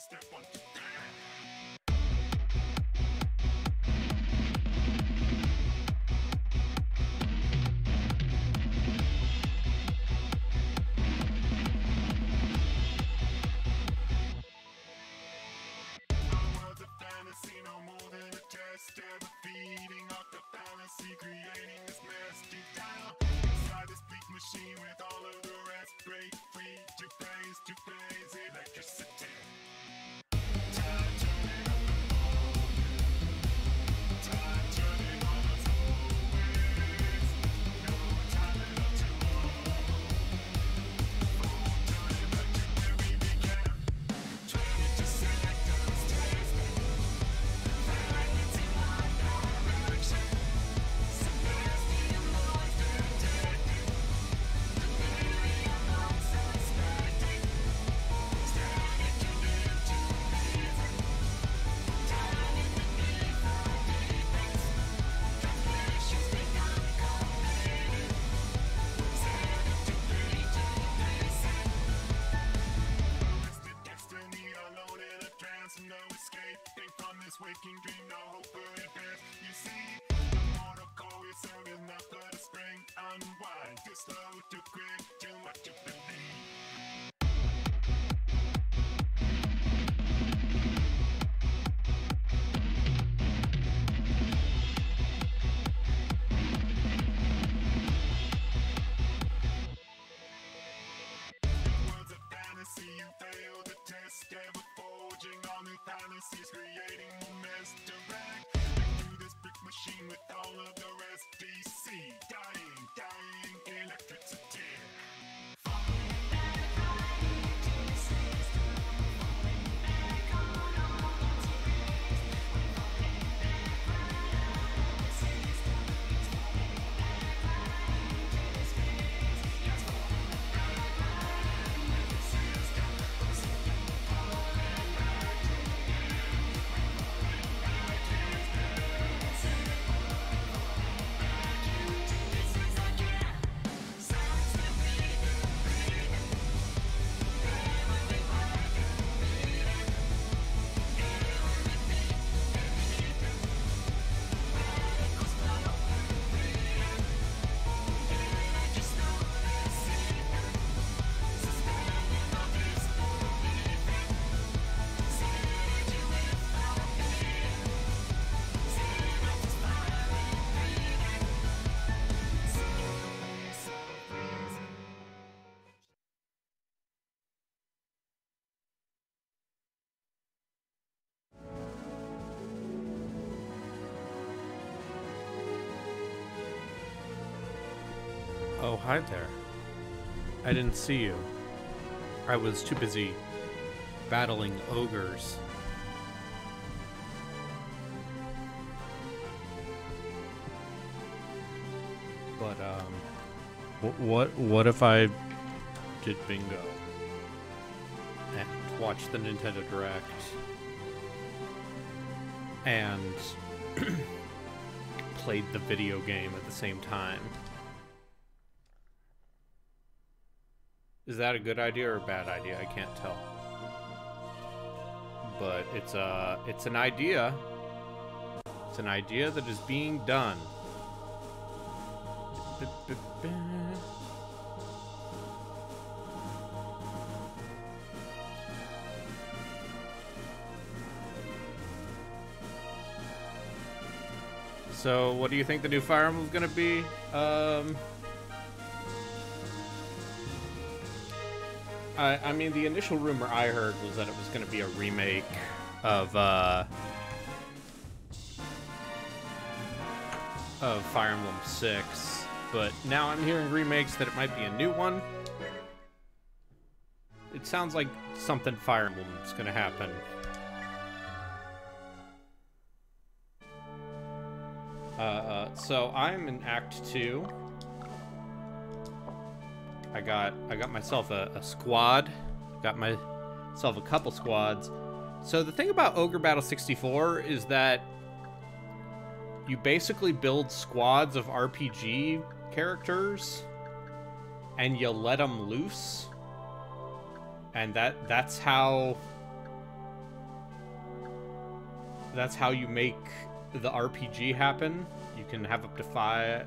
step 1, 2, 3. Fantasy, no more than a test, ever feeding off the fallacy, creating this mess deep down inside this bleak machine with all of the rest. Break free to phase electricity. Time turning up the volume, time turning on us always. No time left to roll, turning back to where we began. Turn it to selectors, taste. No escaping from this waking dream, no hope for advance. You see, the mortal core is serving up for the spring. Unwind, too slow, too quick, too much to believe. Words of fantasy, you fail the test, ever forging all new fantasies, creating more mess direct. Through this brick machine with all of the rest. DC, dying, electricity. Falling back right into the system. Falling back on all those ways. We're falling back right out of the system. It's falling back right into the space. It's falling back right out of the system. The system falling back to the end. We're falling back into the system. Falling back into this is again. Silence the breathing. Never be quiet and beating. It'll repeat and repeat. Radicals flow and freedom. It just know this secret. Suspending all disbelief. Savage you without being. Save us as firing breathing. So freezing. Oh, hi there. I didn't see you. I was too busy battling ogres. But, what if I did bingo and watched the Nintendo Direct and played the video game at the same time? Is that a good idea or a bad idea? I can't tell. But it's an idea. It's an idea that is being done. So, what do you think the new Fire Emblem is gonna be? I mean, the initial rumor I heard was that it was going to be a remake of Fire Emblem 6, but now I'm hearing remakes that it might be a new one. It sounds like something Fire Emblem is going to happen. So I'm in Act 2. I got myself a squad. Got myself a couple squads. So the thing about Ogre Battle 64 is that you basically build squads of RPG characters and you let them loose. And that's how that's how you make the RPG happen. You can have up to 5.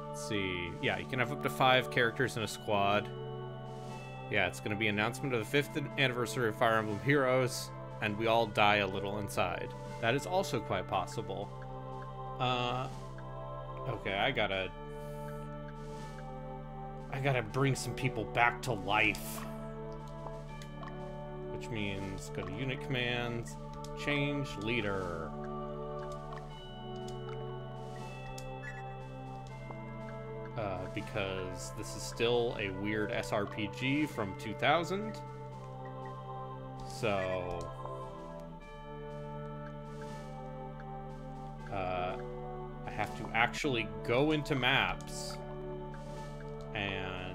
Let's see. Yeah, you can have up to 5 characters in a squad. Yeah, it's going to be announcement of the 5th anniversary of Fire Emblem Heroes, and we all die a little inside. That is also quite possible. Okay, I gotta bring some people back to life. Which means go to unit commands, change leader. Because this is still a weird SRPG from 2000. So I have to actually go into maps and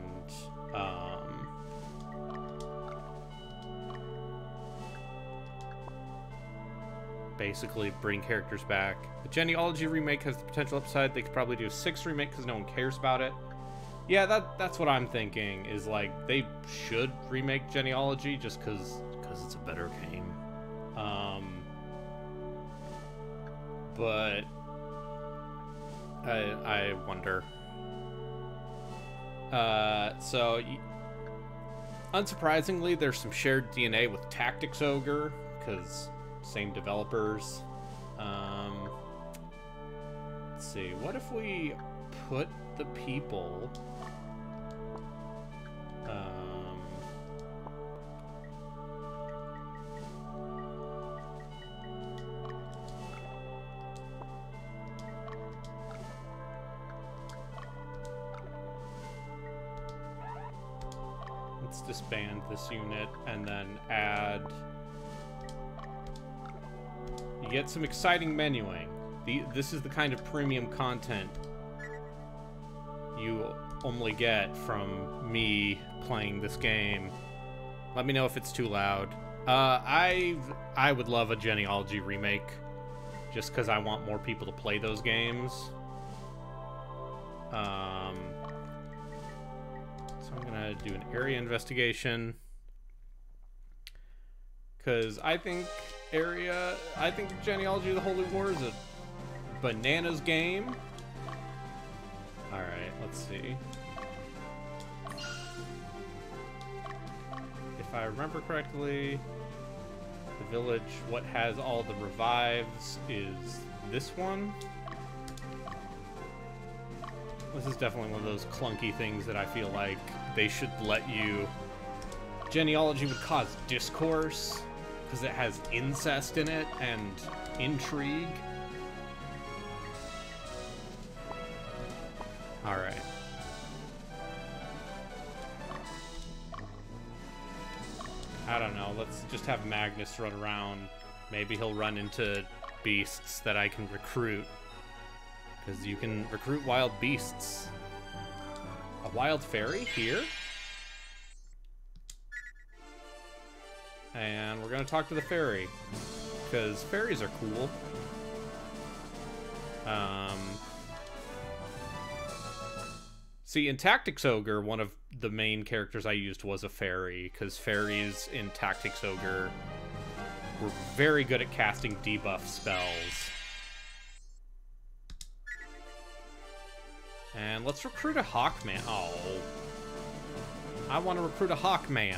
basically bring characters back. The Genealogy remake has the potential upside. They could probably do a 6 remake because no one cares about it. Yeah, that's what I'm thinking, is like they should remake Genealogy just because it's a better game. But I wonder. So unsurprisingly, there's some shared DNA with Tactics Ogre because same developers. Let's see. What if we put the people? Let's disband this unit and then add. You get some exciting menuing. This is the kind of premium content you only get from me playing this game. Let me know if it's too loud. I would love a Genealogy remake, just because I want more people to play those games. So I'm gonna do an area investigation, because I think Genealogy of the Holy War is a bananas game. Alright, let's see. If I remember correctly, the village, what has all the revives is this one. This is definitely one of those clunky things that I feel like they should let you... Genealogy would cause discourse, because it has incest in it and intrigue. Alright. I don't know, let's just have Magnus run around. Maybe he'll run into beasts that I can recruit. Because you can recruit wild beasts. A wild fairy here? And we're gonna talk to the fairy, because fairies are cool. See, in Tactics Ogre, one of the main characters I used was a fairy, because fairies in Tactics Ogre were very good at casting debuff spells. And let's recruit a Hawkman. Oh. I want to recruit a Hawkman.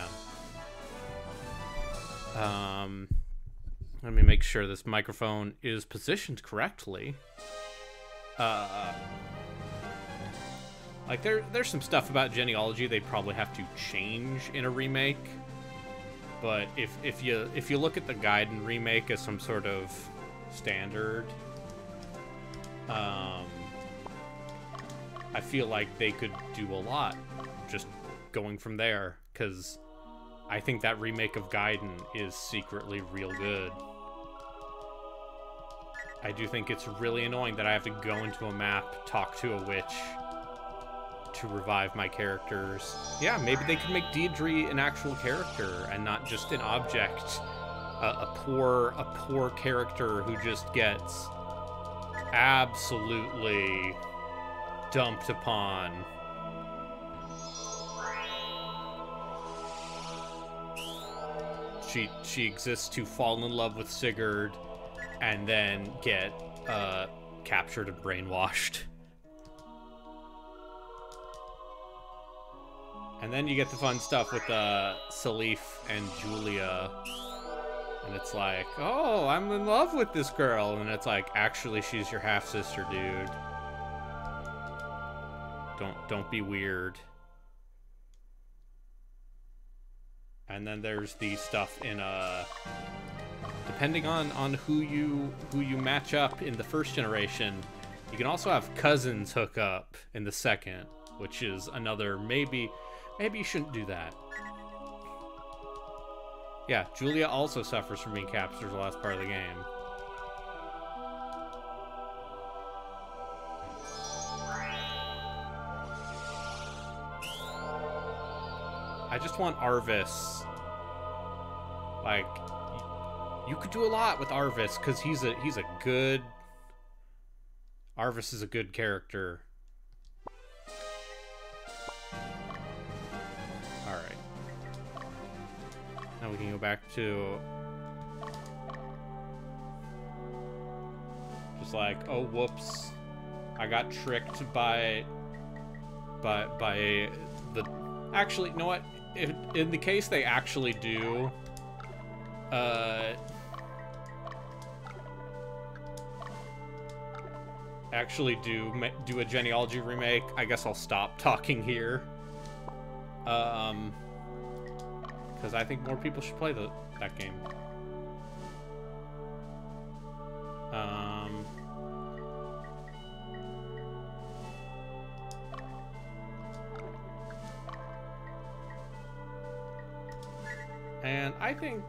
Let me make sure this microphone is positioned correctly. Like, there's some stuff about Genealogy they'd probably have to change in a remake. But if you look at the Gaiden remake as some sort of standard, I feel like they could do a lot just going from there, because I think that remake of Gaiden is secretly real good. I do think it's really annoying that I have to go into a map, talk to a witch to revive my characters. Yeah, maybe they could make Deidre an actual character and not just an object. A poor character who just gets absolutely dumped upon. She exists to fall in love with Sigurd, and then get captured and brainwashed. And then you get the fun stuff with Salif and Julia. And it's like, oh, I'm in love with this girl. And it's like, actually, she's your half-sister, dude. Don't be weird. And then there's the stuff in depending on who you match up in the first generation, you can also have cousins hook up in the second, which is another maybe you shouldn't do that. Yeah, Julia also suffers from being captured the last part of the game. I just want Arvis. Like, you could do a lot with Arvis because he's a good. Arvis is a good character. All right. Now we can go back to just like, oh whoops, I got tricked by the. Actually, you know what? If, in the case they actually do, do a genealogy remake, I guess I'll stop talking here. Because I think more people should play that game. And I think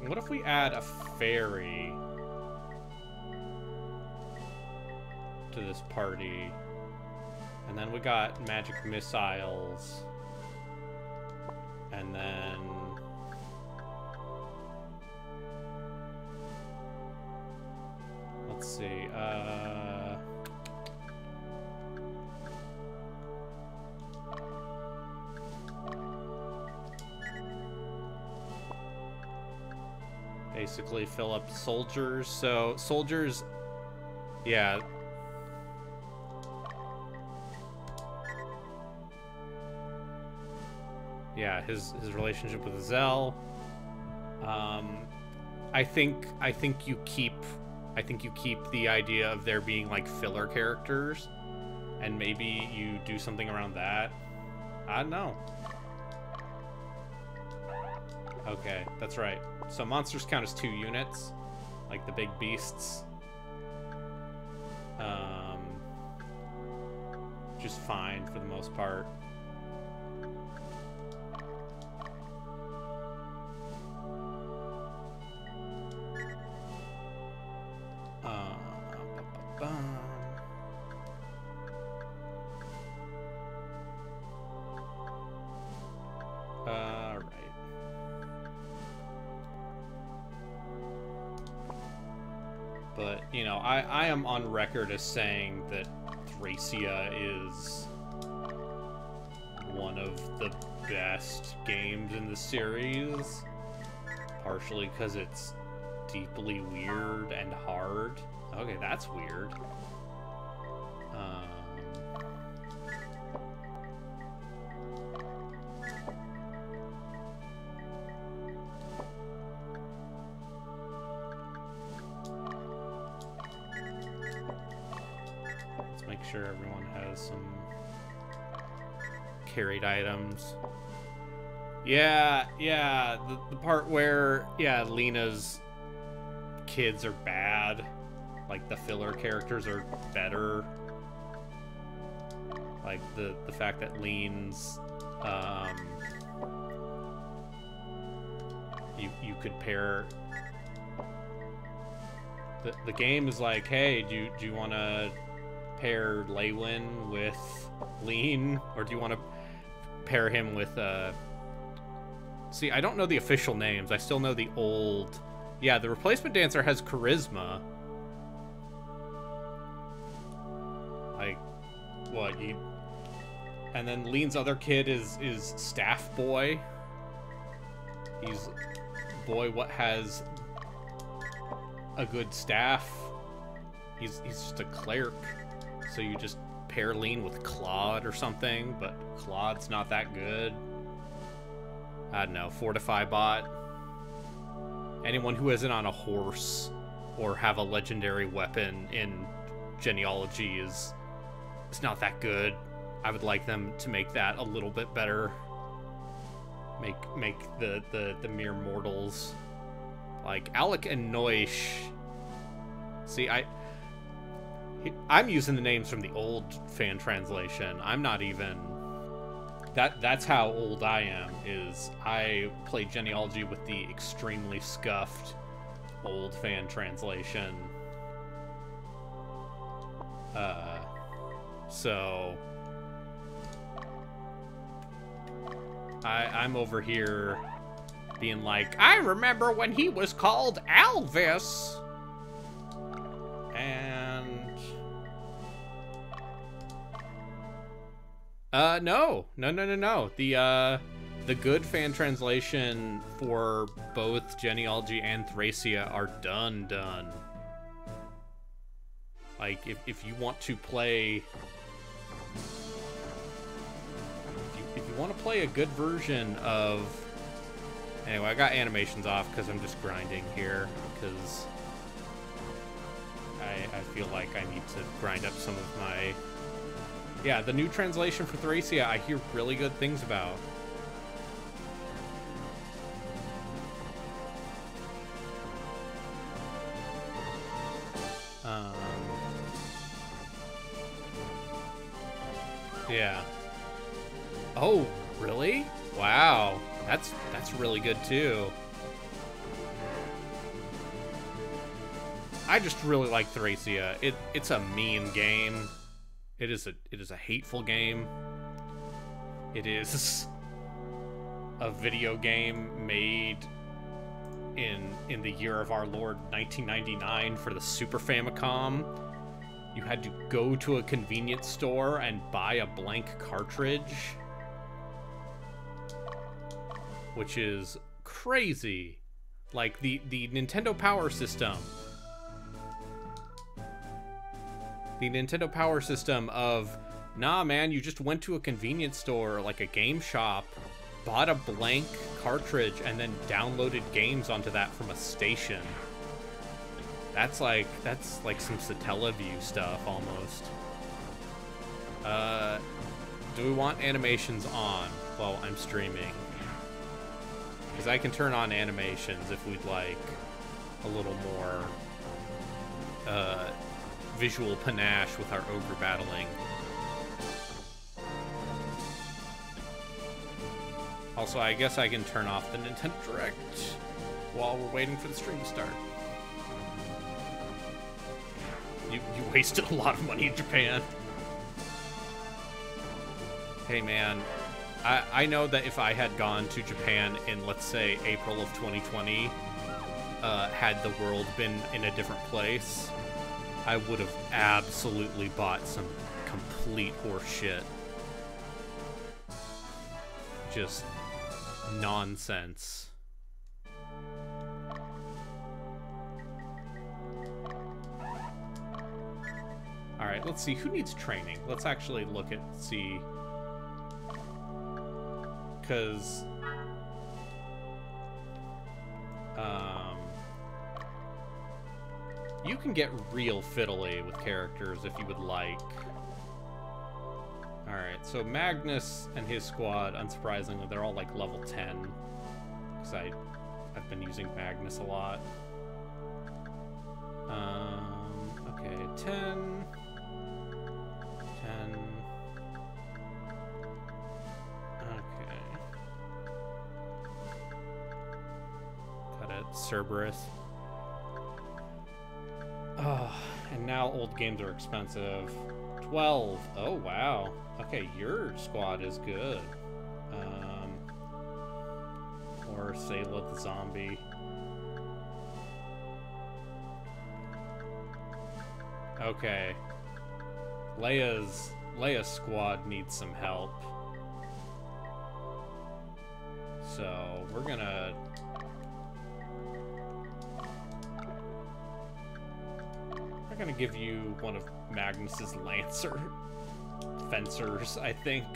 what if we add a fairy to this party? And then we got magic missiles. And then let's see, basically fill up soldiers. So soldiers, yeah. Yeah, his relationship with Zell. I think you keep the idea of there being like filler characters, and maybe you do something around that. I don't know. Okay, that's right. So monsters count as 2 units, like the big beasts. Just fine for the most part. But, you know, I am on record as saying that Thracia is one of the best games in the series, partially because it's deeply weird and hard. Okay, that's weird. Make sure everyone has some carried items. Yeah, the part where, yeah, Lena's kids are bad. Like, the filler characters are better. Like, the fact that Lean's, you could pair... The game is like, hey, do you want to pair Leywin with Lean, or do you want to pair him with see, I don't know the official names. I still know the old. Yeah, the replacement dancer has charisma. what you. And then Lean's other kid is Staff Boy. He's boy what has a good staff. He's just a cleric. So you just pair Lean with Claude or something, but Claude's not that good. I don't know, Fortify Bot. Anyone who isn't on a horse or have a legendary weapon in genealogy is not that good. I would like them to make that a little bit better. Make the mere mortals like Alec and Noish. See, I'm using the names from the old fan translation. I'm not even that's how old I am. Is I played genealogy with the extremely scuffed old fan translation. So I'm over here being like, I remember when he was called Alvis. And no. The good fan translation for both genealogy and Thracia are done. Like, if you want to play, if you want to play a good version of, anyway, I got animations off because I'm just grinding here because I feel like I need to grind up some of my, yeah, the new translation for Thracia I hear really good things about. Yeah. Oh, really? Wow. That's really good too. I just really like Thracia. It's a mean game. It is a hateful game. It is a video game made in the year of our Lord 1999 for the Super Famicom. You had to go to a convenience store and buy a blank cartridge, which is crazy. Like the Nintendo Power System. The Nintendo Power System of, nah man, you just went to a convenience store, like a game shop, bought a blank cartridge, and then downloaded games onto that from a station. That's like some Satellaview stuff almost. Do we want animations on while I'm streaming? Because I can turn on animations if we'd like a little more visual panache with our ogre battling. Also, I guess I can turn off the Nintendo Direct while we're waiting for the stream to start. You wasted a lot of money in Japan. Hey man, I know that if I had gone to Japan in, let's say, April of 2020, had the world been in a different place, I would have absolutely bought some complete horse shit. Just nonsense. Alright, let's see. Who needs training? Let's actually look at, see. Because you can get real fiddly with characters if you would like. Alright, so Magnus and his squad, unsurprisingly, they're all like level 10. Because I've been using Magnus a lot. Okay, 10. 10. Okay. Got it. Cerberus. Oh, and now old games are expensive. 12. Oh, wow. Okay, your squad is good. Or Sayla the zombie. Okay. Leia's Leia's squad needs some help. So we're gonna... give you one of Magnus's Lancer fencers, I think.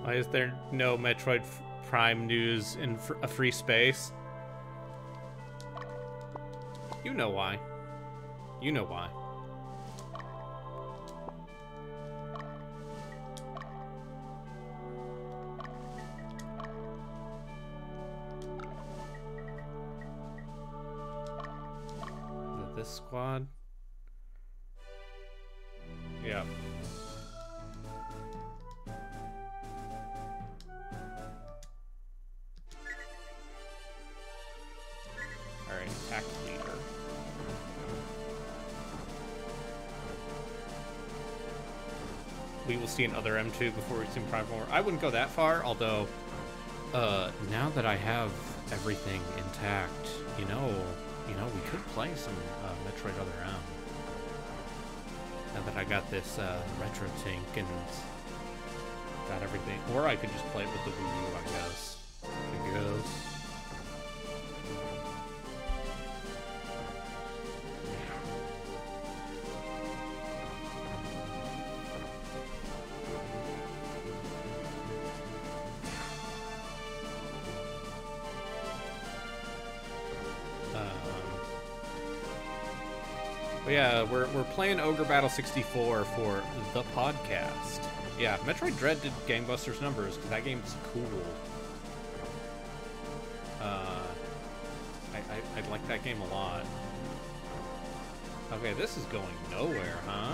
Why is there no Metroid Prime news in a free space? You know why. You know why. Is it this squad? Yeah. Attack leader. We will see another M2 before we see Prime 4. I wouldn't go that far, although now that I have everything intact, you know, we could play some Metroid Other M. Now that I got this retro tank and got everything, or I could just play it with the Wii U, I guess. But yeah, we're playing Ogre Battle 64 for the podcast. Yeah, Metroid Dread did gangbusters numbers because that game's cool. I like that game a lot. Okay, this is going nowhere, huh?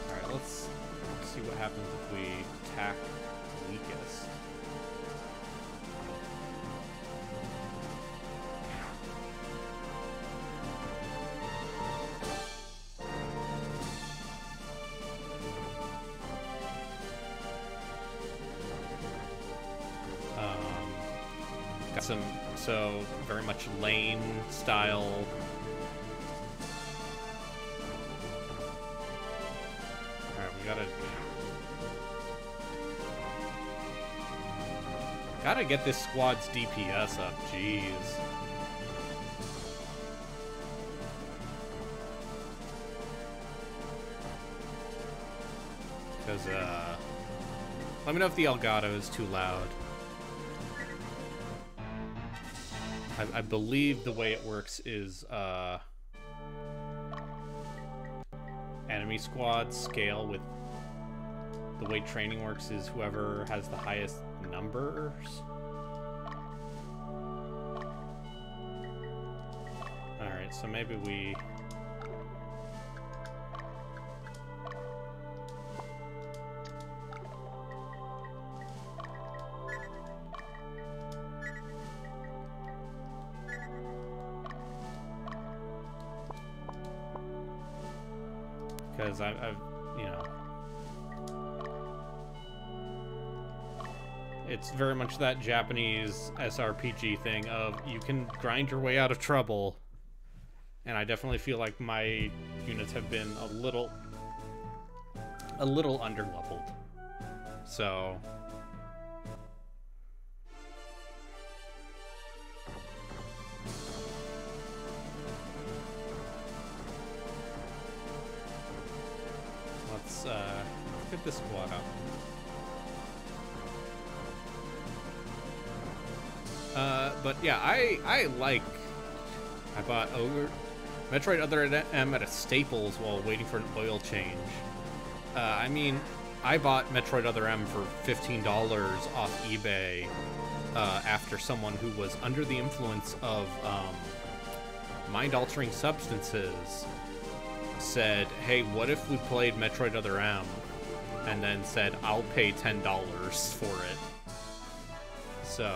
Alright, let's see what happens if we attack weakest. Got some, so very much lane style. Alright, we gotta get this squad's DPS up, jeez. Because, let me know if the Elgato is too loud. I believe the way it works is, enemy squads scale with... The way training works is whoever has the highest numbers. Alright, so maybe we... Because I've, you know... It's very much that Japanese SRPG thing of you can grind your way out of trouble. And I definitely feel like my units have been a little underleveled. So... Let's get this squad up. But yeah, I bought Metroid Other M at a Staples while waiting for an oil change. I mean, I bought Metroid Other M for $15 off eBay after someone who was under the influence of mind-altering substances said, hey, what if we played Metroid Other M? And then said, I'll pay $10 for it. So...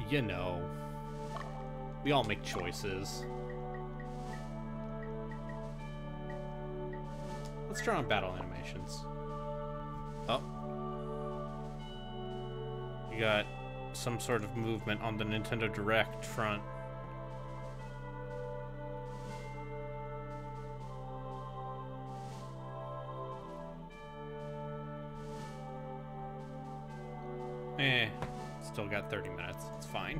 You know, we all make choices. Let's turn on battle animations. Oh. You got some sort of movement on the Nintendo Direct front. Still got 30 minutes. It's fine.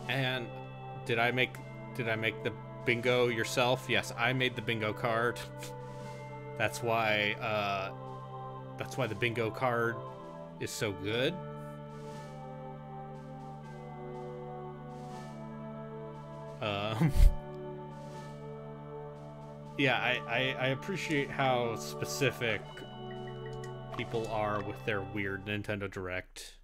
And did I make the bingo yourself? Yes, I made the bingo card. That's why the bingo card is so good. Yeah, I appreciate how specific people are with their weird Nintendo Direct.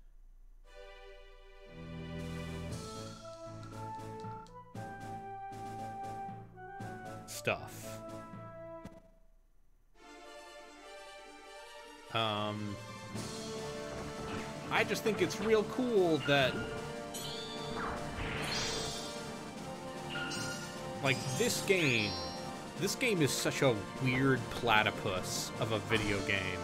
Stuff. I just think it's real cool that, like, this game is such a weird platypus of a video game.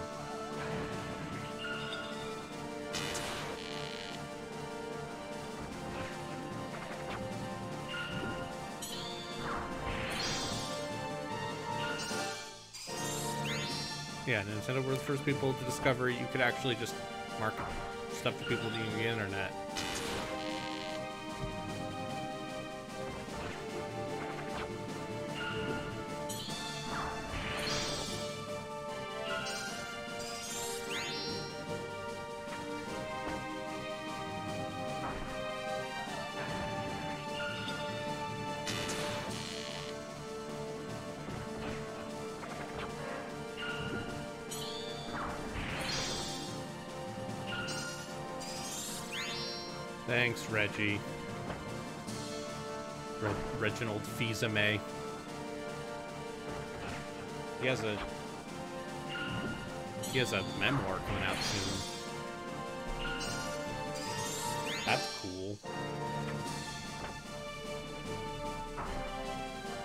Yeah, Nintendo were the first people to discover you could actually just market stuff to people using the internet. Thanks, Reggie. Reginald Fils-Aimé. He has a memoir coming out soon. That's cool.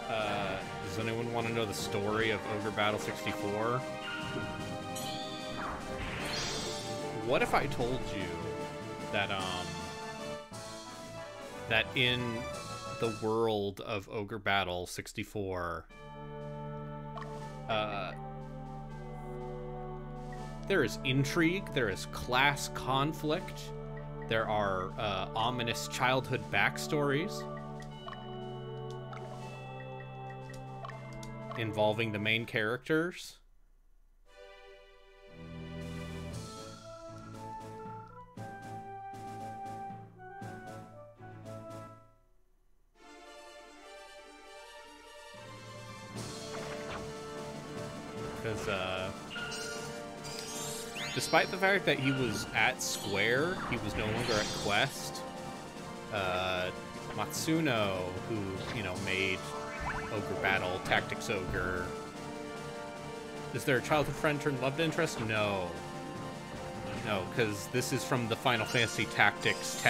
Does anyone want to know the story of Ogre Battle 64? What if I told you that that in the world of Ogre Battle 64, there is intrigue, there is class conflict, there are ominous childhood backstories involving the main characters. Because, despite the fact that he was at Square, he was no longer at Quest. Matsuno, who, you know, made Ogre Battle, Tactics Ogre. Is there a childhood friend turned love interest? No. No, because this is from the Final Fantasy Tactics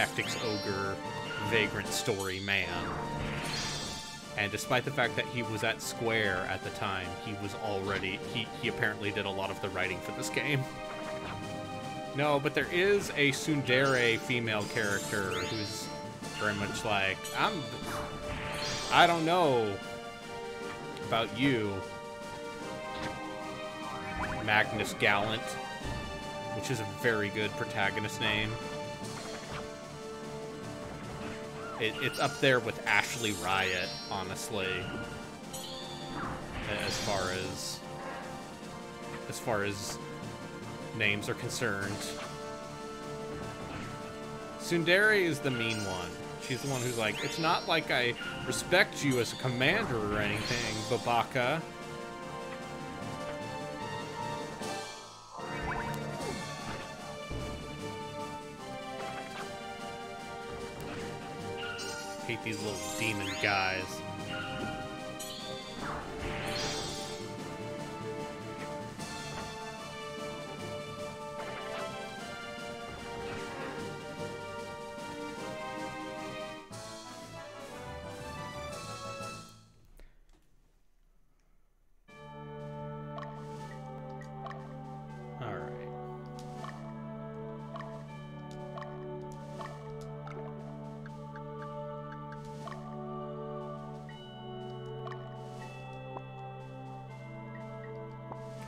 Ogre Vagrant story man. And despite the fact that he was at Square at the time, he was already... He apparently did a lot of the writing for this game. No, but there is a tsundere female character who's very much like, I don't know about you, Magnus Gallant, which is a very good protagonist name. It's up there with Ashley Riot, honestly, as far as names are concerned. Tsundere is the mean one. She's the one who's like, it's not like I respect you as a commander or anything, Babaka. Hate these little demon guys.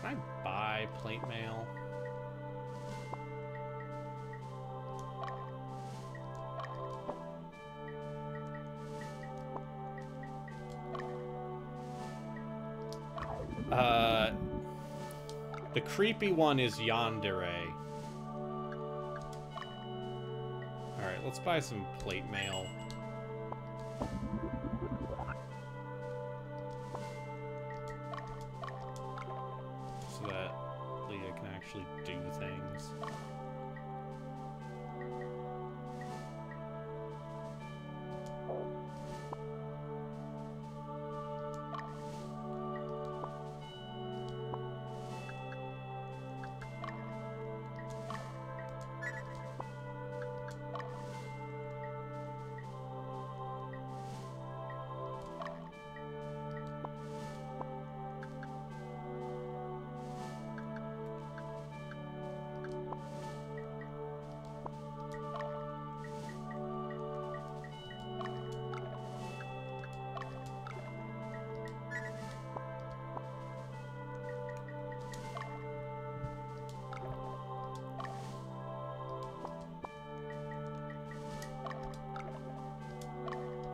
Can I buy plate mail? The creepy one is Yandere. Alright, let's buy some plate mail. So that Leah can actually do things.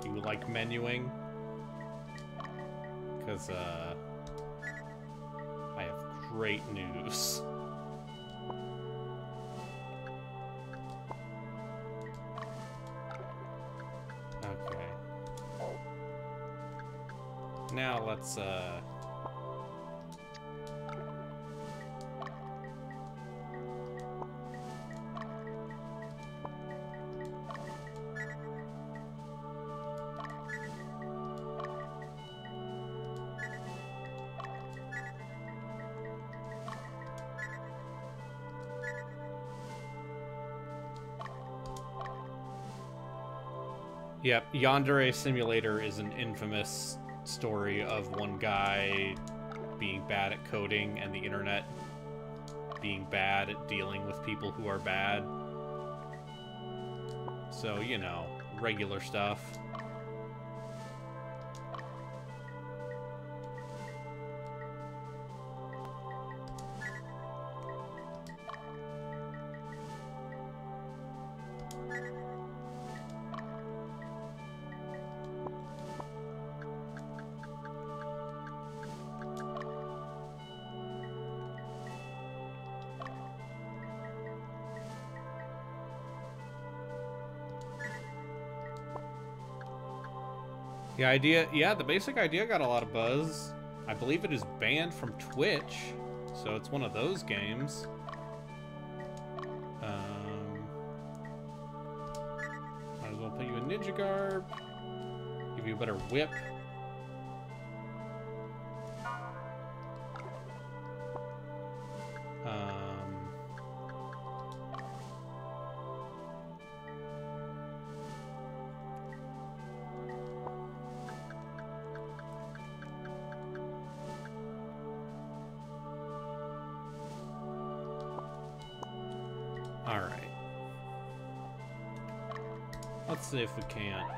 Do you like menuing? Because, I have great news. Okay. Now let's, Yep, Yandere Simulator is an infamous story of one guy being bad at coding and the internet being bad at dealing with people who are bad. So, you know, regular stuff. The basic idea got a lot of buzz. I believe it is banned from Twitch, so it's one of those games. Might as well put you in ninja garb, give you a better whip. Alright. Let's see if we can't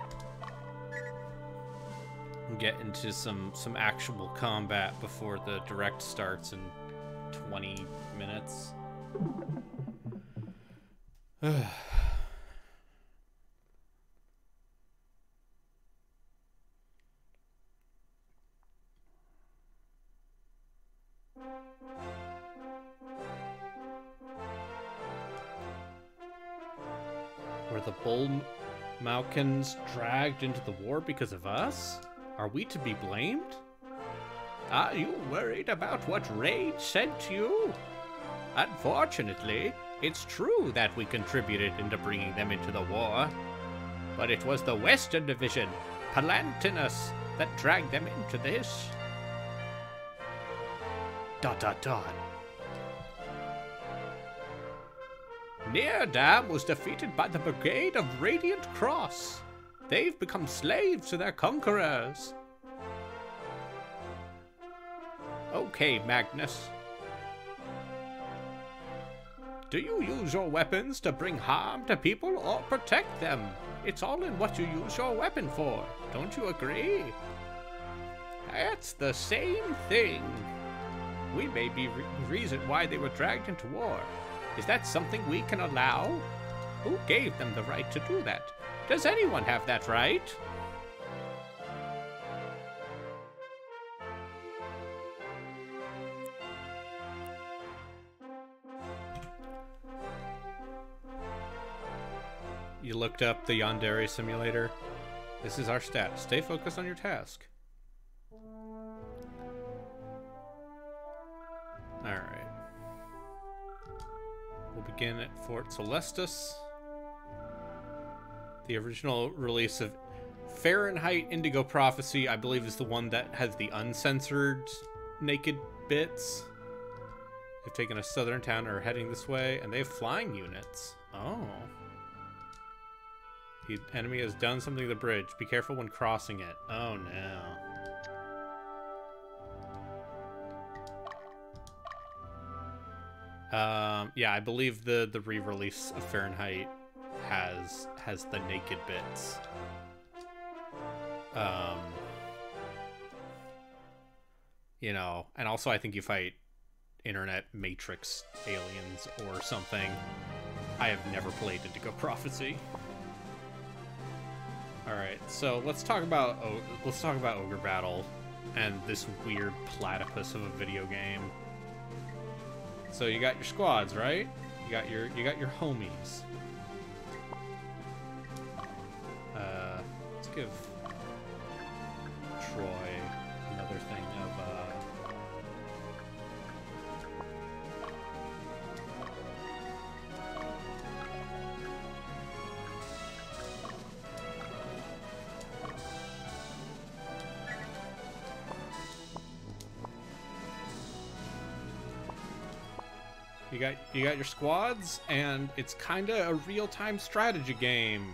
get into some actual combat before the direct starts in 20 minutes. Were the Bull Malkins dragged into the war because of us? Are we to be blamed? Are you worried about what Raid said to you? Unfortunately, it's true that we contributed into bringing them into the war. But it was the Western Division, Palantinus, that dragged them into this. ... Neerdam was defeated by the Brigade of Radiant Cross. They've become slaves to their conquerors. Okay, Magnus. Do you use your weapons to bring harm to people or protect them? It's all in what you use your weapon for. Don't you agree? That's the same thing. We may be the reason why they were dragged into war. Is that something we can allow? Who gave them the right to do that? Does anyone have that right? You looked up the Yandere simulator. This is our stat. Stay focused on your task. Alright. We'll begin at Fort Celestis. The original release of Fahrenheit Indigo Prophecy, I believe, is the one that has the uncensored naked bits. They've taken a southern town and are heading this way, and they have flying units. Oh. The enemy has done something to the bridge. Be careful when crossing it. Oh no. Yeah, I believe the re-release of Fahrenheit has the naked bits. You know, and also I think you fight internet matrix aliens or something. I have never played Indigo Prophecy. All right, so let's talk about Ogre Battle and this weird platypus of a video game. So you got your squads, right? You got your homies. Let's give Troy another thing of You got your squads, and it's kind of a real-time strategy game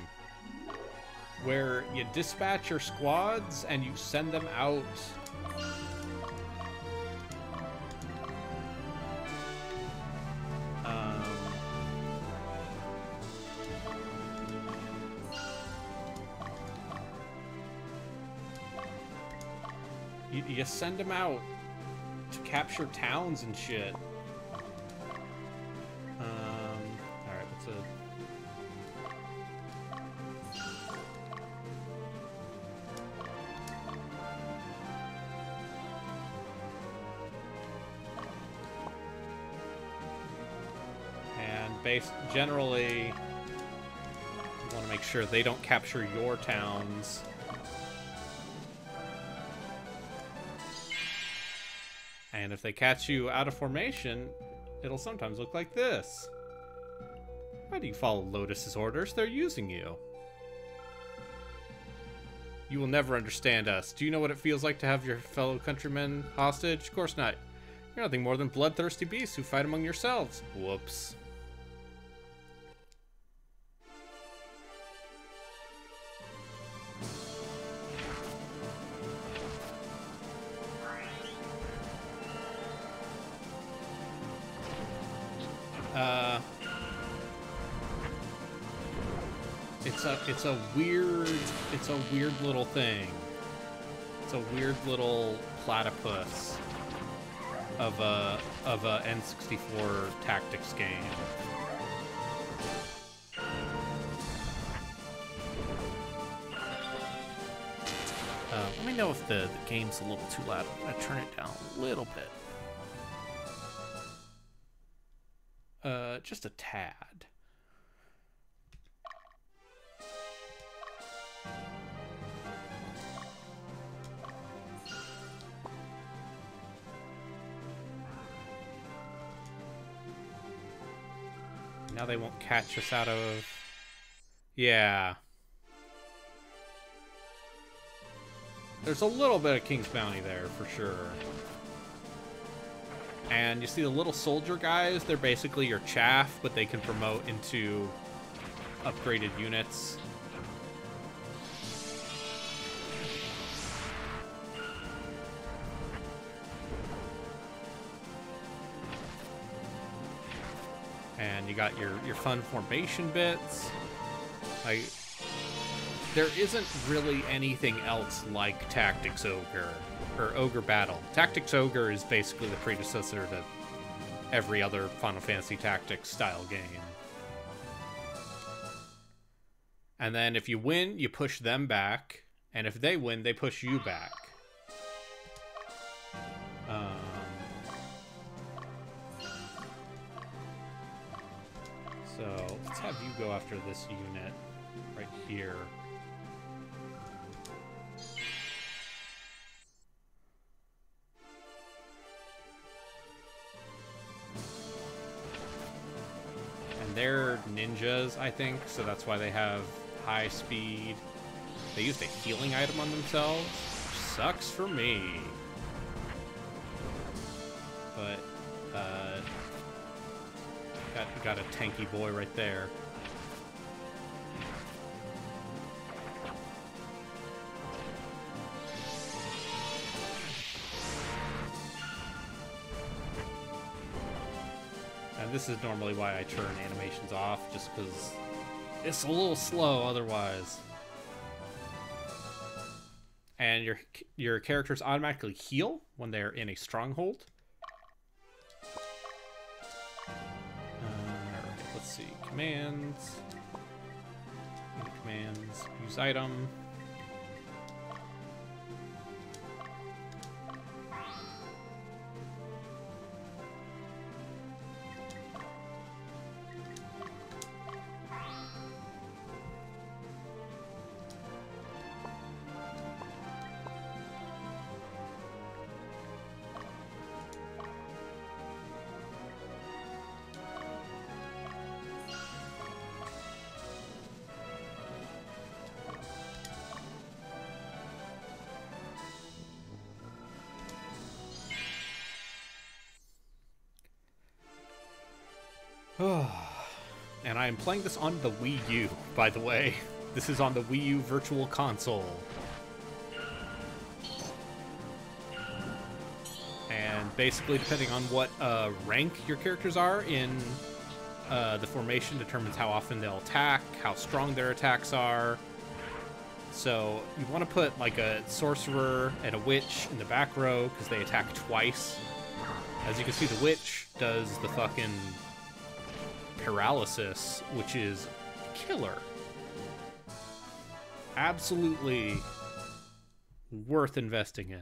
where you dispatch your squads and you send them out. You send them out to capture towns and shit. Alright, what's a... And generally, you want to make sure they don't capture your towns. And if they catch you out of formation, it'll sometimes look like this. Why do you follow Lotus's orders? They're using you. You will never understand us. Do you know what it feels like to have your fellow countrymen hostage? Of course not. You're nothing more than bloodthirsty beasts who fight among yourselves. Whoops. It's a weird little thing. It's a weird little platypus of a N64 tactics game. Let me know if the game's a little too loud. I'm gonna turn it down a little bit. Just a tad. Now they won't catch us out of... Yeah. There's a little bit of King's Bounty there, for sure. And you see the little soldier guys, they're basically your chaff, but they can promote into upgraded units. And you got your fun formation bits. there isn't really anything else like Tactics Ogre, or Ogre Battle. Tactics Ogre is basically the predecessor to every other Final Fantasy Tactics style game. And then if you win, you push them back, and if they win, they push you back. So let's have you go after this unit right here. And they're ninjas, I think, so that's why they have high speed. They used a healing item on themselves, which sucks for me. But, got a tanky boy right there. And this is normally why I turn animations off, just because it's a little slow otherwise. And your characters automatically heal when they're in a stronghold. Alright, let's see. Commands. Commands. Use item. And I am playing this on the Wii U, by the way. This is on the Wii U Virtual Console. And basically, depending on what rank your characters are in the formation determines how often they'll attack, how strong their attacks are. So you want to put like a sorcerer and a witch in the back row because they attack twice. As you can see, the witch does the fucking paralysis, which is killer. Absolutely worth investing in.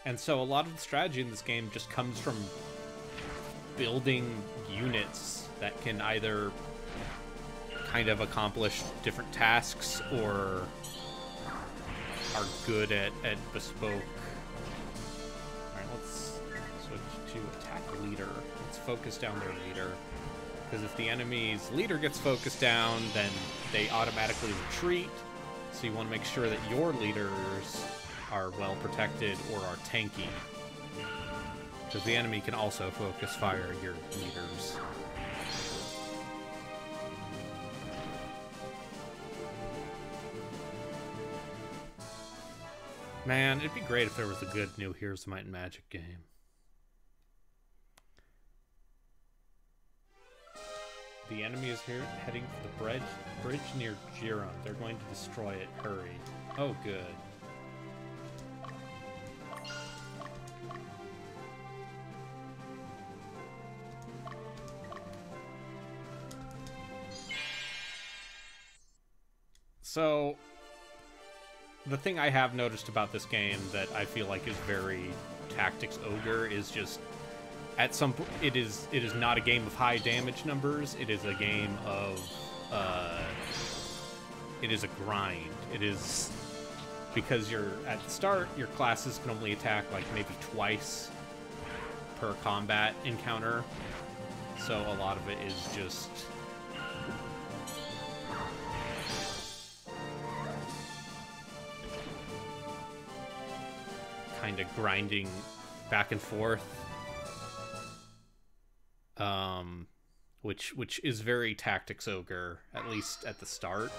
And so a lot of the strategy in this game just comes from building units that can either kind of accomplish different tasks or are good at bespoke. Alright, let's switch to attack leader. Let's focus down their leader. Because if the enemy's leader gets focused down, then they automatically retreat. So you want to make sure that your leaders are well protected or are tanky. Because the enemy can also focus fire your leaders. Man, it'd be great if there was a good new Heroes of Might and Magic game. The enemy is here heading for the bridge near Giron. They're going to destroy it. Hurry. Oh, good. So, the thing I have noticed about this game that I feel like is very Tactics Ogre is just at some point it is not a game of high damage numbers. It is a game of it is a grind. It is because you're at the start, your classes can only attack like maybe twice per combat encounter. So a lot of it is just kind of grinding back and forth, which is very Tactics Ogre, at least at the start.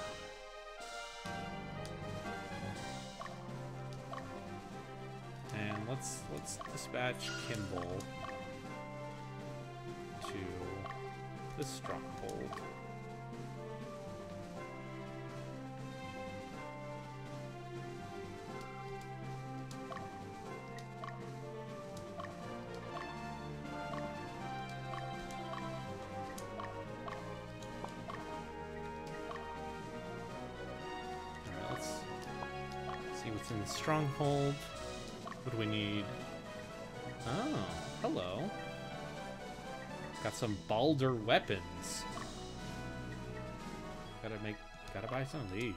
let's dispatch Kimball to this stronghold. In the stronghold. What do we need? Oh, hello. Got some Balder weapons. Gotta buy some of these.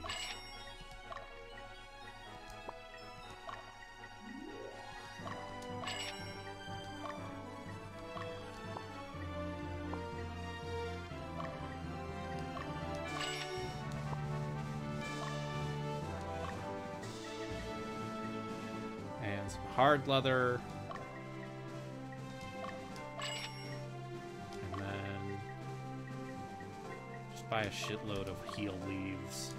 Hard leather. And then just buy a shitload of heal leaves.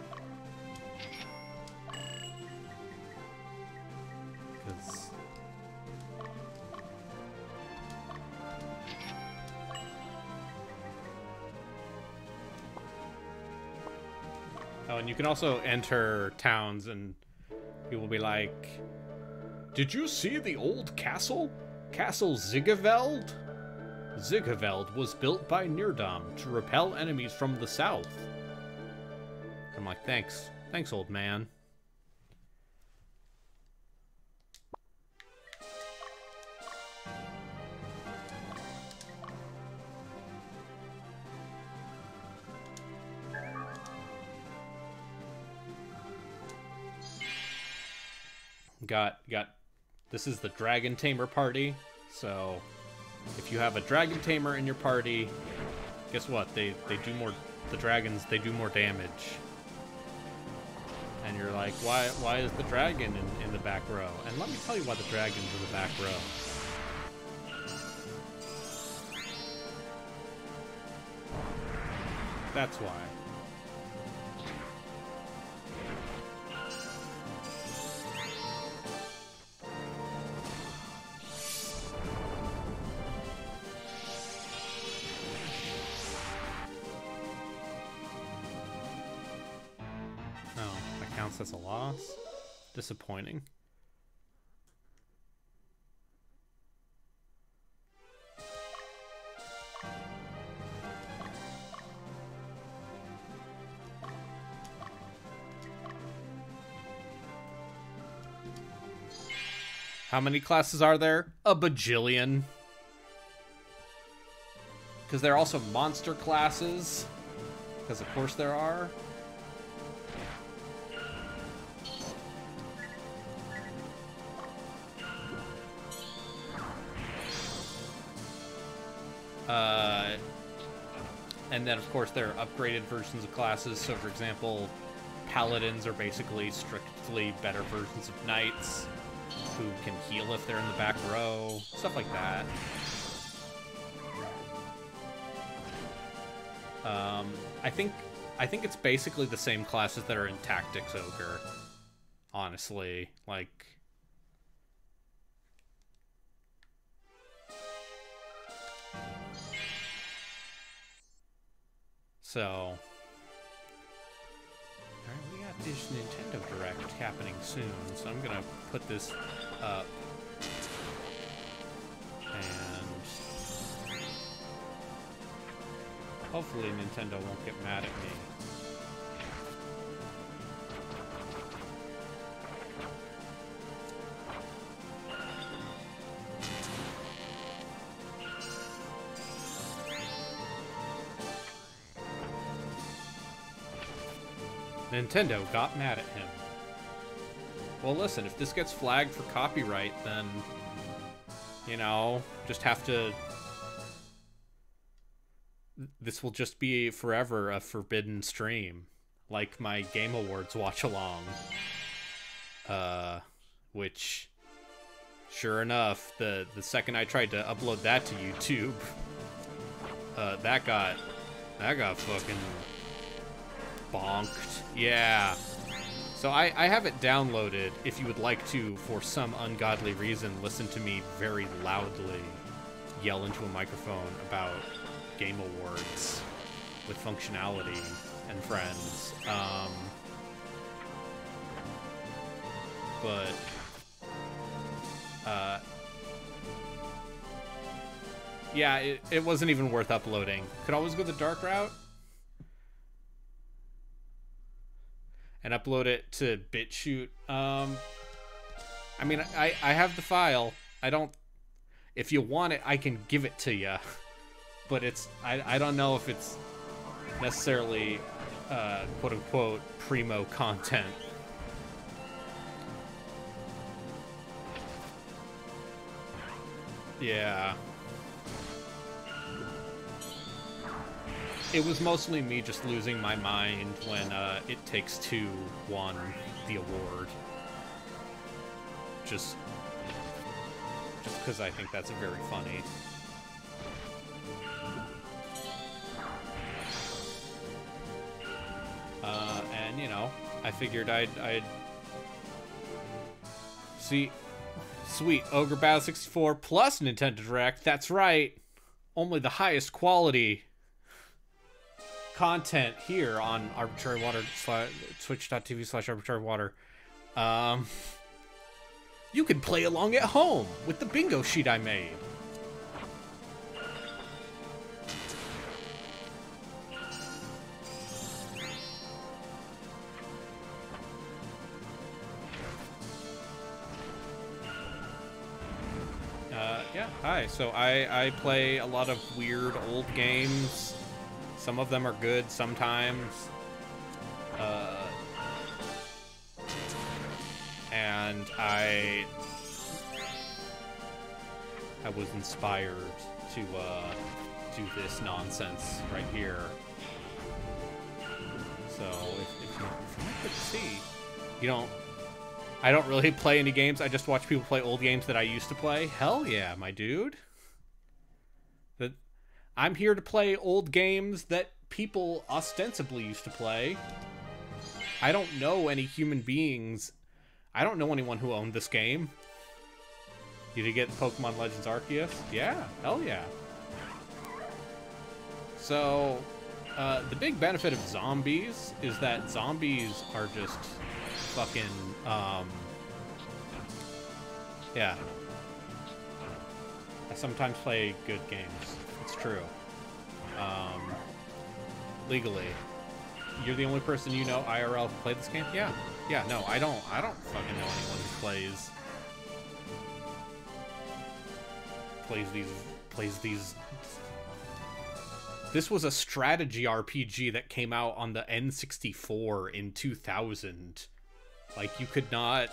Because oh, and you can also enter towns and people will be like, did you see the old castle? Castle Zigeveld? Zigeveld was built by Nirdam to repel enemies from the south. I'm like, thanks. Thanks, old man. Got this is the Dragon Tamer party, so if you have a Dragon Tamer in your party, guess what? They do more, the dragons, they do more damage. And you're like, why is the dragon in the back row? And let me tell you why the dragon's in the back row. That's why. That's a loss. Disappointing. How many classes are there? A bajillion. Because they're also monster classes. Because of course there are. And then, of course, there are upgraded versions of classes. So, for example, paladins are basically strictly better versions of knights who can heal if they're in the back row. Stuff like that. I think it's basically the same classes that are in Tactics Ogre. Honestly, like... So, alright, we got this Nintendo Direct happening soon, so I'm gonna put this up, and hopefully Nintendo won't get mad at me. Nintendo got mad at him. Well, listen, if this gets flagged for copyright, then, you know, just have to... This will just be forever a forbidden stream, like my Game Awards Watchalong. Which, sure enough, the second I tried to upload that to YouTube, that got fucking... bonked. Yeah. So I have it downloaded if you would like to, for some ungodly reason, listen to me very loudly yell into a microphone about Game Awards with functionality and friends. Yeah, it wasn't even worth uploading. Could always go the dark route and upload it to BitChute. I mean, I have the file. I don't... If you want it, I can give it to you. But it's... I don't know if it's necessarily, quote-unquote, primo content. Yeah. It was mostly me just losing my mind when It Takes Two won the award. Just because I think that's very funny. And, you know, I figured I'd... See... Sweet, Ogre Battle 64 plus Nintendo Direct. That's right. Only the highest quality content here on Arbitrary Water, twitch.tv/Arbitrary Water. You can play along at home with the bingo sheet I made. Yeah, hi. So I play a lot of weird old games. Some of them are good sometimes. And I was inspired to do this nonsense right here. So if you like to see, you don't... I don't really play any games. I just watch people play old games that I used to play. Hell yeah, my dude. I'm here to play old games that people ostensibly used to play. I don't know any human beings. I don't know anyone who owned this game. Did you get Pokemon Legends Arceus? Yeah, hell yeah. So, the big benefit of zombies is that zombies are just fucking, yeah. I sometimes play good games. It's true. Legally. You're the only person you know IRL who played this game? Yeah. Yeah, no, I don't fucking know anyone who plays these. This was a strategy RPG that came out on the N64 in 2000. Like, you could not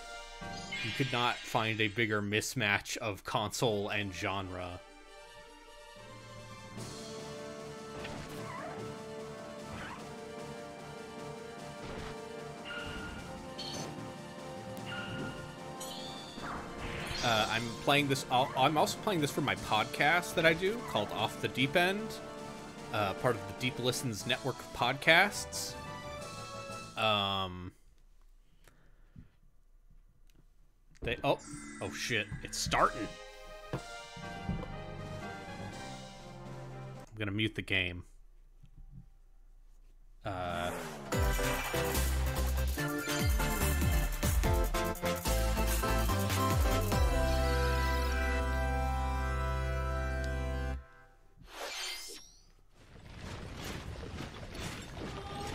find a bigger mismatch of console and genre. I'm playing this. I'm also playing this for my podcast that I do called Off the Deep End, part of the Deep Listens network of podcasts. Oh shit! It's starting. I'm gonna mute the game.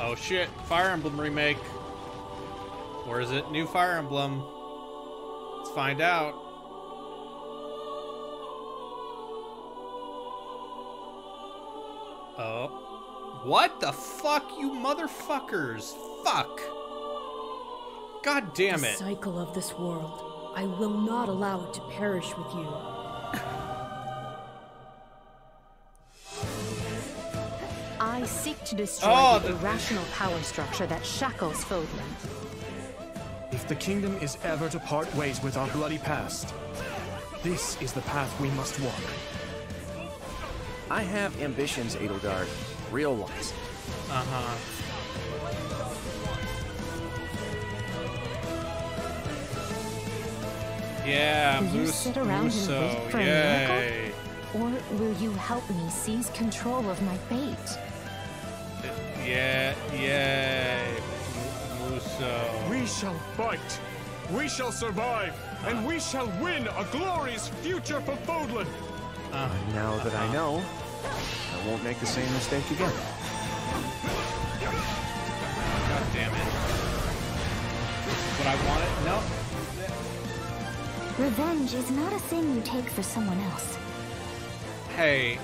Oh shit, Fire Emblem remake. Or is it new Fire Emblem? Let's find out. Oh. What the fuck, you motherfuckers? Fuck. God damn it. The cycle of this world. I will not allow it to perish with you. I seek to destroy the irrational power structure that shackles Fodlan. If the kingdom is ever to part ways with our bloody past, this is the path we must walk. I have ambitions, Edelgard. Real ones. Yeah, Will you sit around and wait for a yay. miracle? Or will you help me seize control of my fate? Yeah, yay. Muso. We shall fight. We shall survive. And we shall win a glorious future for Fodlan. Now that I know, I won't make the same mistake again. God damn it. But I want it. No. Revenge is not a thing you take for someone else. Hey.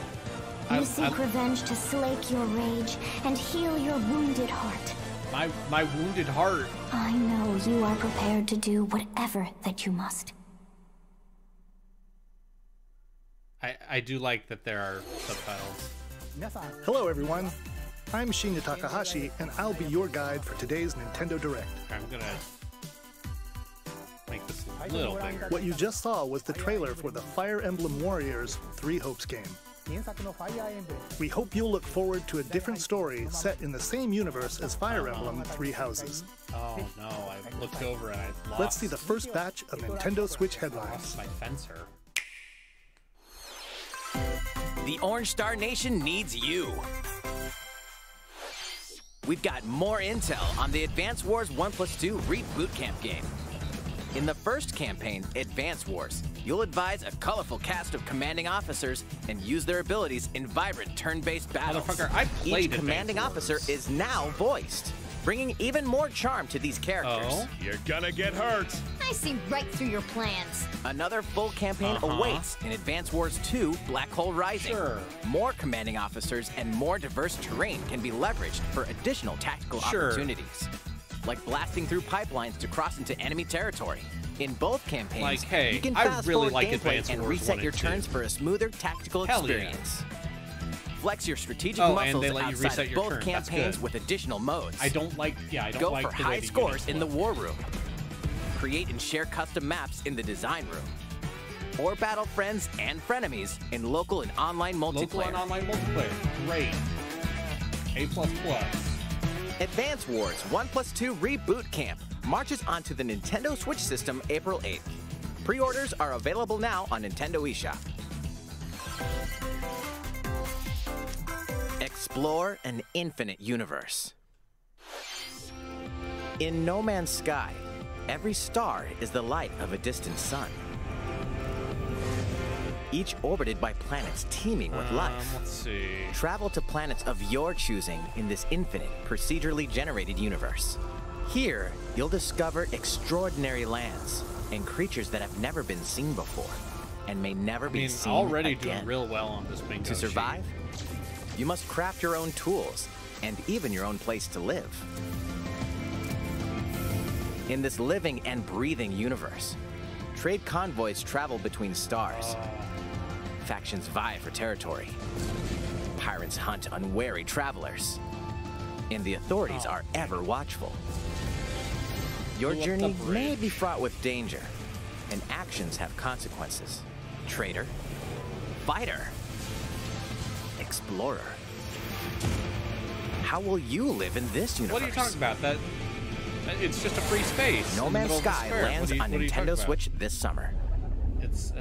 You seek revenge to slake your rage and heal your wounded heart. My wounded heart. I know you are prepared to do whatever that you must. I do like that there are subtitles. Hello everyone, I'm Shinya Takahashi, and I'll be your guide for today's Nintendo Direct. I'm gonna make this a little bigger. What you just saw was the trailer for the Fire Emblem Warriors 3 Hopes game. We hope you'll look forward to a different story set in the same universe as Fire Emblem 3 Houses. Oh no, I looked over and I lost. Let's see the first batch of Nintendo Switch headlines. My fencer. The Orange Star Nation needs you. We've got more intel on the Advance Wars 1+2 Reboot Camp game. In the first campaign, Advance Wars, you'll advise a colorful cast of commanding officers and use their abilities in vibrant turn-based battles. Motherfucker, I played Each commanding officer is now voiced, bringing even more charm to these characters. Oh? You're gonna get hurt. I see right through your plans. Another full campaign awaits in Advance Wars 2 Black Hole Rising. Sure. More commanding officers and more diverse terrain can be leveraged for additional tactical opportunities, like blasting through pipelines to cross into enemy territory. In both campaigns, Like, hey, you can I fast really forward like gameplay Advance and Wars reset 1 your and 2. turns for a smoother tactical Hell yeah. experience. Flex your strategic Oh, and muscles they let you outside reset of your both turn. That's campaigns good. with additional modes. I don't like Go the for way high the scores units in the look. war room. Create and share custom maps in the design room. Or battle friends and frenemies in local and online multiplayer. Local and online multiplayer. Great. A++. Advance Wars 1+2 Reboot Camp marches onto the Nintendo Switch system April 8th. Pre-orders are available now on Nintendo eShop. Explore an infinite universe. In No Man's Sky, every star is the light of a distant sun, each orbited by planets teeming with life. Let's see. Travel to planets of your choosing in this infinite, procedurally generated universe. Here, you'll discover extraordinary lands and creatures that have never been seen before and may never be seen already again. doing real well on this bingo To survive, you must craft your own tools and even your own place to live. In this living and breathing universe, trade convoys travel between stars. Factions vie for territory. Pirates hunt unwary travelers. And the authorities are ever watchful. Your Blew up the journey may bridge. be fraught with danger, and actions have consequences. Traitor, fighter, explorer. How will you live in this universe? What are you talking about? That it's just a free space. No in the Man's middle of the Sky square. lands on What are you talking Nintendo about? Switch this summer. It's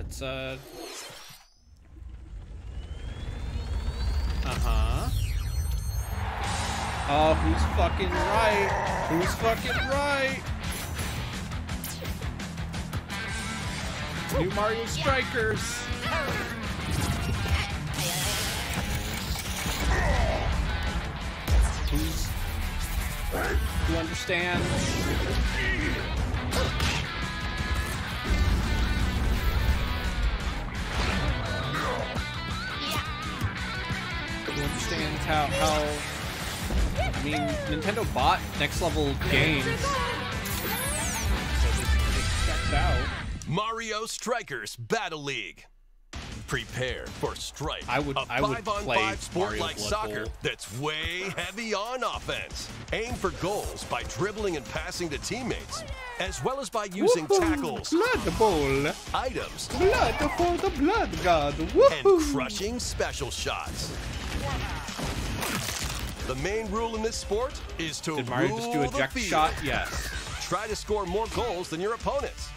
Oh, who's fucking right? Who's fucking right? New Mario Strikers. Who understands? Who understands how I mean, Nintendo bought Next Level Games, so it checks out. Mario Strikers Battle League. Prepare for Strike, I would a play 5-on-5 sport Mario like Blood soccer Bowl. that's way heavy on offense. Aim for goals by dribbling and passing to teammates, as well as by using tackles, Blood Bowl. items, Blood for the Blood God. and Woohoo. crushing special shots. The main rule in this sport is to Did Mario rule just do a the jack field. shot? Yes. Try to score more goals than your opponents.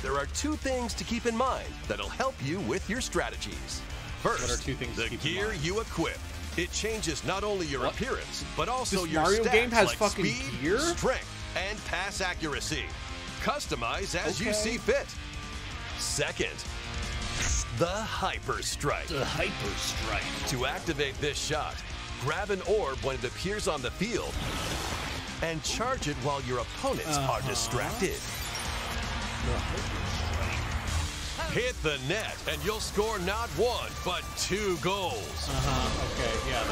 there are 2 things to keep in mind that'll help you with your strategies. First, What are 2 things to the keep in gear mind? you equip. It changes not only your appearance, but also This your Mario stats game has like fucking speed, gear? strength, and pass accuracy. Customize as you see fit. Second, the Hyper Strike. The Hyper Strike. To activate this shot, grab an orb when it appears on the field and charge it while your opponents are distracted. Hit the net and you'll score not 1, but 2 goals. Okay, yeah.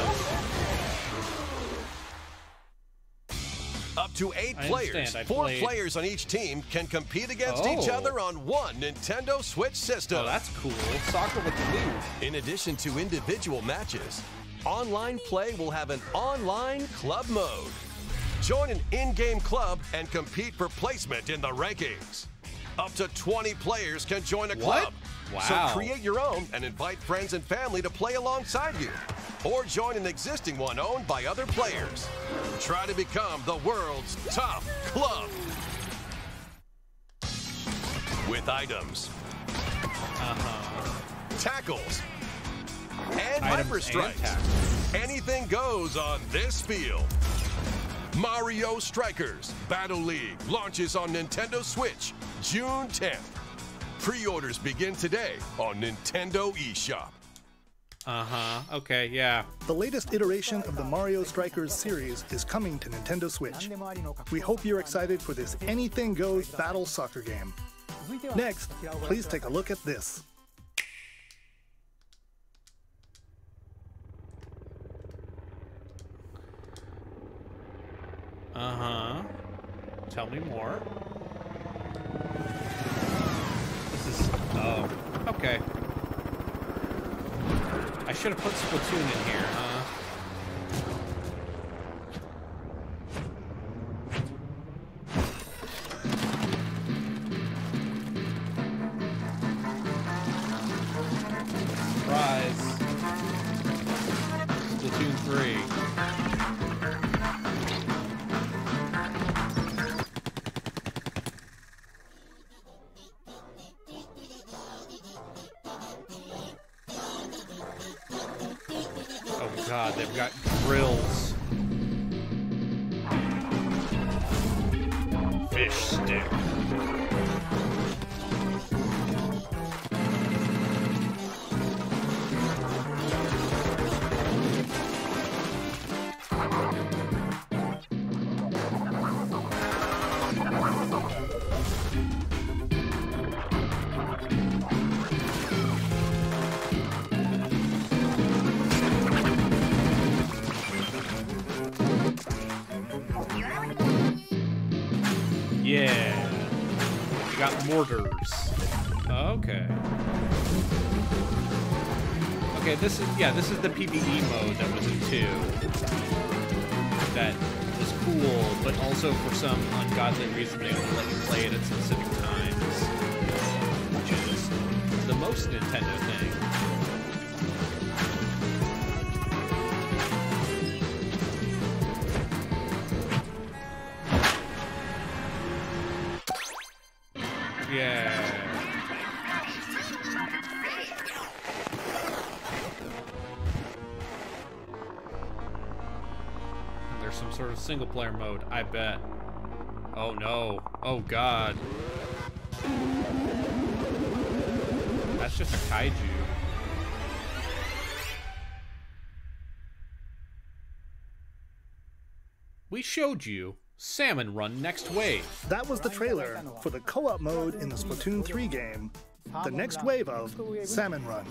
Up to 8 players, 4 players on each team can compete against each other on one Nintendo Switch system. Oh, that's cool. Soccer with the Wii. In addition to individual matches, online play will have an online club mode. Join an in-game club and compete for placement in the rankings. Up to 20 players can join a club. Wow. So create your own and invite friends and family to play alongside you. Or join an existing one owned by other players. Try to become the world's top club. With items, tackles, and Hyper Strikes. Anything goes on this field. Mario Strikers Battle League launches on Nintendo Switch June 10th. Pre-orders begin today on Nintendo eShop. Okay, yeah. The latest iteration of the Mario Strikers series is coming to Nintendo Switch. We hope you're excited for this anything goes battle soccer game. Next, please take a look at this. Tell me more. This is... Oh. Okay. I should have put Splatoon in here, huh? Surprise. Splatoon 3. God, they've got grills. Fish stick. Yeah. You got mortars. Okay. Okay, this is the PvE mode that was in 2. That was cool, but also for some ungodly reason they only let you play it at specific times. Which is the most Nintendo thing. Yeah. There's some sort of single player mode, I bet. Oh no. Oh god. That's just a kaiju. We showed you Salmon Run Next Wave. That was the trailer for the co-op mode in the Splatoon 3 game, the next wave of Salmon Run.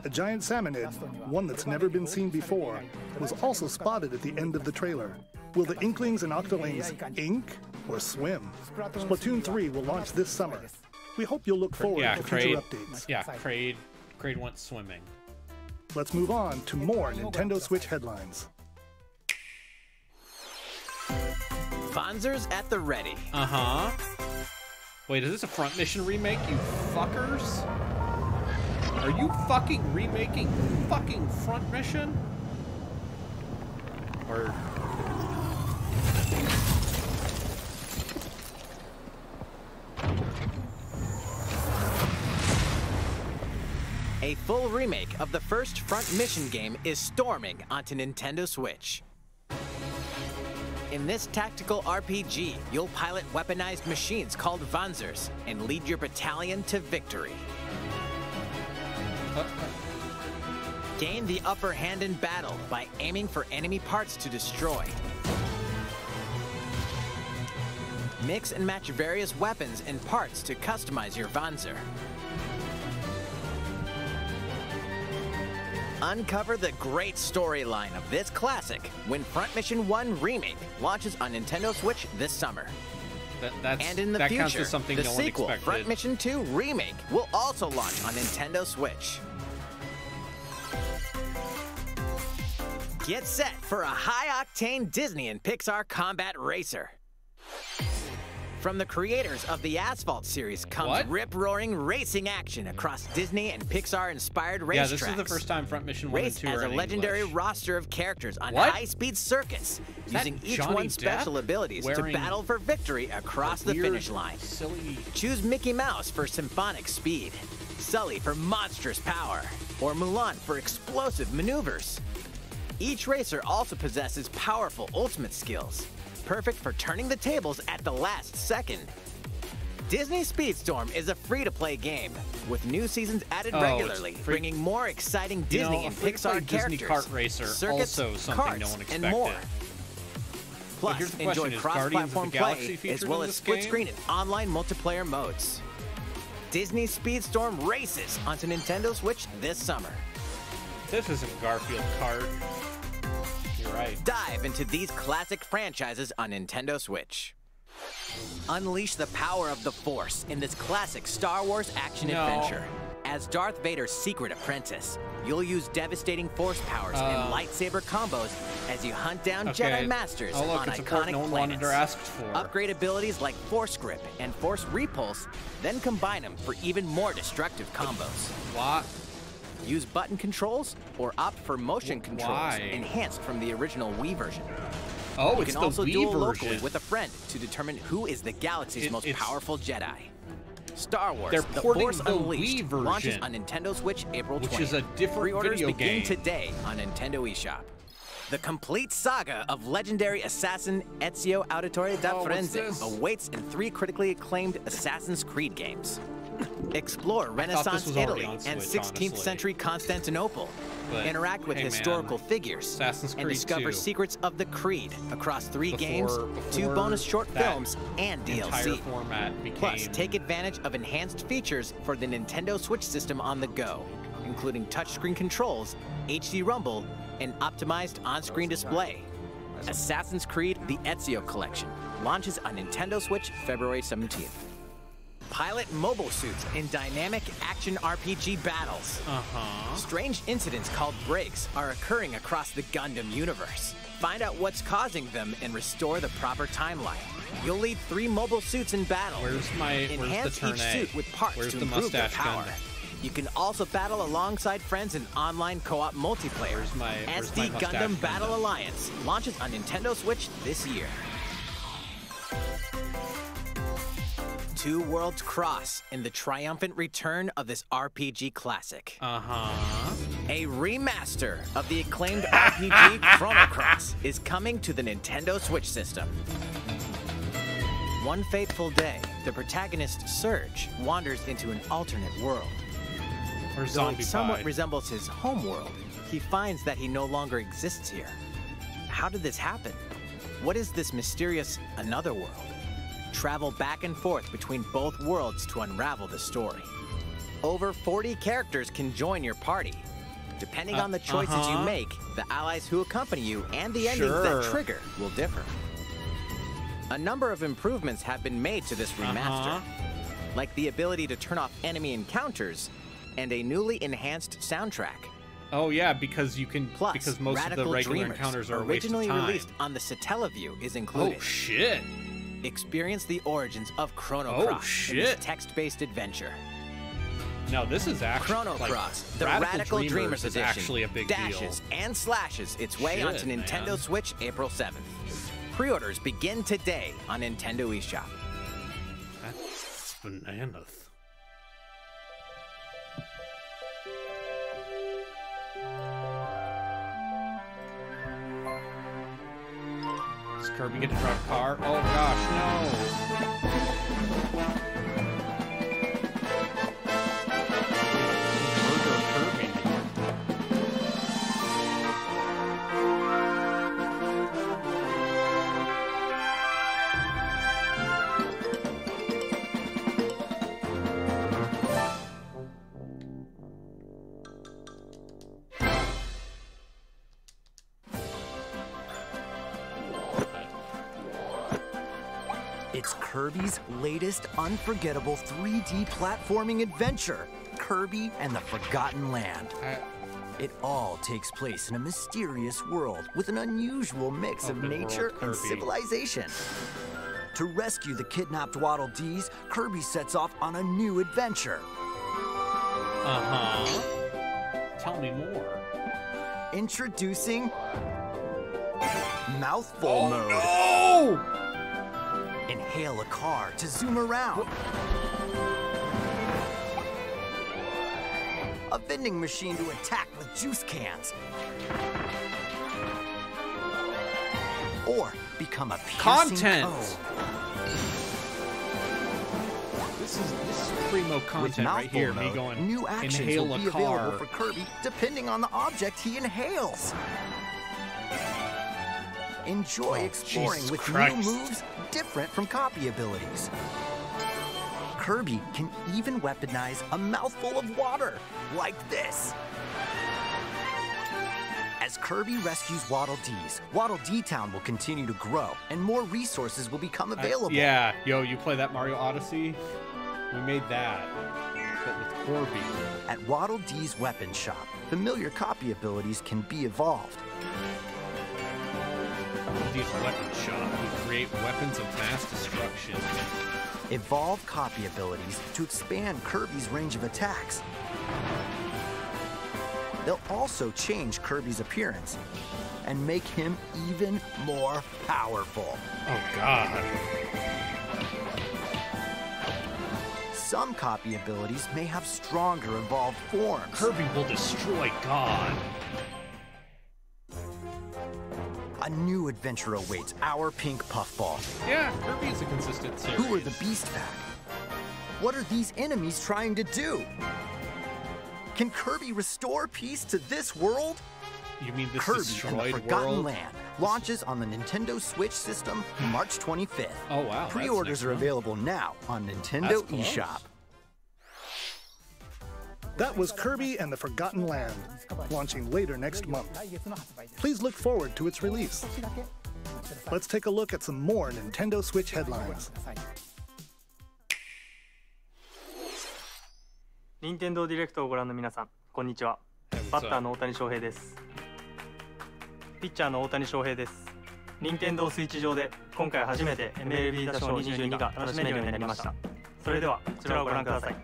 A giant salmonid, one that's never been seen before, was also spotted at the end of the trailer. Will the Inklings and Octolings ink or swim? Splatoon 3 will launch this summer. We hope you'll look forward to future updates. Yeah, Kraid went swimming. Let's move on to more Nintendo Switch headlines. Fonzers at the ready. Wait, is this a Front Mission remake, you fuckers? Are you fucking remaking fucking Front Mission? Or... A full remake of the first Front Mission game is storming onto Nintendo Switch. In this tactical RPG, you'll pilot weaponized machines called Wanzers and lead your battalion to victory. Gain the upper hand in battle by aiming for enemy parts to destroy. Mix and match various weapons and parts to customize your Wanzer. Uncover the great storyline of this classic when Front Mission 1 Remake launches on Nintendo Switch this summer. And in the that future, counts as something the no sequel, one expected. Front Mission 2 Remake, will also launch on Nintendo Switch. Get set for a high-octane Disney and Pixar combat racer. From the creators of the Asphalt series comes rip-roaring racing action across Disney and Pixar-inspired racetracks. Yeah, this is the first time Front Mission 1 and 2 Race are as a in legendary English. roster of characters on What? high-speed circuits, Is that using each Johnny one's special Depp abilities to wearing battle for victory across the weird, finish line. Silly. Choose Mickey Mouse for symphonic speed, Sully for monstrous power, or Mulan for explosive maneuvers. Each racer also possesses powerful ultimate skills, perfect for turning the tables at the last second. Disney Speedstorm is a free-to-play game, with new seasons added regularly, bringing more exciting Disney and Pixar Disney characters, kart racer, circuits, also something karts, no one and expected. more. But here's Plus, the question, enjoy is Guardians of cross-platform the Galaxy play, featured as well in as this game? split-screen and online multiplayer modes. Disney Speedstorm races onto Nintendo Switch this summer. This isn't Garfield Kart. You're right. Dive into these classic franchises on Nintendo Switch. Unleash the power of the Force in this classic Star Wars action-adventure. As Darth Vader's secret apprentice, you'll use devastating Force powers and lightsaber combos as you hunt down Jedi Masters on it's a part iconic no one planets. wanted or asked for. Upgrade abilities like Force Grip and Force Repulse, then combine them for even more destructive combos. What? Use button controls or opt for motion controls enhanced from the original Wii version. Oh, you it's can the also Wii duel version. locally with a friend to determine who is the galaxy's most powerful Jedi. Star Wars: They're The porting Force the Unleashed Wii version, launches on Nintendo Switch April 20th. which is a different Pre-orders video begin game. today on Nintendo eShop. The complete saga of legendary assassin Ezio Auditore da Firenze awaits in 3 critically acclaimed Assassin's Creed games. Explore Renaissance was already Italy on and Switch, 16th honestly. century Constantinople. But, Interact with hey, man, historical figures Assassin's and Creed discover 2. secrets of the Creed across 3 games, 2 before bonus short that films, and entire DLC. format became... Plus, take advantage of enhanced features for the Nintendo Switch system on the go, including touchscreen controls, HD Rumble, and optimized on-screen display. Assassin's Creed: The Ezio Collection launches on Nintendo Switch February 17th. Pilot mobile suits in dynamic action RPG battles. Strange incidents called breaks are occurring across the Gundam universe. Find out what's causing them and restore the proper timeline. You'll lead 3 mobile suits in battle. Enhance turn each A? suit with parts Where's to the improve their mustache power. Gundam? You can also battle alongside friends in online co-op multiplayer. Where's my SD mustache Gundam Battle Gundam? Alliance launches on Nintendo Switch this year. 2 Worlds Cross in the triumphant return of this RPG classic. A remaster of the acclaimed RPG Chrono Cross is coming to the Nintendo Switch system. One fateful day, the protagonist Surge wanders into an alternate world. Or Though it somewhat zombified. resembles his home world, he finds that he no longer exists here. How did this happen? What is this mysterious another world? Travel back and forth between both worlds to unravel the story. Over 40 characters can join your party. Depending on the choices you make, the allies who accompany you and the endings that trigger will differ. A number of improvements have been made to this remaster, like the ability to turn off enemy encounters and a newly enhanced soundtrack. Oh yeah, because you can. Plus, because most of the Radical regular Dreamers, encounters are a waste of originally time. released on the Satellaview, is included. Oh shit! Experience the origins of Chrono Oh, Cross in this shit. text-based adventure. No, this is actually Chrono like, Cross, the Radical Radical Dreamers Dreamers is Edition, actually a big dashes deal. and slashes its way Shit, onto Nintendo man. Switch April 7th. Pre-orders begin today on Nintendo eShop. That's bananas. Kirby get to drive a car? Oh gosh, no. Murder Kirby. It's Kirby's latest unforgettable 3D platforming adventure, Kirby and the Forgotten Land. It all takes place in a mysterious world with an unusual mix of nature and civilization. To rescue the kidnapped Waddle Dees, Kirby sets off on a new adventure. Tell me more. Introducing Mouthful Mode. No! Inhale a car to zoom around. A vending machine to attack with juice cans. Or become a piercing content. cone. This is primo content right here. Me going, new actions inhale will be a car. available for Kirby depending on the object he inhales. Enjoy exploring Jesus with Christ. new moves different from copy abilities. Kirby can even weaponize a mouthful of water, like this. As Kirby rescues Waddle Dees, Waddle Dee Town will continue to grow, and more resources will become available. Yeah, yo, you play that Mario Odyssey? We made that, but with Kirby. At Waddle Dee's weapon shop, familiar copy abilities can be evolved. Dee's weapon shop. We create weapons of mass destruction. Evolve copy abilities to expand Kirby's range of attacks. They'll also change Kirby's appearance and make him even more powerful. Oh, God. Some copy abilities may have stronger evolved forms. Kirby will destroy God. A new adventure awaits our pink puffball. Yeah, Kirby is a consistent series. Who are the Beast Pack? What are these enemies trying to do? Can Kirby restore peace to this world? You mean this Kirby destroyed and the Forgotten world? Land launches on the Nintendo Switch system March 25th. Oh, wow. Pre-orders are available now on Nintendo eShop. That was Kirby and the Forgotten Land, launching later next month. Please look forward to its release. Let's take a look at some more Nintendo Switch headlines. 任天堂ディレクトをご覧の皆さん、こんにちは。バッターの大谷翔平です。ピッチャーの大谷翔平です。任天堂スイッチ上で今回初めて MLB 打賞22が楽しめるようになりました。それではこちらをご覧ください。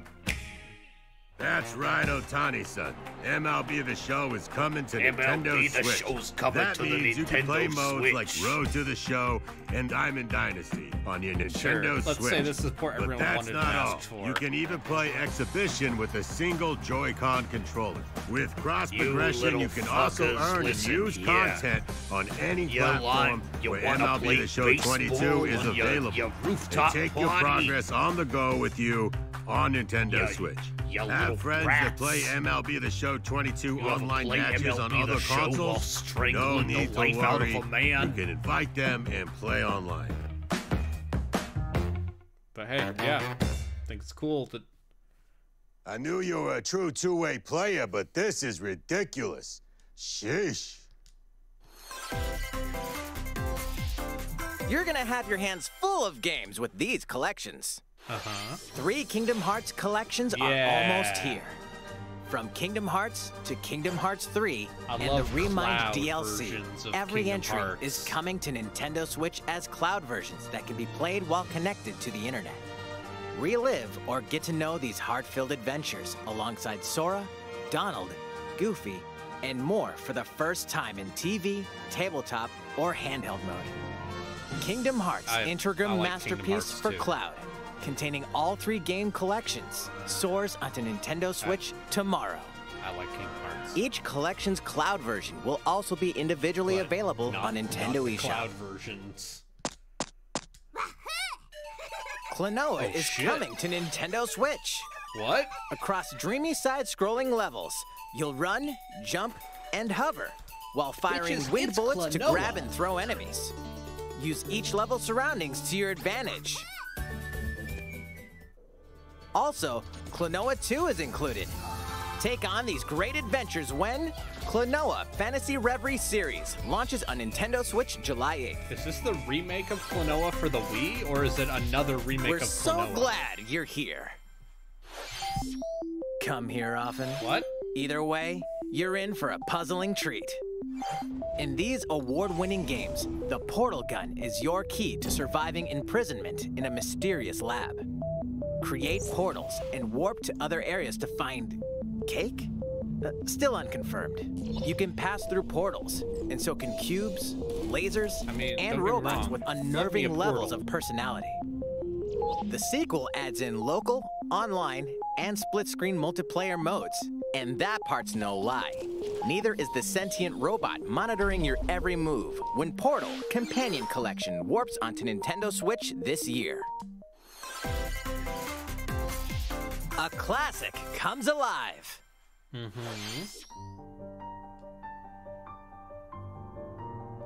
That's right, Otani-san. MLB The Show is coming to Nintendo MLB The Switch. Show's coming That to the means you can play Nintendo modes like Switch. Road to the Show and Diamond Dynasty on your Nintendo Sure, let's Switch. say this is what But everyone that's wanted not and all. asked for. You can even play Exhibition with a single Joy-Con controller. With cross-progression, you can also earn and use content on any platform where MLB The Show 22 is available. And take your progress on the go with you on Nintendo Switch. Have friends that play MLB The Show 22 online matches on other consoles? No need to worry. You can invite them and play online. But hey, yeah, I think it's cool that... I knew you were a true two-way player, but this is ridiculous. Sheesh. You're gonna have your hands full of games with these collections. 3 Kingdom Hearts collections are almost here. From Kingdom Hearts to Kingdom Hearts 3 and the Remind DLC, every entry is coming to Nintendo Switch as cloud versions that can be played while connected to the internet. Relive or get to know these heart-filled adventures alongside Sora, Donald, Goofy, and more for the first time in TV, tabletop, or handheld mode. Kingdom Hearts Integrum Masterpiece for Cloud, containing all 3 game collections, soars onto Nintendo Switch tomorrow. I like Kingdom Hearts. Each collection's cloud version will also be individually available on Nintendo eShop. Cloud versions. Klonoa is coming to Nintendo Switch. What? Across dreamy side-scrolling levels, you'll run, jump, and hover while firing wind bullets to grab and throw enemies. Use each level's surroundings to your advantage. Also, Klonoa 2 is included. Take on these great adventures when Klonoa Fantasy Reverie Series launches on Nintendo Switch July 8th. Is this the remake of Klonoa for the Wii, or is it another remake We're of Klonoa? so glad you're here. Come here often. What? Either way, you're in for a puzzling treat. In these award-winning games, the portal gun is your key to surviving imprisonment in a mysterious lab. Create portals and warp to other areas to find cake? Still unconfirmed. You can pass through portals, and so can cubes, lasers, and robots with unnerving levels of personality. The sequel adds in local, online, and split-screen multiplayer modes, and that part's no lie. Neither is the sentient robot monitoring your every move when Portal Companion Collection warps onto Nintendo Switch this year. A classic comes alive.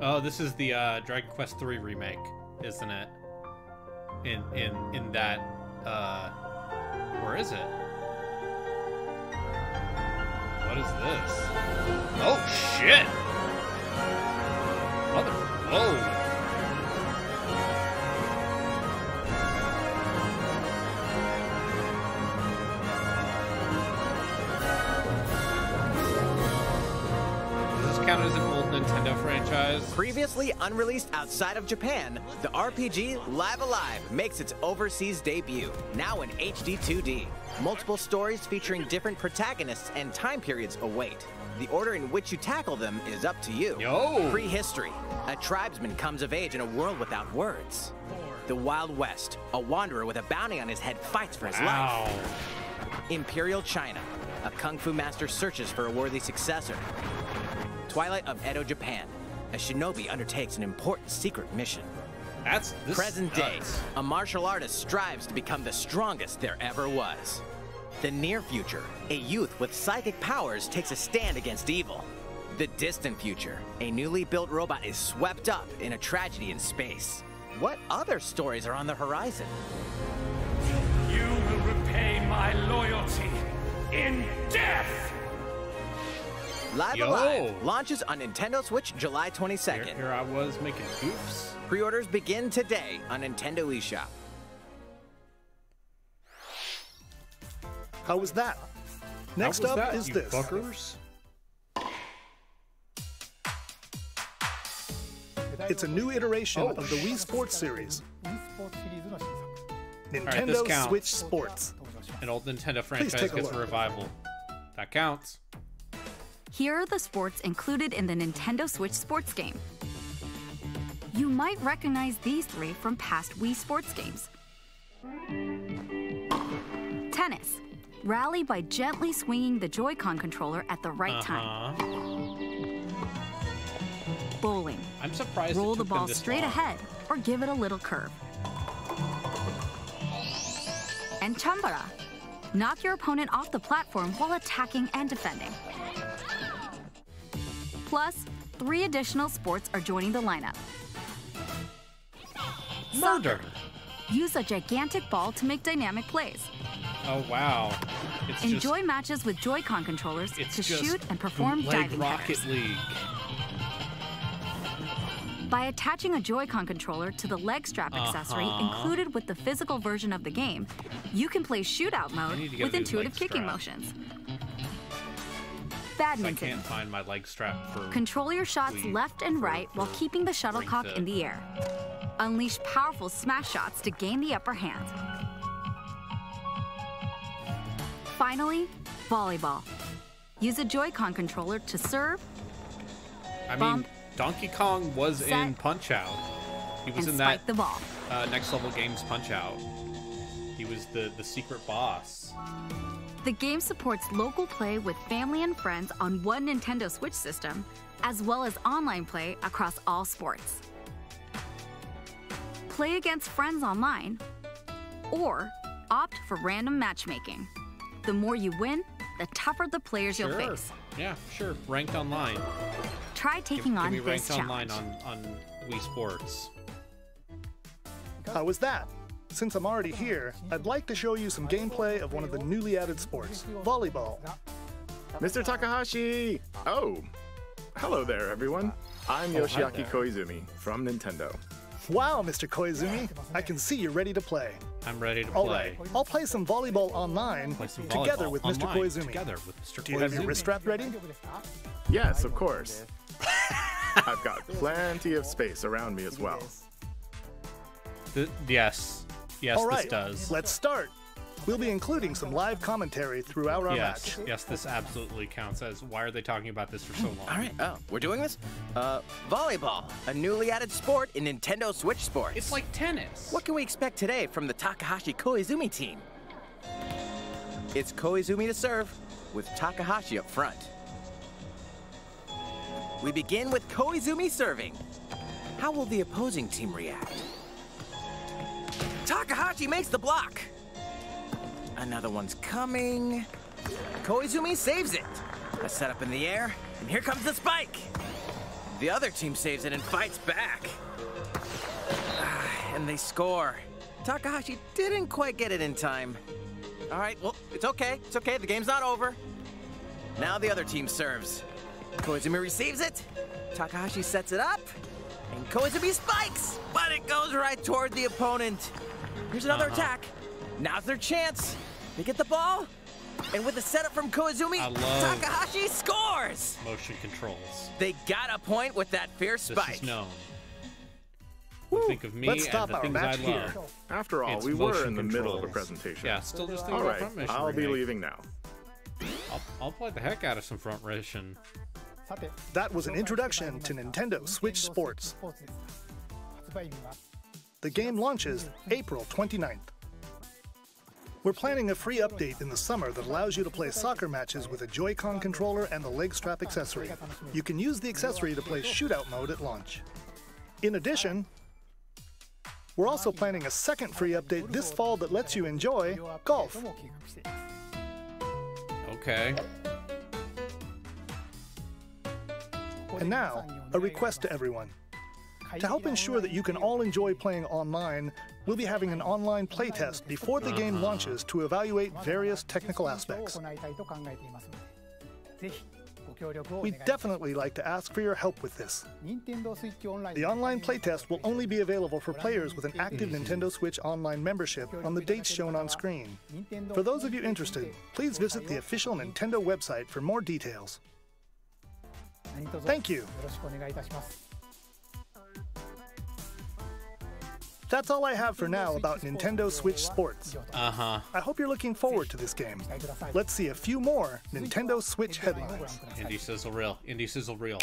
Oh, this is the Dragon Quest III remake, isn't it? In that, where is it? What is this? Oh shit! Whoa! Count as an old Nintendo franchise. Previously unreleased outside of Japan, the RPG Live Alive makes its overseas debut, now in HD 2D. Multiple stories featuring different protagonists and time periods await. The order in which you tackle them is up to you. Prehistory. A tribesman comes of age in a world without words. The Wild West. A wanderer with a bounty on his head fights for his life. Imperial China. A kung fu master searches for a worthy successor. Twilight of Edo, Japan. A shinobi undertakes an important secret mission. Present day, a martial artist strives to become the strongest there ever was. The near future, a youth with psychic powers takes a stand against evil. The distant future, a newly built robot is swept up in a tragedy in space. What other stories are on the horizon? You will repay my loyalty in death! Live Alive launches on Nintendo Switch July 22nd. Here I was making goofs. Pre-orders begin today on Nintendo eShop. How was that? Next up is this. Fuckers? It's a new iteration of the Wii Sports series. Nintendo Switch Sports. An old Nintendo franchise gets a revival. That counts. Here are the sports included in the Nintendo Switch sports game. You might recognize these three from past Wii sports games. Tennis. Rally by gently swinging the Joy-Con controller at the right time. Bowling. I'm surprised roll the ball straight ahead or give it a little curve. And Chambara. Knock your opponent off the platform while attacking and defending. Plus, 3 additional sports are joining the lineup. Murder. Soccer. Use a gigantic ball to make dynamic plays. Oh wow! Enjoy matches with Joy-Con controllers to shoot and perform diving Rocket headers. League. By attaching a Joy-Con controller to the leg strap accessory included with the physical version of the game, you can play shootout mode with intuitive kicking motions. Badminton. I can't find my leg strap for Control your shots Wii left and right while keeping the shuttlecock in the air. Unleash powerful smash shots to gain the upper hand. Finally, volleyball. Use a Joy-Con controller to serve, bump, Donkey Kong was set, in Punch-Out. He was and in that spike the ball. Next Level Games Punch-Out. He was the secret boss. The game supports local play with family and friends on one Nintendo Switch system, as well as online play across all sports. Play against friends online, or opt for random matchmaking. The more you win, the tougher the players you'll face. Yeah, sure. Ranked online. Try taking on give me this ranked challenge. online on Wii Sports. How was that? Since I'm already here, I'd like to show you some gameplay of one of the newly added sports, volleyball. Mr. Takahashi! Oh, hello there, everyone. I'm Yoshiaki Koizumi from Nintendo. Wow, Mr. Koizumi, I can see you're ready to play. I'm ready to All play. right, I'll play some volleyball online together with Mr. Koizumi. Together with Mr. Do you have your wrist strap ready? Yes, of course. I've got plenty of space around me as well. Yes. Yes, All right, this does. Let's start. We'll be including some live commentary throughout our match. Yes, this absolutely counts as why are they talking about this for so long? All right, we're doing this? Volleyball, a newly added sport in Nintendo Switch Sports. It's like tennis. What can we expect today from the Takahashi Koizumi team? It's Koizumi to serve, with Takahashi up front. We begin with Koizumi serving. How will the opposing team react? Takahashi makes the block. Another one's coming. Koizumi saves it. A setup in the air, and here comes the spike. The other team saves it and fights back. And they score. Takahashi didn't quite get it in time. All right, well, it's okay. It's okay, the game's not over. Now the other team serves. Koizumi receives it. Takahashi sets it up. And Koizumi spikes, but it goes right toward the opponent. Here's another attack. Now's their chance. They get the ball, and with the setup from Koizumi, Takahashi scores! Motion controls. They got a point with that fierce spike. This is known. Think of me Let's and stop the our things match I here. love. After all, It's we were motion in the middle of a controls. presentation. Yeah, still just thinking All about right, front mission I'll be remake. leaving now. I'll play the heck out of some front mission. That was an introduction to Nintendo Switch Sports. The game launches April 29th. We're planning a free update in the summer that allows you to play soccer matches with a Joy-Con controller and the leg strap accessory. You can use the accessory to play shootout mode at launch. In addition, we're also planning a second free update this fall that lets you enjoy golf. Okay. And now, a request to everyone. To help ensure that you can all enjoy playing online, we'll be having an online playtest before the game launches to evaluate various technical aspects. We'd definitely like to ask for your help with this. The online playtest will only be available for players with an active Nintendo Switch Online membership on the dates shown on screen. For those of you interested, please visit the official Nintendo website for more details. Thank you. That's all I have for now about Nintendo Switch Sports. Uh-huh. I hope you're looking forward to this game. Let's see a few more Nintendo Switch headlines. Indie sizzle reel. Indie sizzle reel.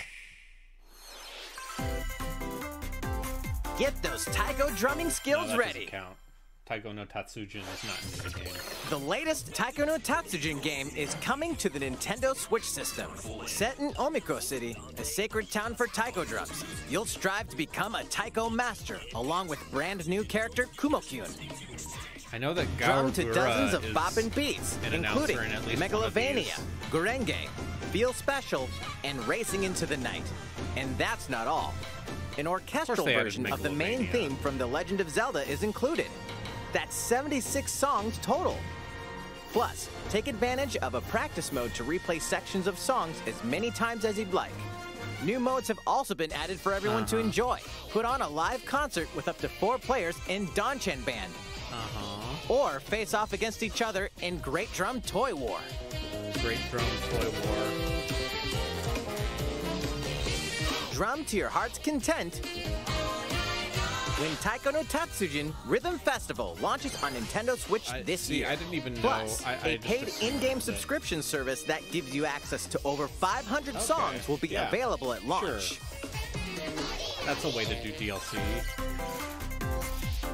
Get those taiko drumming skills No, that ready. doesn't count. Taiko no Tatsujin is not in the game. The latest Taiko no Tatsujin game is coming to the Nintendo Switch system. Set in Omiko City, a sacred town for taiko drums, you'll strive to become a taiko master, along with brand new character Kumo-kyun. I know that Drum to Gawagura dozens of is bopping beats, an including announcer in at least one of Megalovania, these. Gurenge, Feel Special, and Racing into the Night. And that's not all. An orchestral they added version of the main Megalovania. theme from The Legend of Zelda is included. That's 76 songs total. Plus, take advantage of a practice mode to replay sections of songs as many times as you'd like. New modes have also been added for everyone to enjoy. Put on a live concert with up to 4 players in Donchen Band. Or face off against each other in Great Drum Toy War. Great Drum Toy War. Drum to your heart's content when Taiko no Tatsujin Rhythm Festival launches on Nintendo Switch this year. I didn't even know. Plus, I a just paid assumed in-game that- subscription service that gives you access to over 500 songs will be yeah. available at launch. That's a way to do DLC.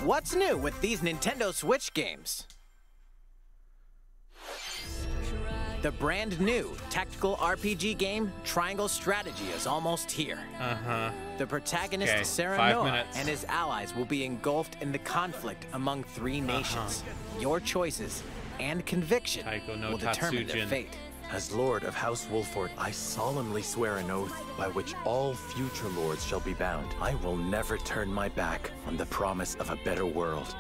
What's new with these Nintendo Switch games? The brand new tactical RPG game, Triangle Strategy, is almost here. The protagonist, Okay, Sarah 5 Noah, minutes. and his allies will be engulfed in the conflict among 3 nations. Your choices and conviction will determine their fate. As Lord of House Wolford, I solemnly swear an oath by which all future lords shall be bound. I will never turn my back on the promise of a better world.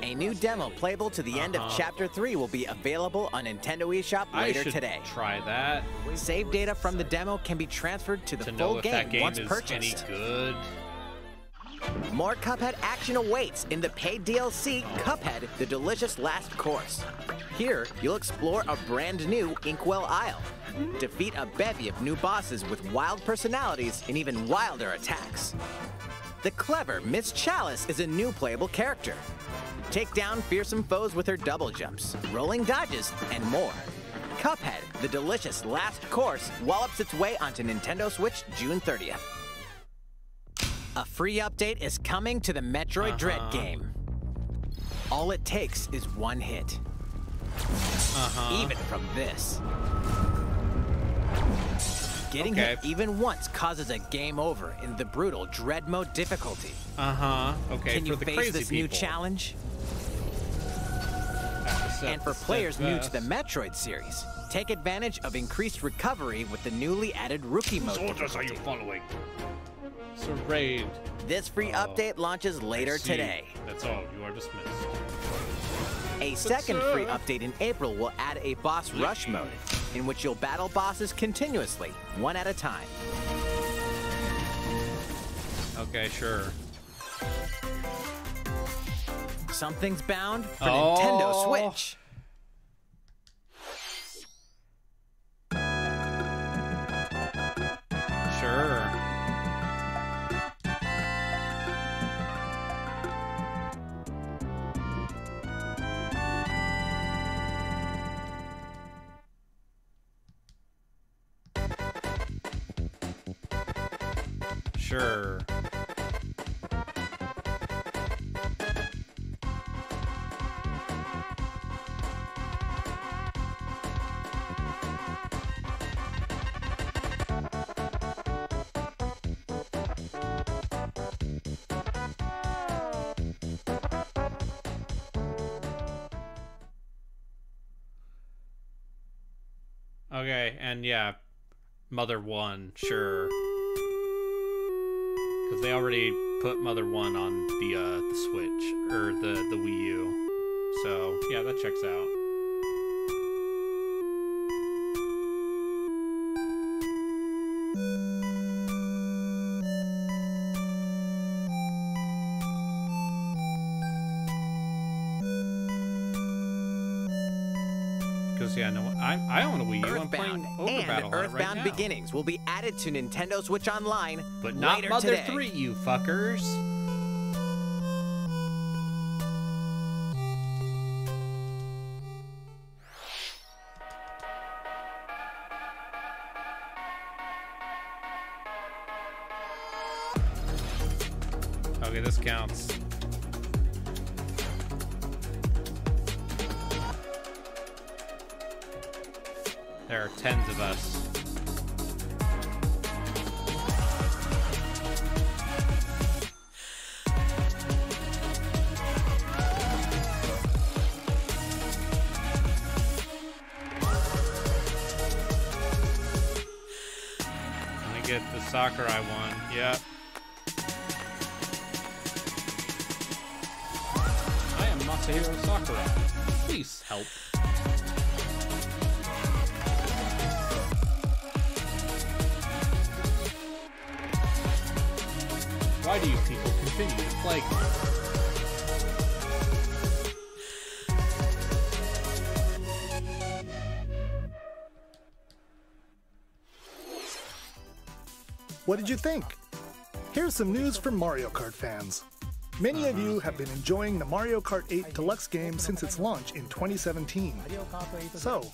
A new demo playable to the end of Chapter 3 will be available on Nintendo eShop later today. Try that. Save data from the demo can be transferred to the To know full if that game once is purchased. any good. More Cuphead action awaits in the paid DLC, Cuphead: The Delicious Last Course. Here, you'll explore a brand new Inkwell Isle, defeat a bevy of new bosses with wild personalities and even wilder attacks. The clever Miss Chalice is a new playable character. Take down fearsome foes with her double jumps, rolling dodges, and more. Cuphead: The Delicious Last Course wallops its way onto Nintendo Switch June 30th. A free update is coming to the Metroid Dread game. All it takes is one hit. Even from this. Getting hit even once causes a game over in the brutal Dread Mode difficulty. Okay, Can you for the face crazy this new people. challenge? Set And for the players new to the steadfast. Metroid series, take advantage of increased recovery with the newly added Rookie Mode. Whose orders are you following? Serraid. This free update launches later See. today. That's all. You are dismissed. A second free update in April will add a boss rush mode, in which you'll battle bosses continuously, one at a time. Okay, sure. Something's bound for Nintendo Switch. Sure. Sure. Okay, and yeah, Mother 1, sure. Because they already put Mother 1 on the Switch, or the Wii U. So, yeah, that checks out. Because, yeah, no, I own a Wii U. I'm playing Ogre Battle on it right Earthbound now. Beginnings will be added to Nintendo Switch Online But not later Mother today. 3, you fuckers. Okay, this counts. There are tens of us. Let me get the Sakurai one. Yep. I am Masahiro Sakurai. Please help. Why do you people continue to plague me? What did you think? Here's some news from Mario Kart fans. Many of you have been enjoying the Mario Kart 8 Deluxe game since its launch in 2017. So,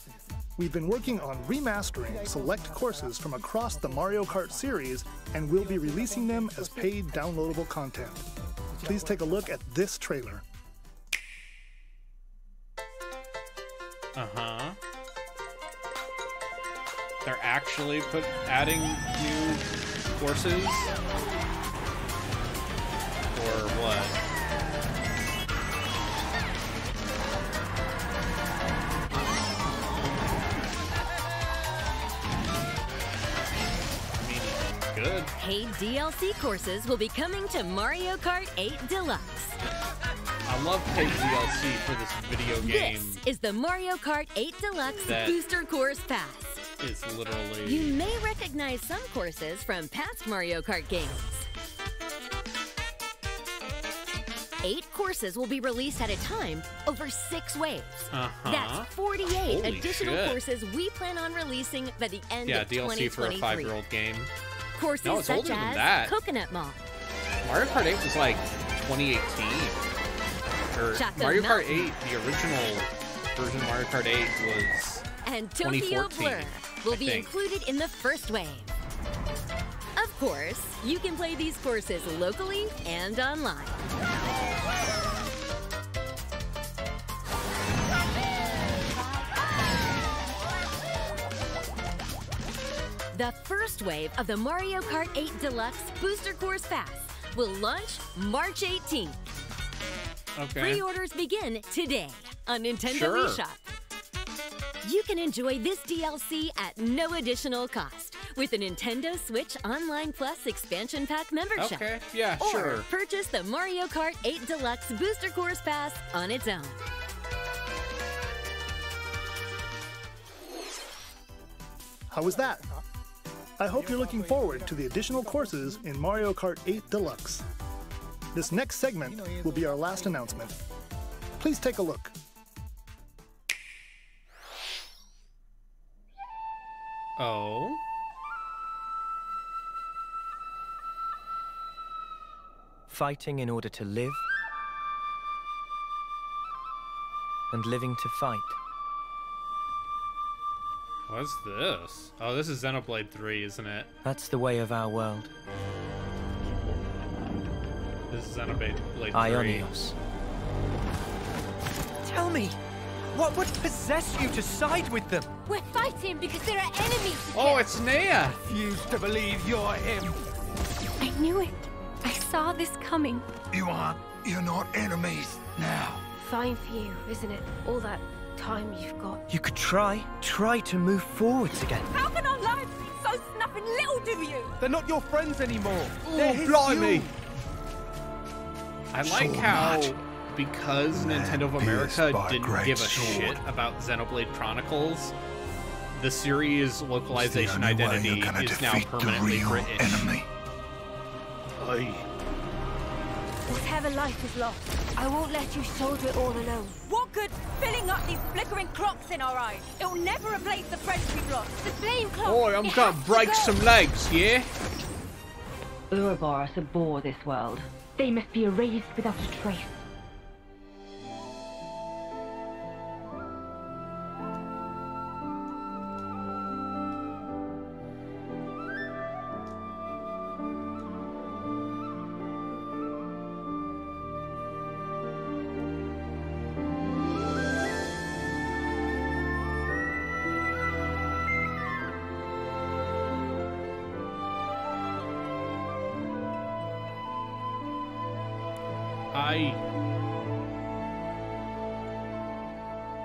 we've been working on remastering select courses from across the Mario Kart series, and we'll be releasing them as paid downloadable content. Please take a look at this trailer. They're actually adding new courses? Or what? Good. Paid DLC courses will be coming to Mario Kart 8 Deluxe. I love paid DLC for this video game. This is the Mario Kart 8 Deluxe Booster Course Pass. It's literally... You may recognize some courses from past Mario Kart games. 8 courses will be released at a time over 6 waves. That's 48 Holy additional shit. courses we plan on releasing by the end of 2023. Yeah, DLC for a 5-year-old game. Courses no, it's such older than as that. Coconut Mall, Mario Kart 8 was like 2018. Or Choco Mario Kart Mountain. 8, the original version of Mario Kart 8 was and Tokyo 2014, Blur will I be think. included in the first wave. Of course, you can play these courses locally and online. The first wave of the Mario Kart 8 Deluxe Booster Course Pass will launch March 18th. Okay. Pre-orders begin today on Nintendo Sure. eShop. You can enjoy this DLC at no additional cost with a Nintendo Switch Online Plus Expansion Pack membership. Okay, yeah, or sure. purchase the Mario Kart 8 Deluxe Booster Course Pass on its own. How was that? I hope you're looking forward to the additional courses in Mario Kart 8 Deluxe. This next segment will be our last announcement. Please take a look. Oh? Fighting in order to live, and living to fight. What's this? Oh, this is Xenoblade 3, isn't it? That's the way of our world. This is Xenoblade 3. Ionios. Tell me, what would possess you to side with them? We're fighting because there are enemies to kill. Oh, it's Nea! Refuse to believe you're him. I knew it. I saw this coming. You're not enemies now. Fine for you, isn't it? All that time you've got. You could try to move forwards again. How can our lives be so snuffing little to you? They're not your friends anymore. Oh, blimey! I like how, because Nintendo of America didn't give a shit about Xenoblade Chronicles, the series' localization identity is now permanently British. Oy. Whatever life is lost, I won't let you soldier it all alone. What good filling up these flickering clocks in our eyes? It'll never replace the friends we've lost. The flame clock. Boy, I'm gonna break some legs, yeah? Ouroboros abhor this world. They must be erased without a trace.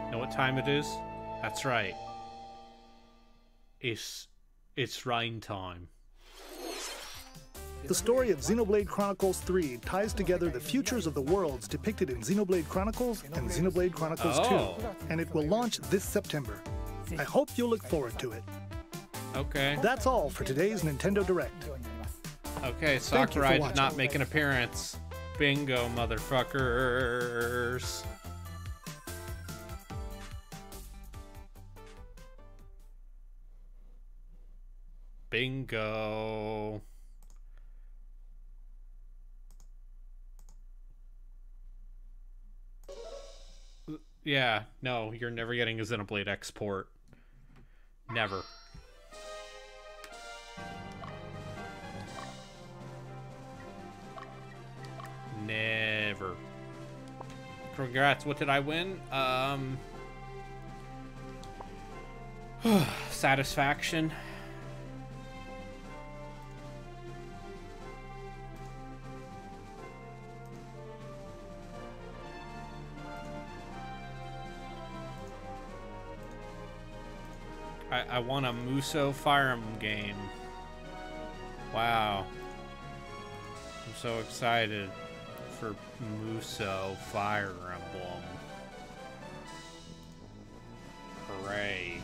Know what time it is? That's right. It's rain time. The story of Xenoblade Chronicles 3 ties together the futures of the worlds depicted in Xenoblade Chronicles and Xenoblade Chronicles 2, and it will launch this September. I hope you'll look forward to it. Okay. That's all for today's Nintendo Direct. Okay, Sakurai did not make an appearance. Bingo, motherfuckers. Bingo. Yeah, no, you're never getting a Xenoblade export. Never. Never. Congrats, what did I win? satisfaction. I want a Muso Fire Emblem game. Wow. I'm so excited for Muso Fire Emblem. Hooray.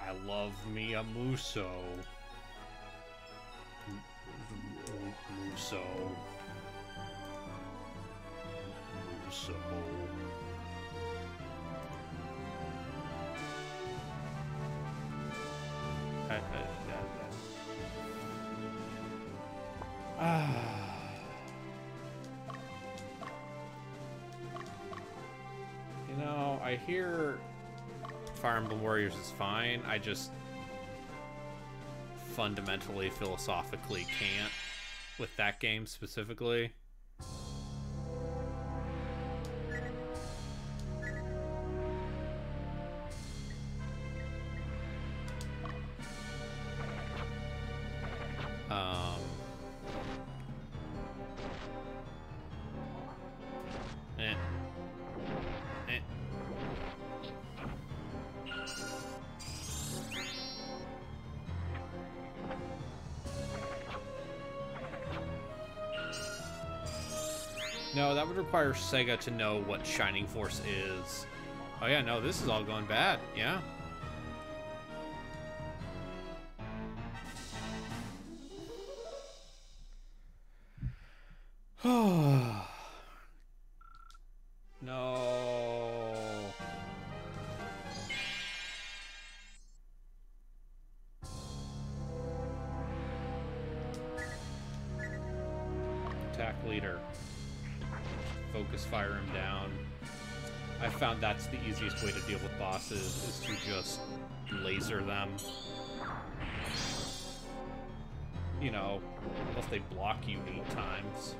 I love me a Muso. Muso. Muso. You know, I hear Fire Emblem Warriors is fine. I just fundamentally, philosophically can't with that game specifically. No, that would require Sega to know what Shining Force is. Oh yeah, no, this is all going bad. Yeah. No. Attack leader. Focus fire him down. I found that's the easiest way to deal with bosses, is to just laser them. You know, unless they block you 8 times.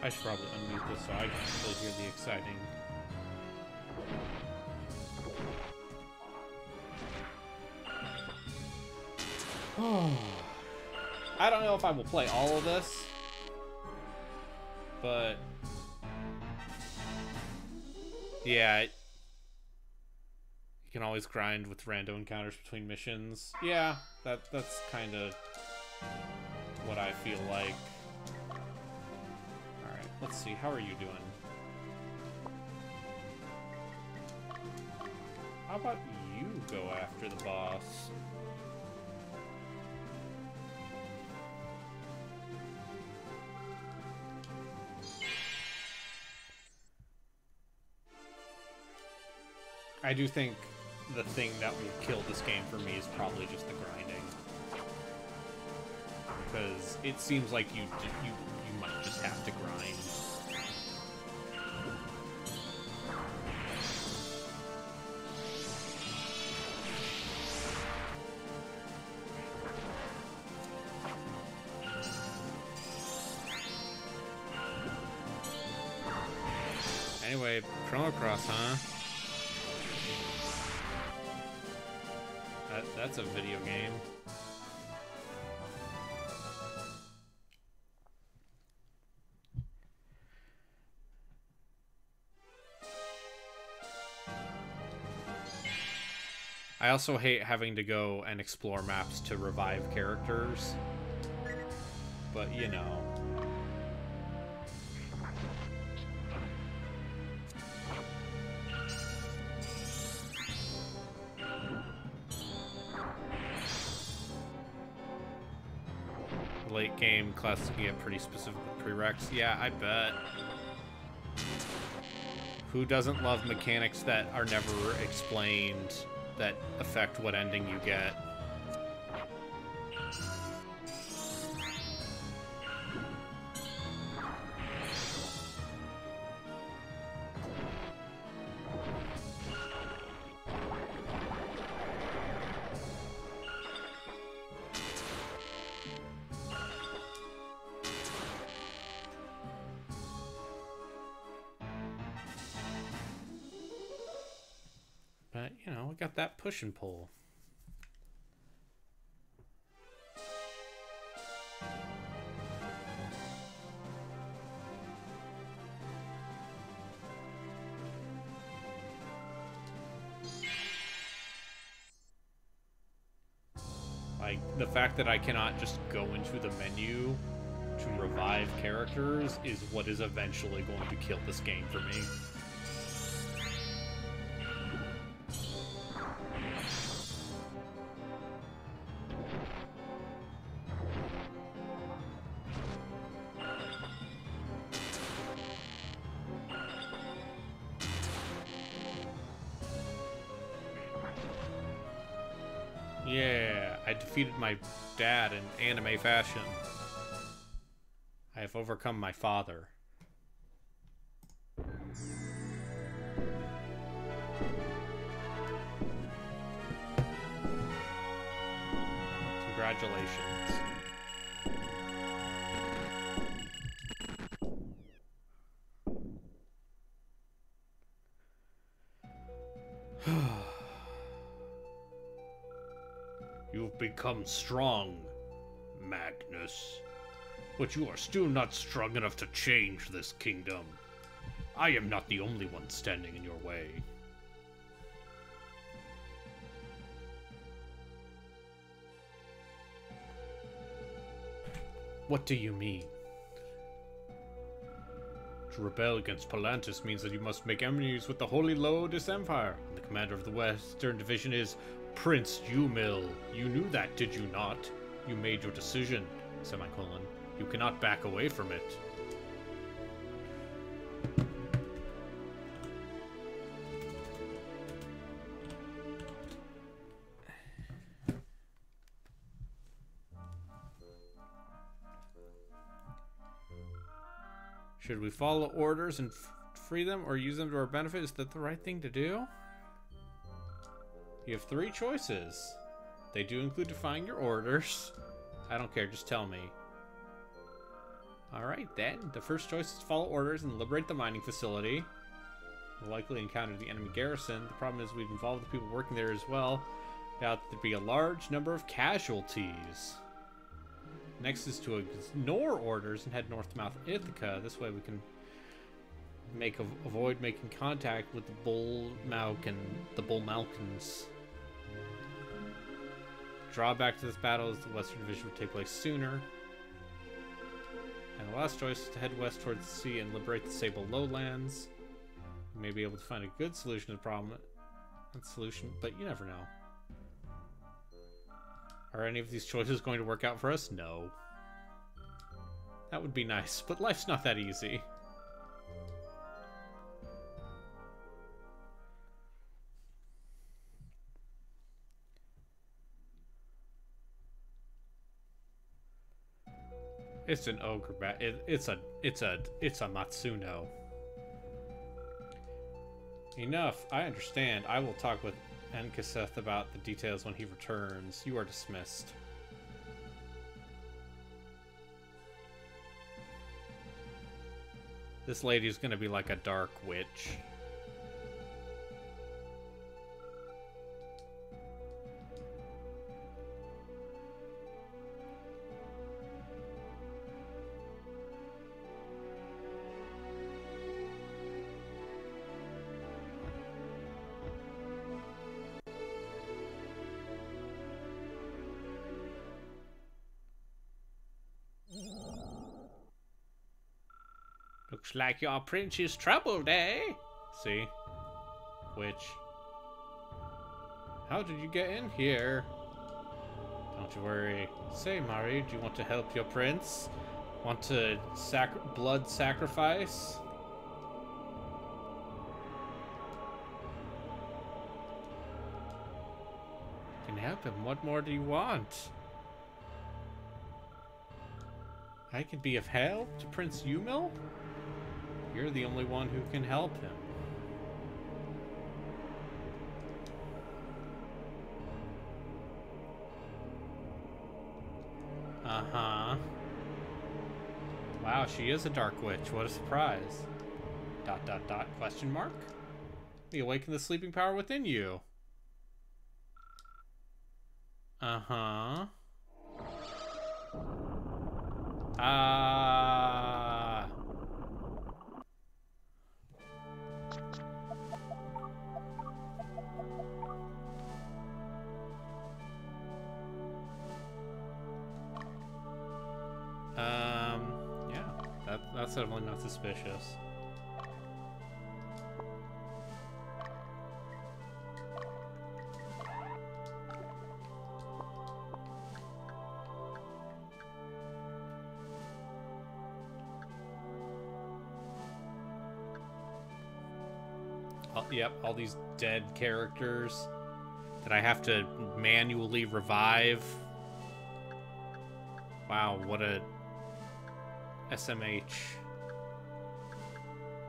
I should probably unmute this so I can still hear the exciting. I don't know if I will play all of this, but yeah, you can always grind with random encounters between missions. Yeah, that's kind of what I feel like. Let's see, how are you doing? How about you go after the boss? I do think the thing that will kill this game for me is probably just the grinding. Because it seems like you might just have to grind. Anyway, Chrono Cross, huh? That's a video game. I also hate having to go and explore maps to revive characters, but you know. Late game classes can get pretty specific with prereqs. Yeah, I bet. Who doesn't love mechanics that are never explained that affect what ending you get? got that push and pull. Like, the fact that I cannot just go into the menu to revive characters is what is eventually going to kill this game for me. Yeah, I defeated my dad in anime fashion. I have overcome my father. Congratulations. You've become strong, Magnus. But you are still not strong enough to change this kingdom. I am not the only one standing in your way. What do you mean? To rebel against Palantis means that you must make enemies with the Holy Lotus Empire. The commander of the Western Division is Prince Umil. You knew that, did you not? You made your decision, semicolon. You cannot back away from it. Should we follow orders and free them or use them to our benefit? Is that the right thing to do? You have 3 choices. They do include defying your orders. I don't care, just tell me. Alright then, the first choice is to follow orders and liberate the mining facility. We'll likely encounter the enemy garrison. The problem is we've involved the people working there as well. Doubt there'd be a large number of casualties. Next is to ignore orders and head north to Mount Ithaca. This way we can avoid making contact with the Bull Malkans. Drawback to this battle is the Western Division would take place sooner. And the last choice is to head west towards the sea and liberate the Sable Lowlands. We may be able to find a good solution to the problem. Not solution, but you never know. Are any of these choices going to work out for us? No. That would be nice, but life's not that easy. It's an ogre bat. It's a Matsuno. Enough. I understand. I will talk with Enkaseth about the details when he returns. You are dismissed. This lady's gonna be like a dark witch. Looks like your prince is troubled, eh? See? Witch. How did you get in here? Don't you worry. Say, Mari, do you want to help your prince? Want to blood sacrifice? Can help him. What more do you want? I can be of help to Prince Umil? You're the only one who can help him. Uh-huh. Wow, she is a dark witch. What a surprise. ... question mark? We awaken the sleeping power within you. Uh-huh. Yeah, that's definitely not suspicious. Yep, all these dead characters that I have to manually revive. Wow, what a SMH.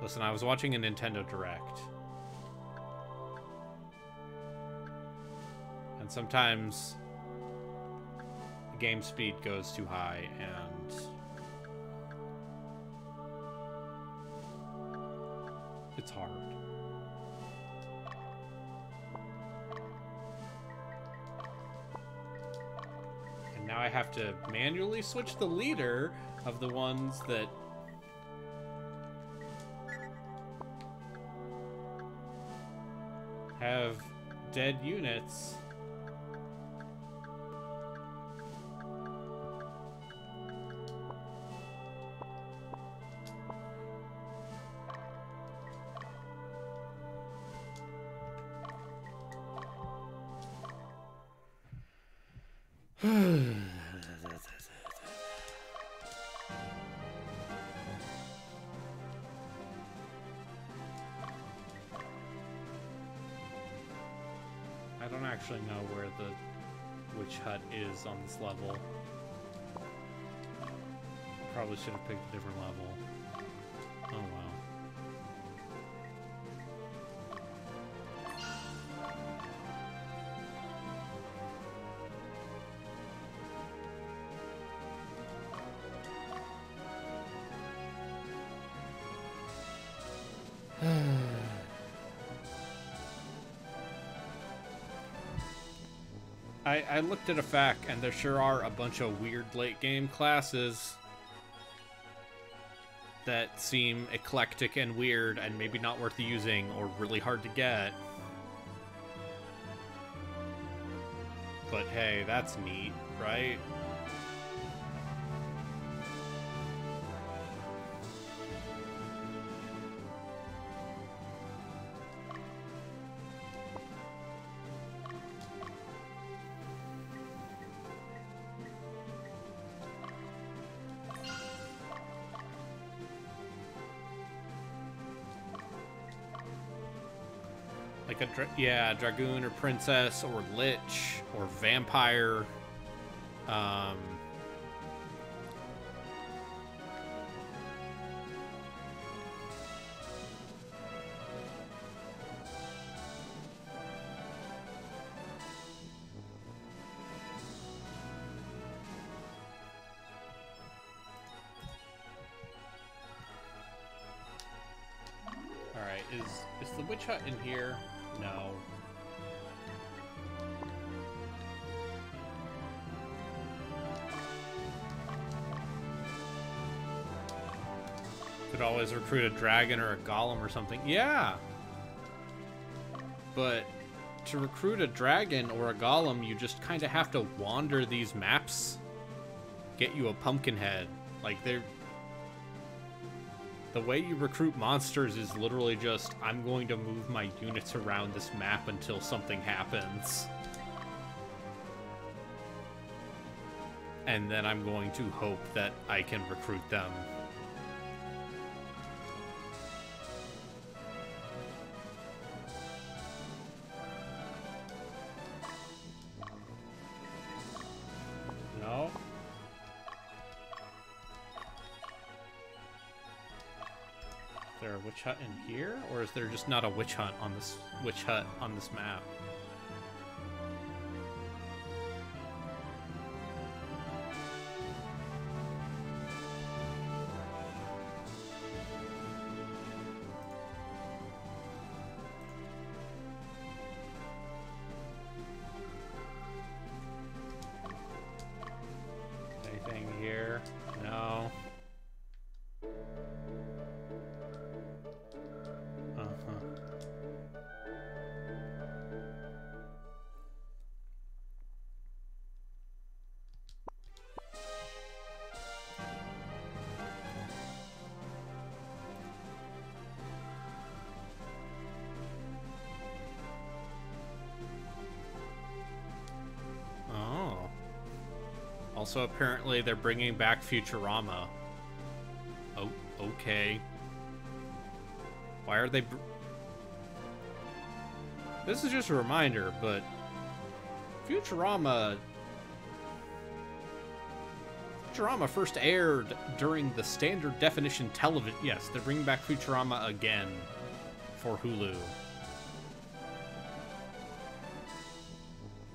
Listen, I was watching a Nintendo Direct. And sometimes the game speed goes too high and it's hard. Now I have to manually switch the leader of the ones that have dead units. I don't actually know where the witch hut is on this level. Probably should have picked a different level. Oh well. I looked at a fact, and there sure are a bunch of weird late-game classes that seem eclectic and weird and maybe not worth using or really hard to get. But hey, that's neat, right? Like a dragoon or princess or lich or vampire. Alright, is the witch hut in here? No. Could always recruit a dragon or a golem or something. Yeah! But to recruit a dragon or a golem, you just kind of have to wander these maps. Get you a pumpkin head. Like, they're... The way you recruit monsters is literally just, I'm going to move my units around this map until something happens. And then I'm going to hope that I can recruit them. No? Is there a witch hut in here, or is there just not a witch hut on this map? here? No. Also, apparently, they're bringing back Futurama. Oh, okay. Why are they... This is just a reminder, but... Futurama first aired during the standard definition television... Yes, they're bringing back Futurama again for Hulu.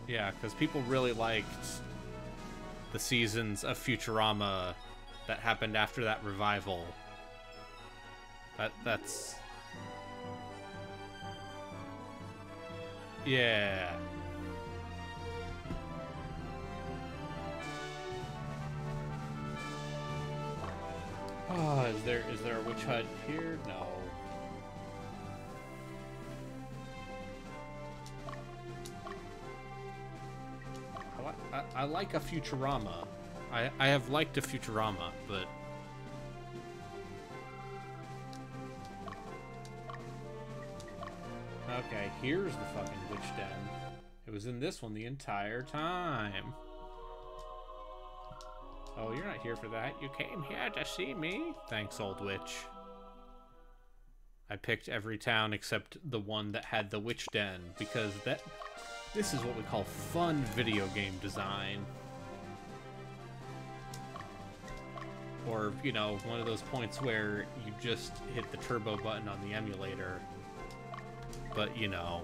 Yeah, because people really liked the seasons of Futurama that happened after that revival. That's... Yeah. Oh, is there a witch hut here? No. I like a Futurama. I have liked a Futurama, but... Okay, here's the fucking witch den. It was in this one the entire time. Oh, you're not here for that. You came here to see me? Thanks, old witch. I picked every town except the one that had the witch den, because this is what we call fun video game design. Or, you know, one of those points where you just hit the turbo button on the emulator. But, you know.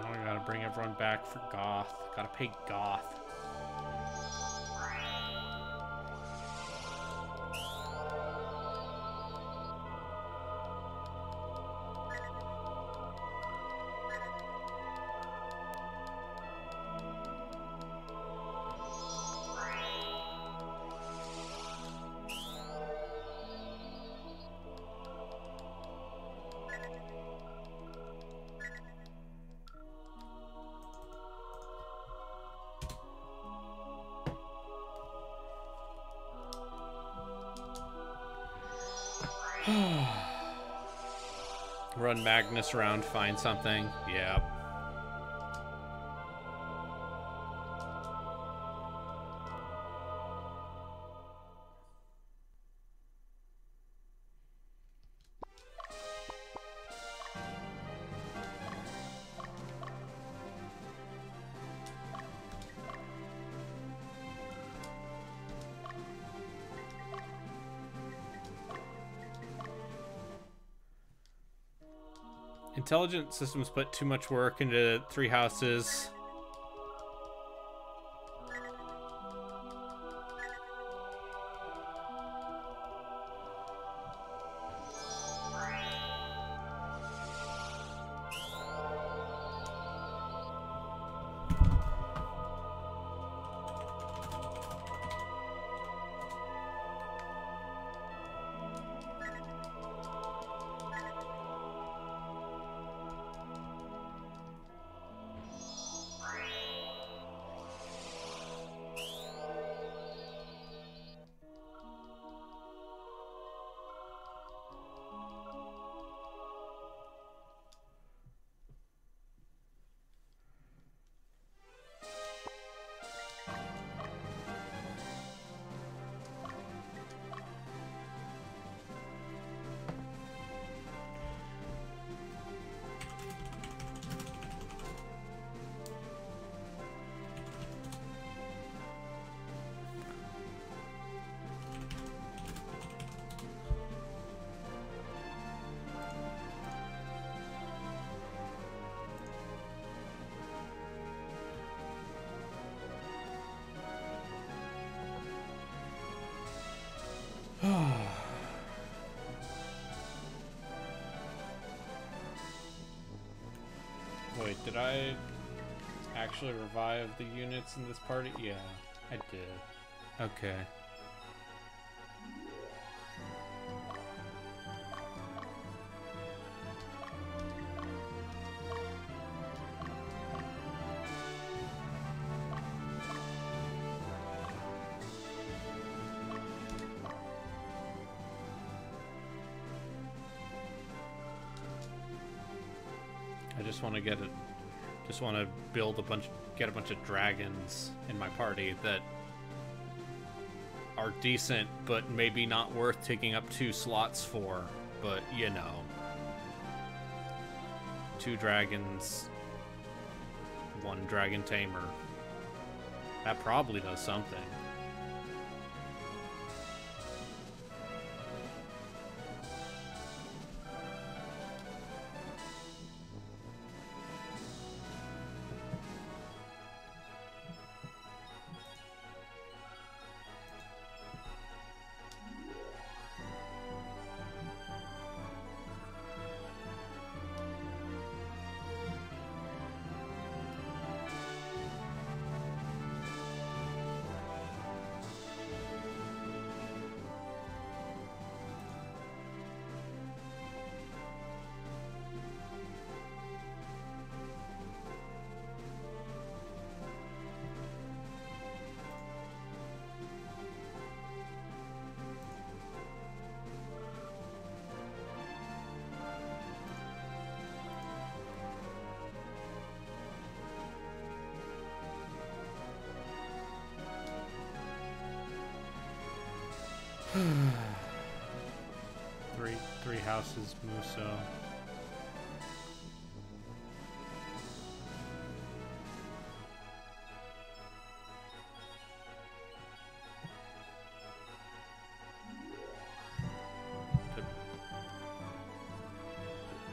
Now I gotta bring everyone back for Goth. Gotta pay Goth. Run Magnus around, find something. Yeah. Intelligent systems put too much work into 3 houses. Wait, did I actually revive the units in this party? Yeah, I did. Okay. I just want to get it. Just want to build get a bunch of dragons in my party that are decent, but maybe not worth taking up 2 slots for. But you know, 2 dragons, 1 dragon tamer. That probably does something. Three houses, Muso.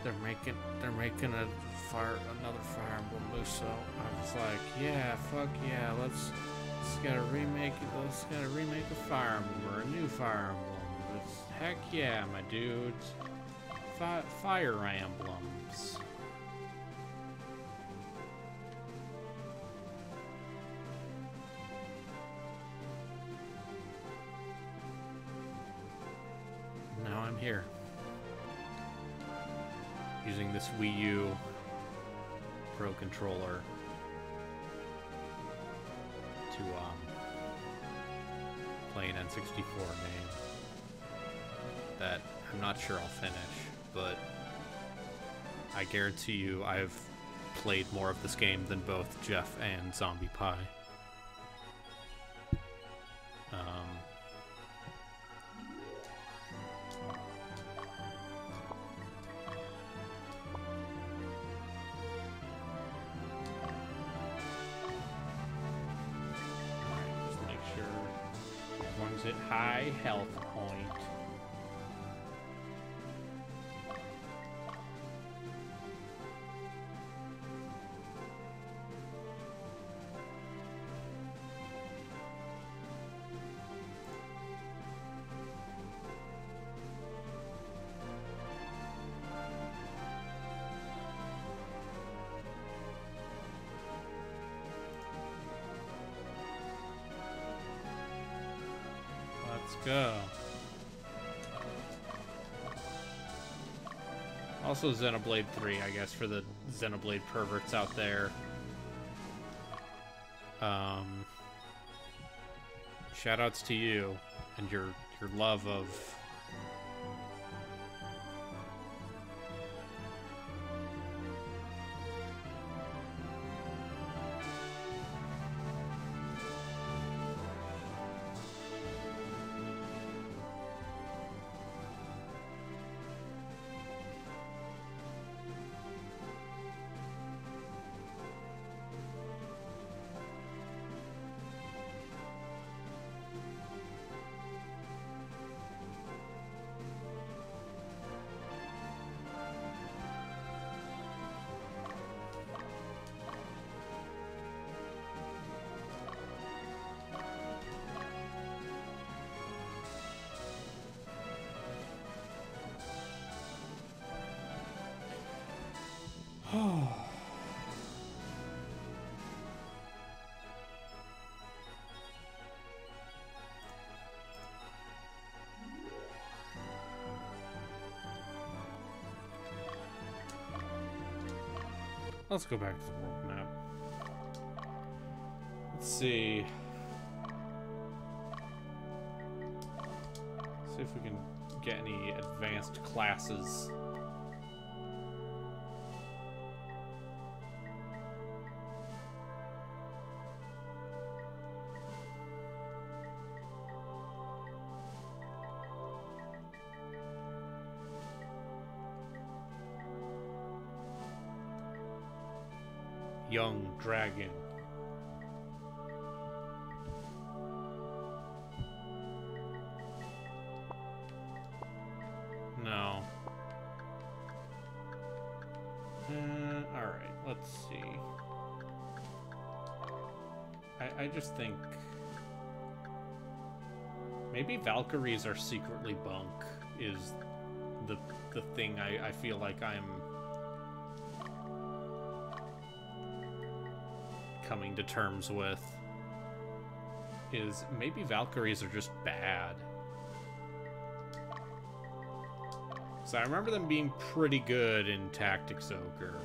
They're making another Fire Emblem Muso. I was like, yeah, fuck yeah, let's gotta remake a Fire Emblem or a new Fire Emblem. Heck yeah, my dudes. Fire Emblems. Now I'm here. Using this Wii U Pro controller to play an N64 game that I'm not sure I'll finish, but I guarantee you I've played more of this game than both Jeff and Zombie Pie. Alright, just make sure everyone's at high health point. Let's go. Also Xenoblade 3, I guess, for the Xenoblade perverts out there. Shoutouts to you and your love of Let's go back to the world map. Let's see. See if we can get any advanced classes. Young dragon. No. Alright, let's see. I just think maybe Valkyries are secretly bunk is the thing I feel like I'm coming to terms with, is maybe Valkyries are just bad. So I remember them being pretty good in Tactics Ogre.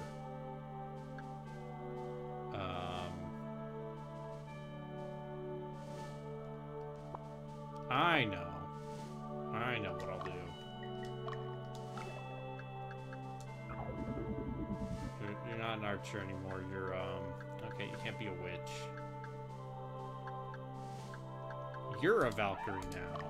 I know what I'll do. You're not an archer anymore. You're okay, you can't be a witch. You're a Valkyrie now.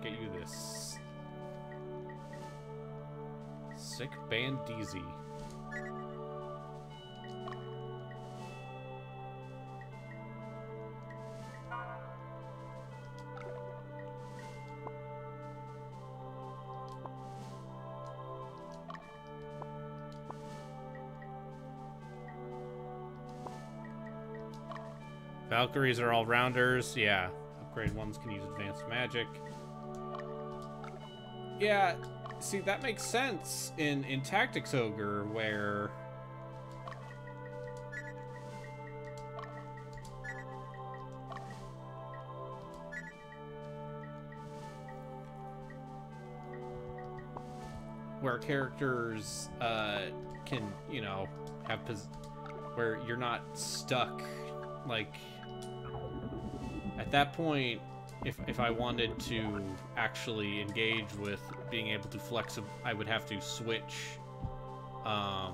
Get you this sick bandeezy. Valkyries are all rounders, yeah. Upgrade ones can use advanced magic. Yeah, see, that makes sense in Tactics Ogre, where characters can, you know, have where you're not stuck, like, at that point. If I wanted to actually engage with being able to flex, I would have to switch. I'd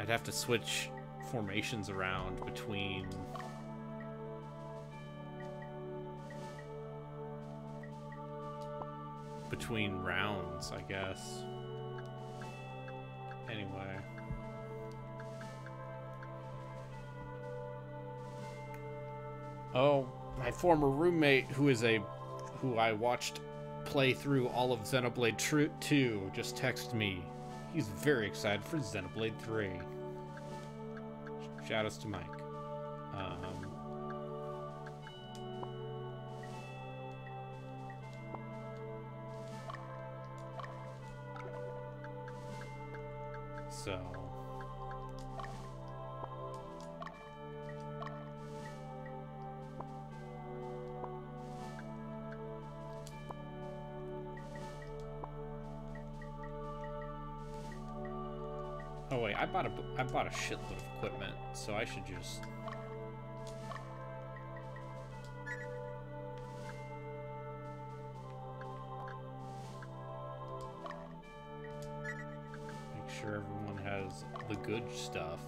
have to switch formations around between rounds, I guess. Anyway. Oh, my former roommate, who I watched play through all of Xenoblade 2, just texted me. He's very excited for Xenoblade 3. Shoutouts to Mike. So... Oh wait, I bought a shitload of equipment, so I should just make sure everyone has the good stuff.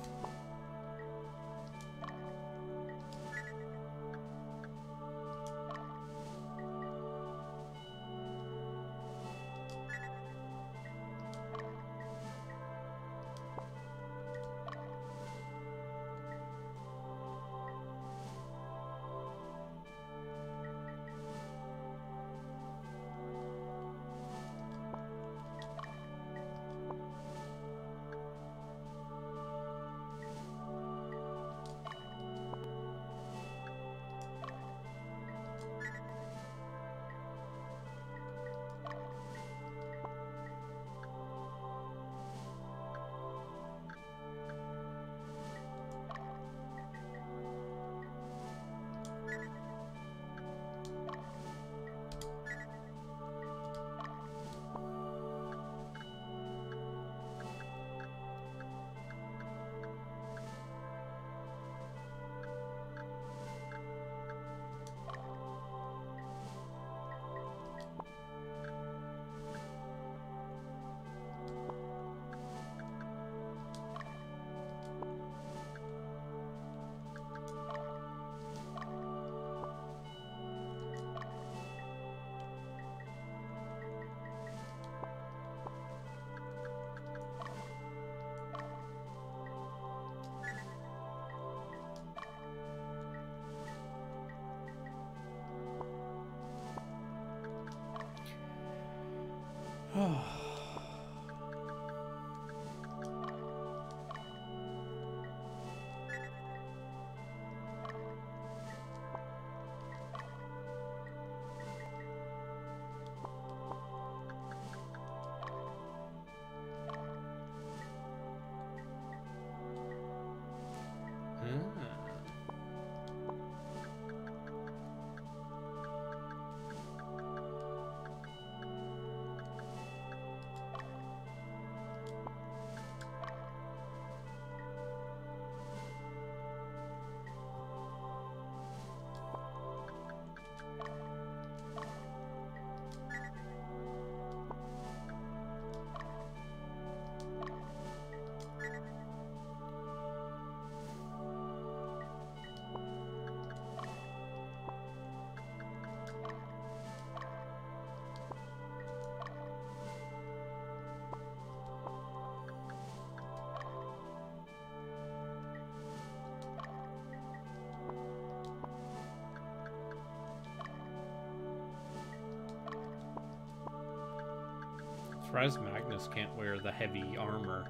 Surprised Magnus can't wear the heavy armor,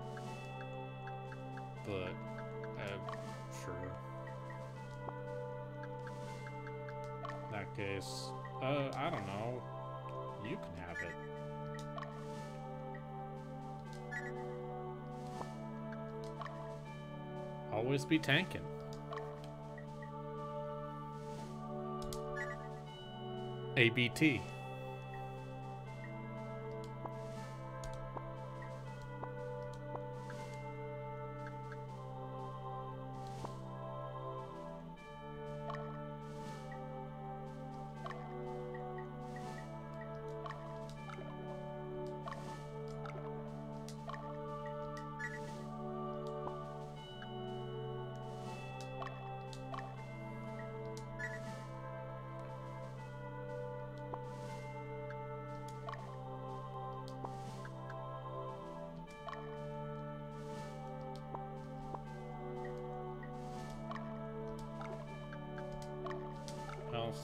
but sure. In that case, I don't know. You can have it. Always be tanking. ABT.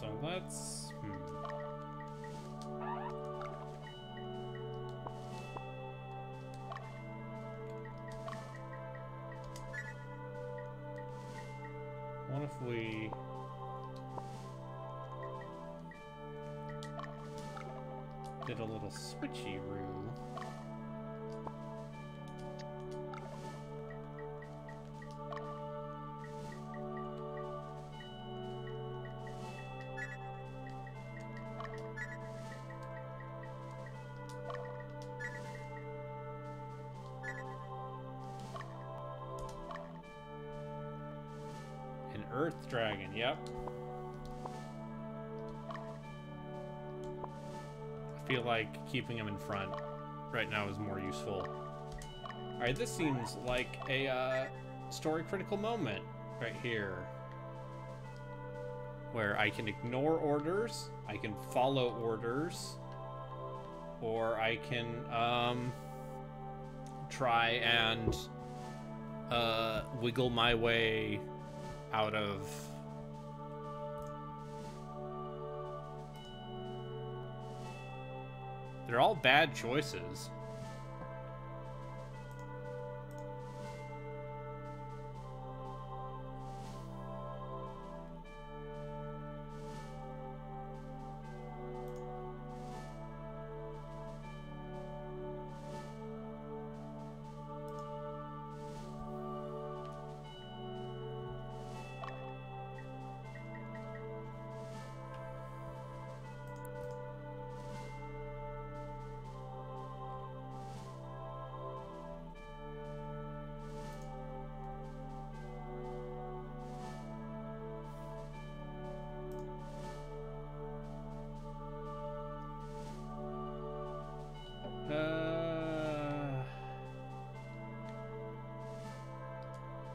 So let's... What if we... did a little switcheroo? Earth Dragon, yep. I feel like keeping him in front right now is more useful. Alright, this seems like a story critical moment right here. Where I can ignore orders, I can follow orders, or I can try and wiggle my way out of they're all bad choices.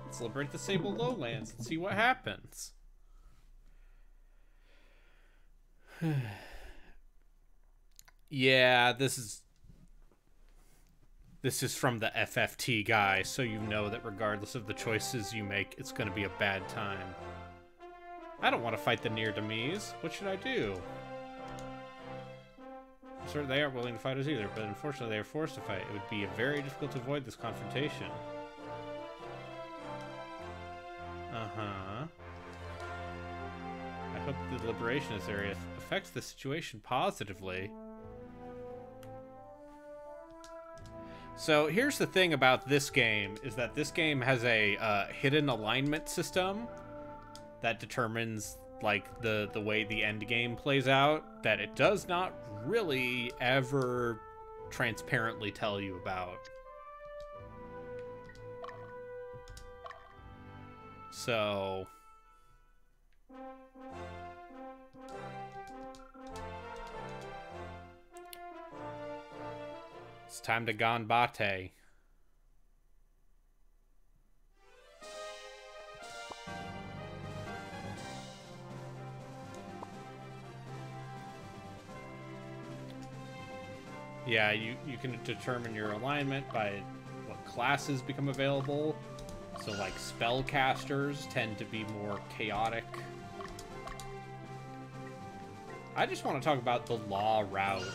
Let's liberate the Sable Lowlands and see what happens. Yeah, this is from the FFT guy, so you know that regardless of the choices you make, it's going to be a bad time. I don't want to fight the Near Demise. What should I do? certain they aren't willing to fight us either, but unfortunately they are forced to fight. It would be very difficult to avoid this confrontation. Uh-huh. I hope the liberation of this area affects the situation positively. So here's the thing about this game, is that this game has a hidden alignment system that determines like the way the end game plays out, that it does not really ever transparently tell you about. So it's time to ganbate. Yeah, you can determine your alignment by what classes become available. So like spellcasters tend to be more chaotic. I just want to talk about the law route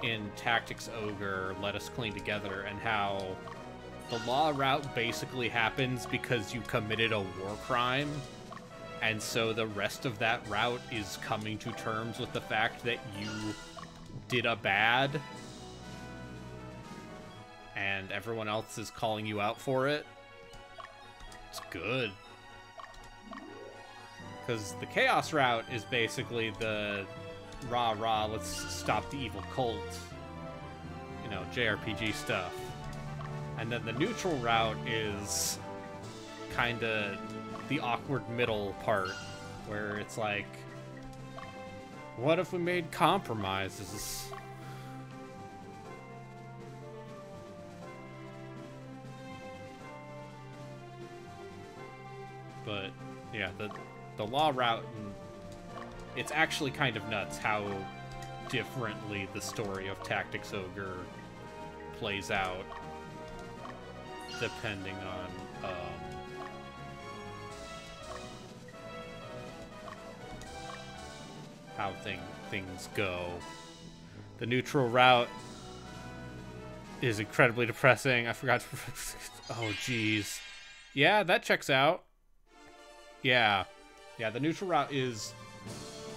in Tactics Ogre, Let Us Clean Together, and how the law route basically happens because you committed a war crime. And so the rest of that route is coming to terms with the fact that you did a bad and everyone else is calling you out for it. It's good. Because the Chaos route is basically the rah-rah, let's stop the evil cult, you know, JRPG stuff. And then the neutral route is kind of the awkward middle part, where it's like, what if we made compromises? But yeah, the law route, it's actually kind of nuts how differently the story of Tactics Ogre plays out depending on how things go. The neutral route is incredibly depressing. I forgot to... Oh, jeez. Yeah, that checks out. Yeah. Yeah, the neutral route is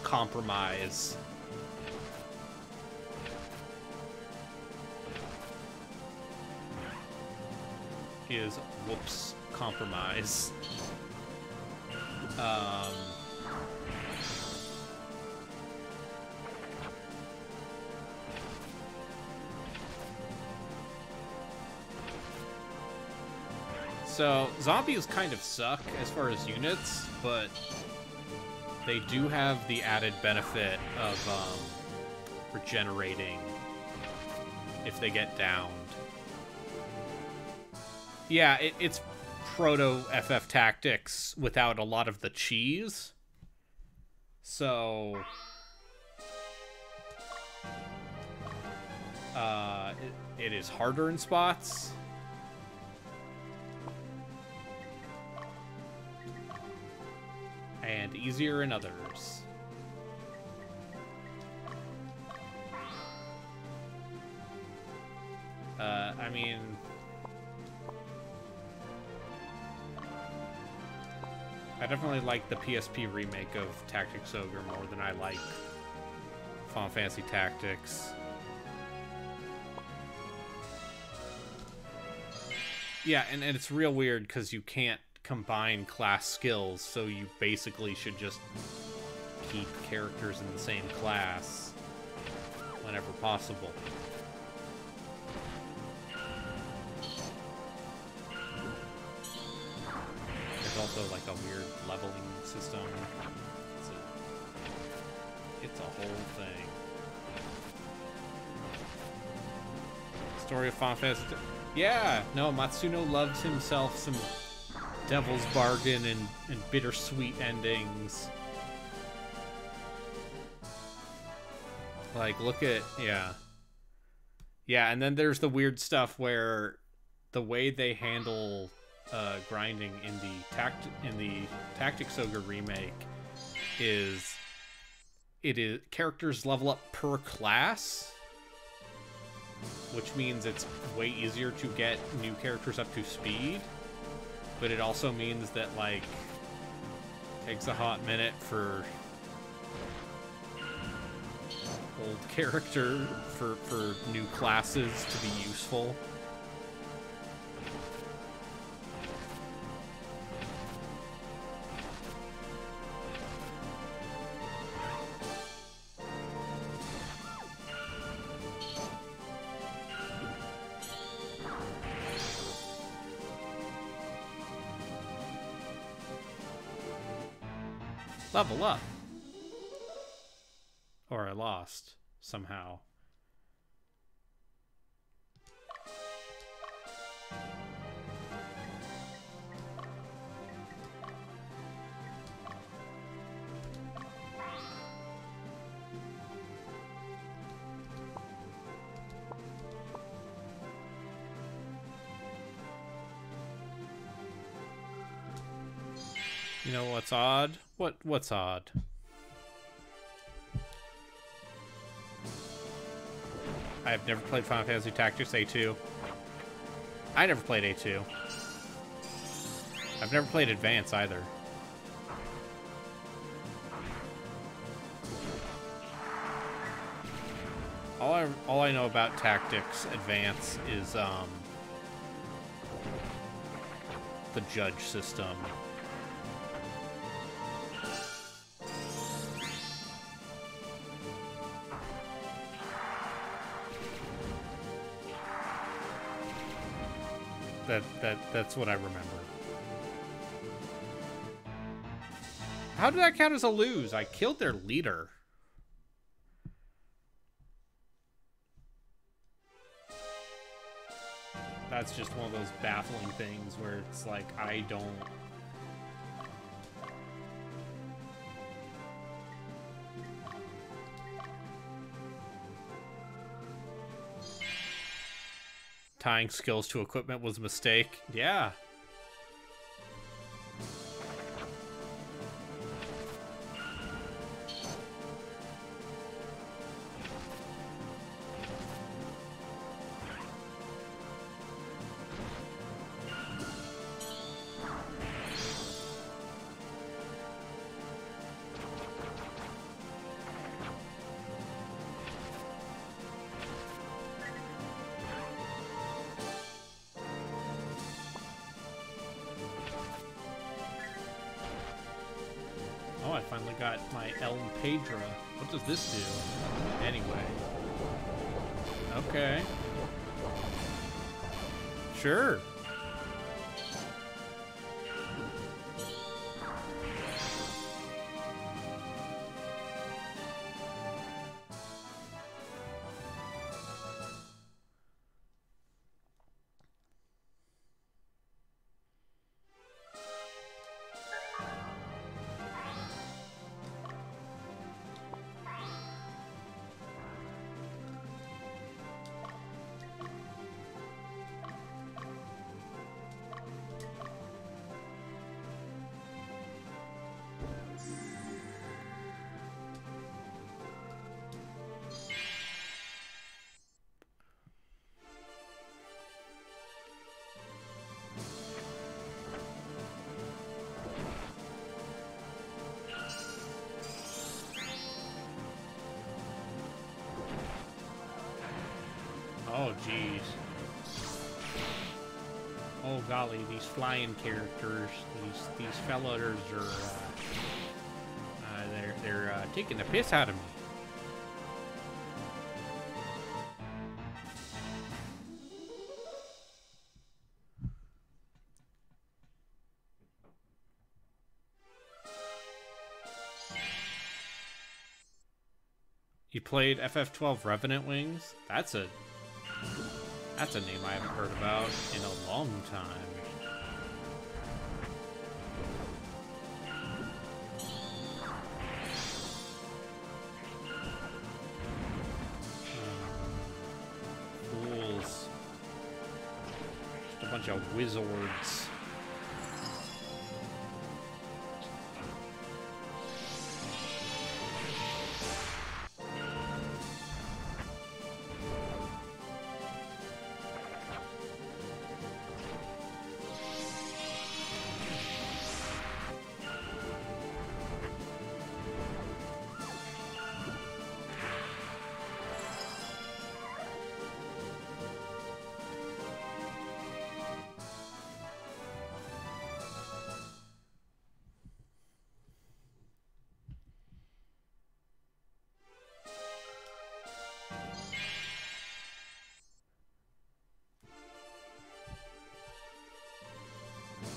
compromise. Is, whoops, compromise. So, zombies kind of suck as far as units, but they do have the added benefit of regenerating if they get downed. Yeah, it's proto-FF Tactics without a lot of the cheese. So... it is harder in spots. And easier in others. I mean... I definitely like the PSP remake of Tactics Ogre more than I like Final Fantasy Tactics. Yeah, and it's real weird because you can't combine class skills, so you basically should just keep characters in the same class whenever possible. There's also like a weird leveling system. It's a whole thing. Story of Final Fantasy. Yeah, no, Matsuno loves himself some Devil's Bargain and bittersweet endings. Like, look at, yeah. Yeah, and then there's the weird stuff where the way they handle grinding in the Tactics Ogre remake is characters level up per class, which means it's way easier to get new characters up to speed. But it also means that, like, it takes a hot minute for old character for new classes to be useful. Level up. Or I lost somehow. You know what's odd? What's odd? I have never played Final Fantasy Tactics A2. I never played A2. I've never played Advance either. All I know about Tactics Advance is the judge system. That's what I remember. How did that count as a lose? I killed their leader. That's just one of those baffling things where it's like, I don't... Tying skills to equipment was a mistake. Yeah. I finally got my El Pedra. What does this do? Anyway. Okay. Sure. Oh, jeez. Oh, golly, these flying characters, these fellas are, they're taking the piss out of me. You played FF12 Revenant Wings? That's a name I haven't heard about in a long time. Fools. Just a bunch of wizards.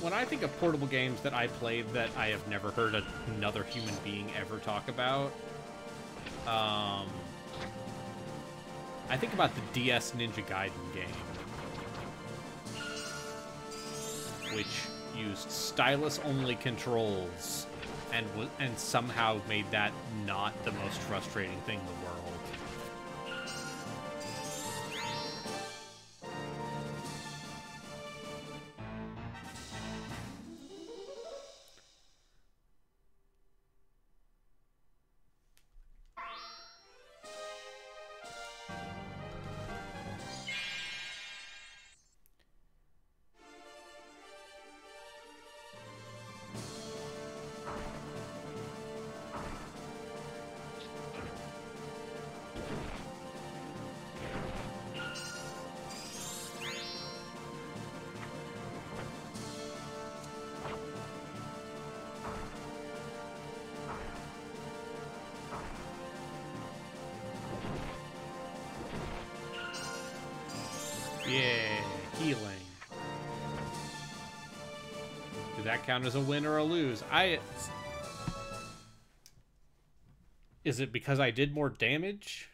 when I think of portable games that I played that I have never heard another human being ever talk about, I think about the DS Ninja Gaiden game, which used stylus-only controls and somehow made that not the most frustrating thing in the world. Yeah, healing. Did that count as a win or a lose? Is it because I did more damage?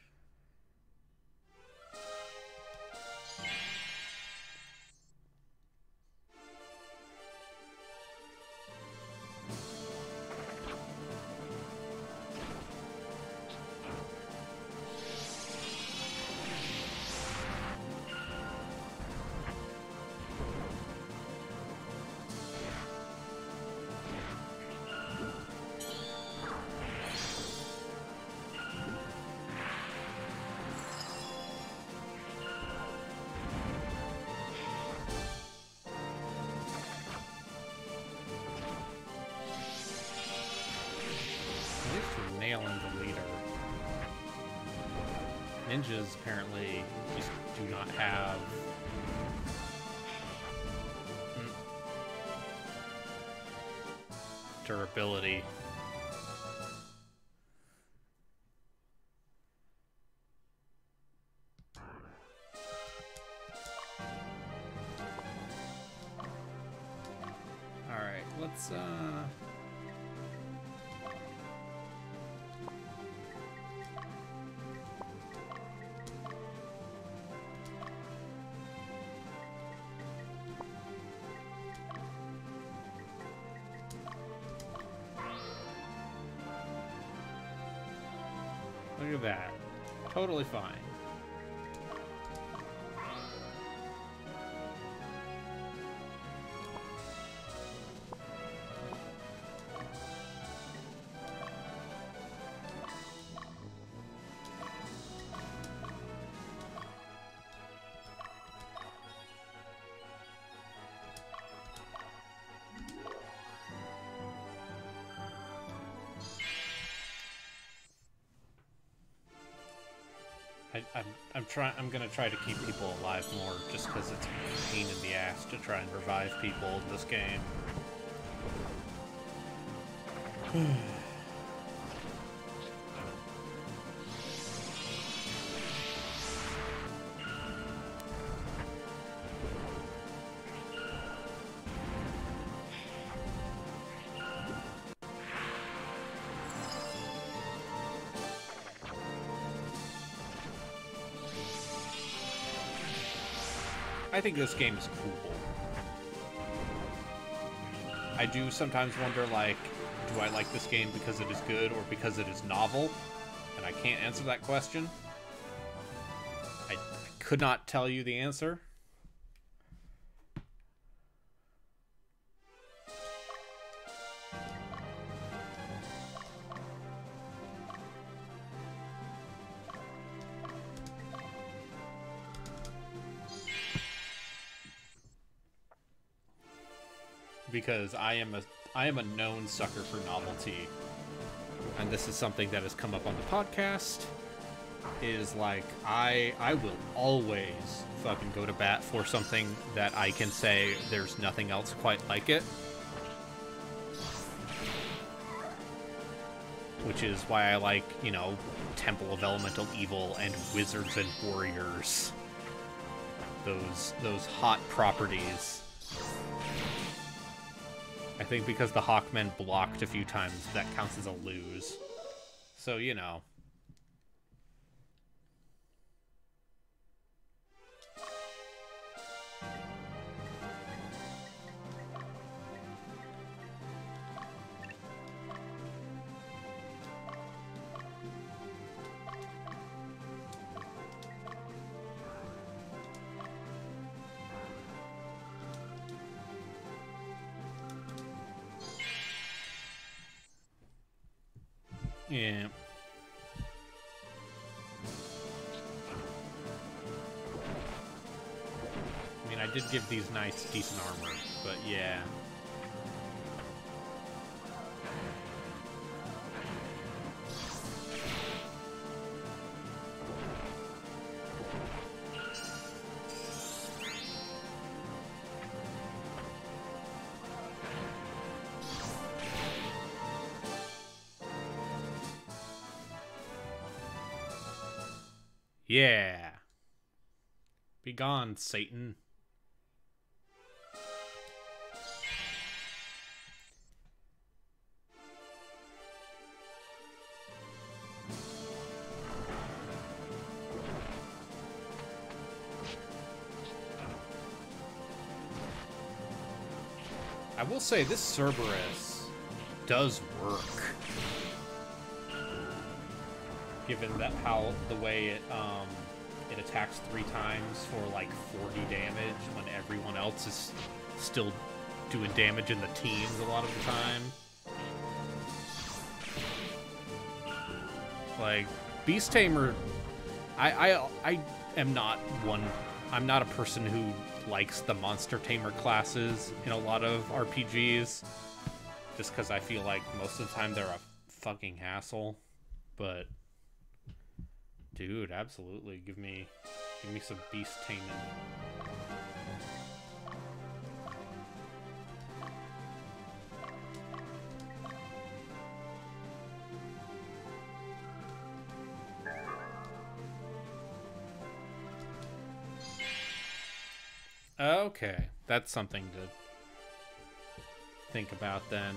Nailing the leader. Ninjas apparently just do not have durability. All right, let's look at that. Totally fine. I'm gonna try to keep people alive more, just because it's a pain in the ass to try and revive people in this game. I think this game is cool. I do sometimes wonder, like, do I like this game because it is good or because it is novel? And I can't answer that question. I could not tell you the answer. Because I am a known sucker for novelty, and this is something that has come up on the podcast. Is like I will always fucking go to bat for something that I can say there's nothing else quite like it, which is why I like, you know, Temple of Elemental Evil and Wizards and Warriors. Those hot properties. I think because the Hawkmen blocked a few times, that counts as a lose. So, you know. Yeah. I mean, I did give these knights decent armor, but yeah. Yeah. Be gone, Satan. I will say this Cerberus does work. Given that how the way it attacks 3 times for like 40 damage when everyone else is still doing damage in the teens a lot of the time. Like Beast Tamer, I am not one. I'm not a person who likes the Monster Tamer classes in a lot of RPGs, just because I feel like most of the time they're a fucking hassle. But dude, absolutely. Give me some beast taming. Okay, that's something to think about then.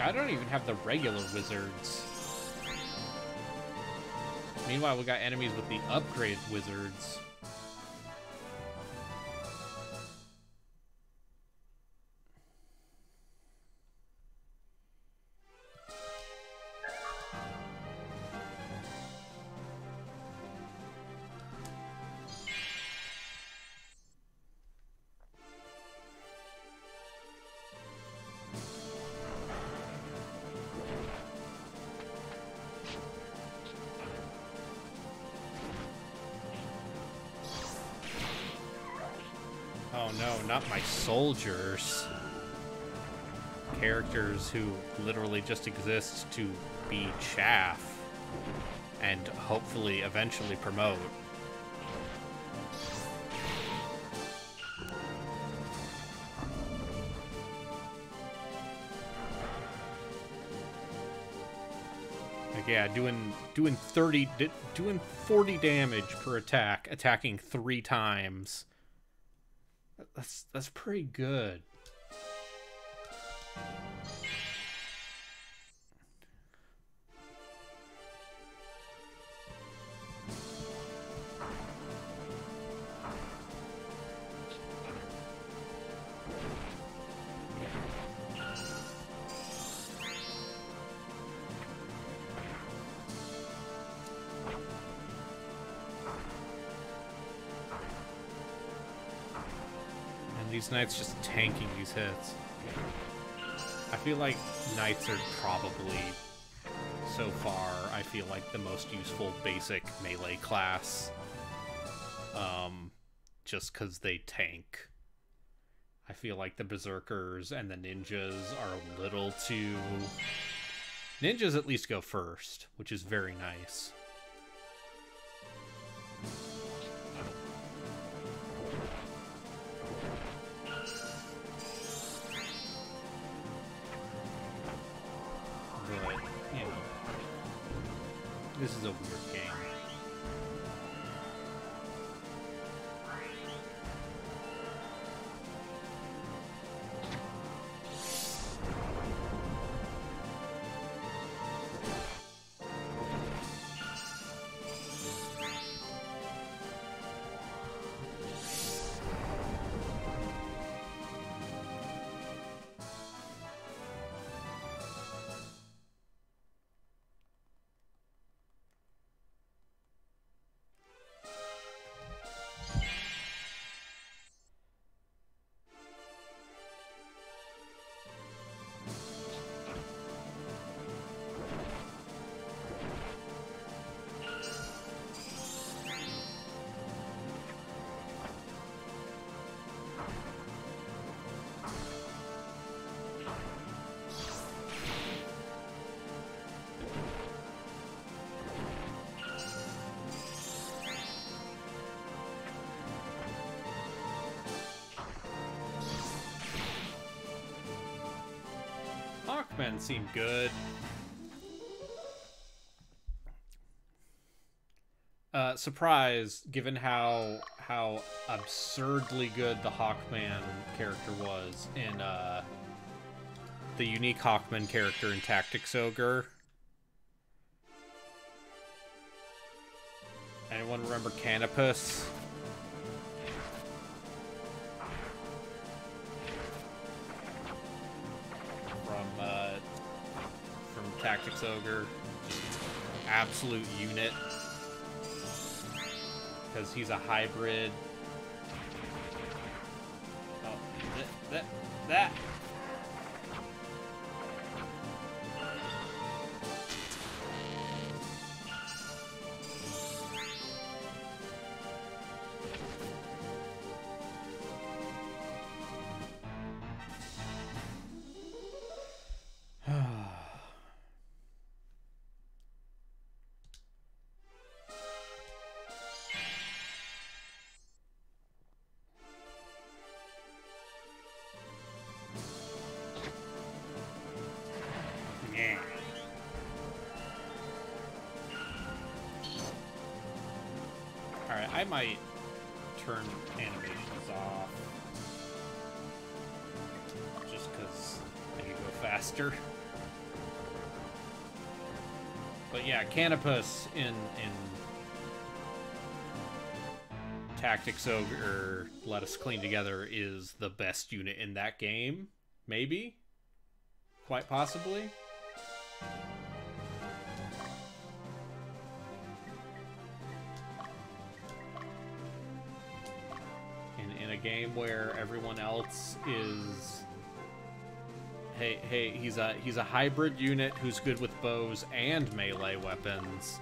I don't even have the regular wizards. Meanwhile, we got enemies with the upgrade wizards. Oh no, not my soldiers. Characters who literally just exist to be chaff and hopefully eventually promote. Like, yeah, doing 40 damage per attack, attacking 3 times. That's pretty good. These knights just tanking these hits. I feel like knights are probably, so far, I feel like the most useful basic melee class. Just because they tank. I feel like the berserkers and the ninjas are a little too... Ninjas at least go first, which is very nice. you know, this is a weird game. Hawkmen seem good. Surprise, given how absurdly good the Hawkman character was in the unique Hawkman character in Tactics Ogre. Anyone remember Canopus? From Tactics Ogre. Absolute unit. Because he's a hybrid. Oh, that. Alright, I might turn animations off. Just because I can go faster. But yeah, Canopus in Tactics Ogre Let Us Clean Together is the best unit in that game. Maybe? Quite possibly? In a game where everyone else is... Hey, he's a hybrid unit who's good with bows and melee weapons,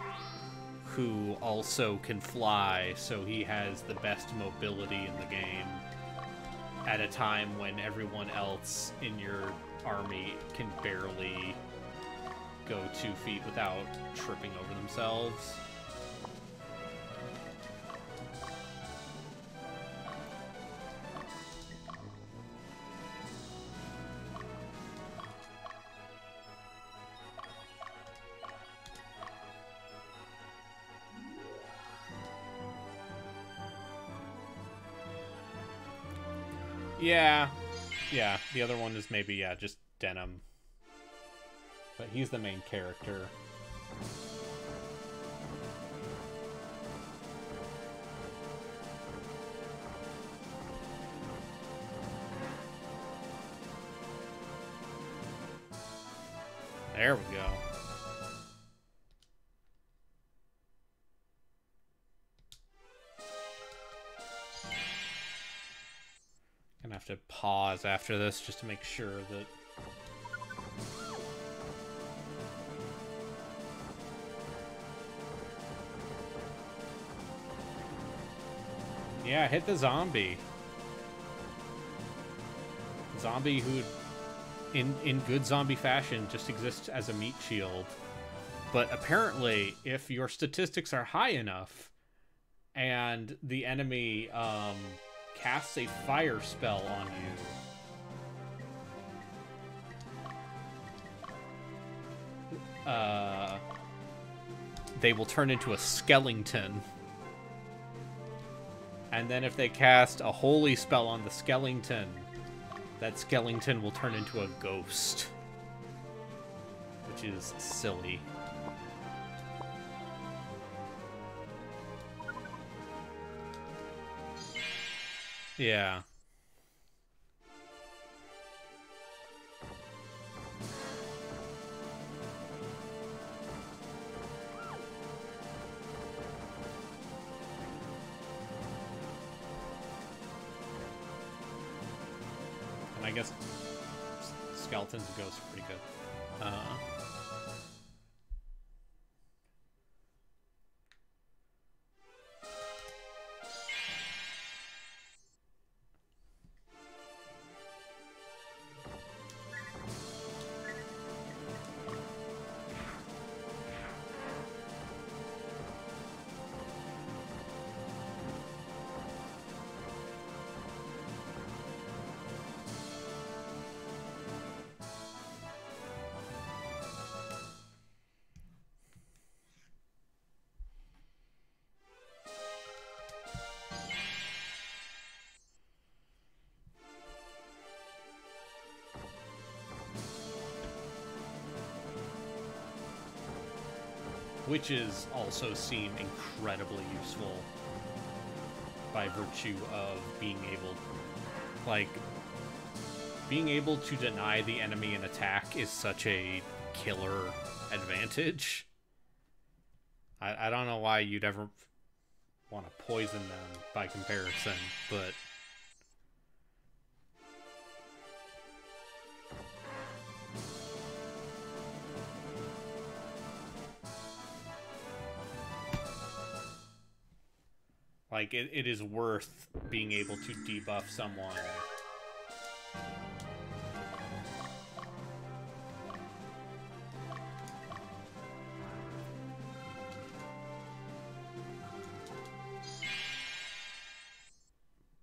who also can fly, so he has the best mobility in the game at a time when everyone else in your army can barely go 2 feet without tripping over themselves. Yeah, the other one is maybe, just Denim. But he's the main character. There we go. Gonna have to pause after this just to make sure that... Yeah, hit the zombie. Zombie who, in good zombie fashion, just exists as a meat shield. But apparently, if your statistics are high enough, and the enemy, casts a fire spell on you, they will turn into a skeleton. And then if they cast a holy spell on the skeleton, that skeleton will turn into a ghost. Which is silly. Yeah. And I guess skeletons and ghosts are pretty good. Witches also seem incredibly useful by virtue of being able to deny the enemy an attack is such a killer advantage. I don't know why you'd ever want to poison them by comparison, but like, it is worth being able to debuff someone.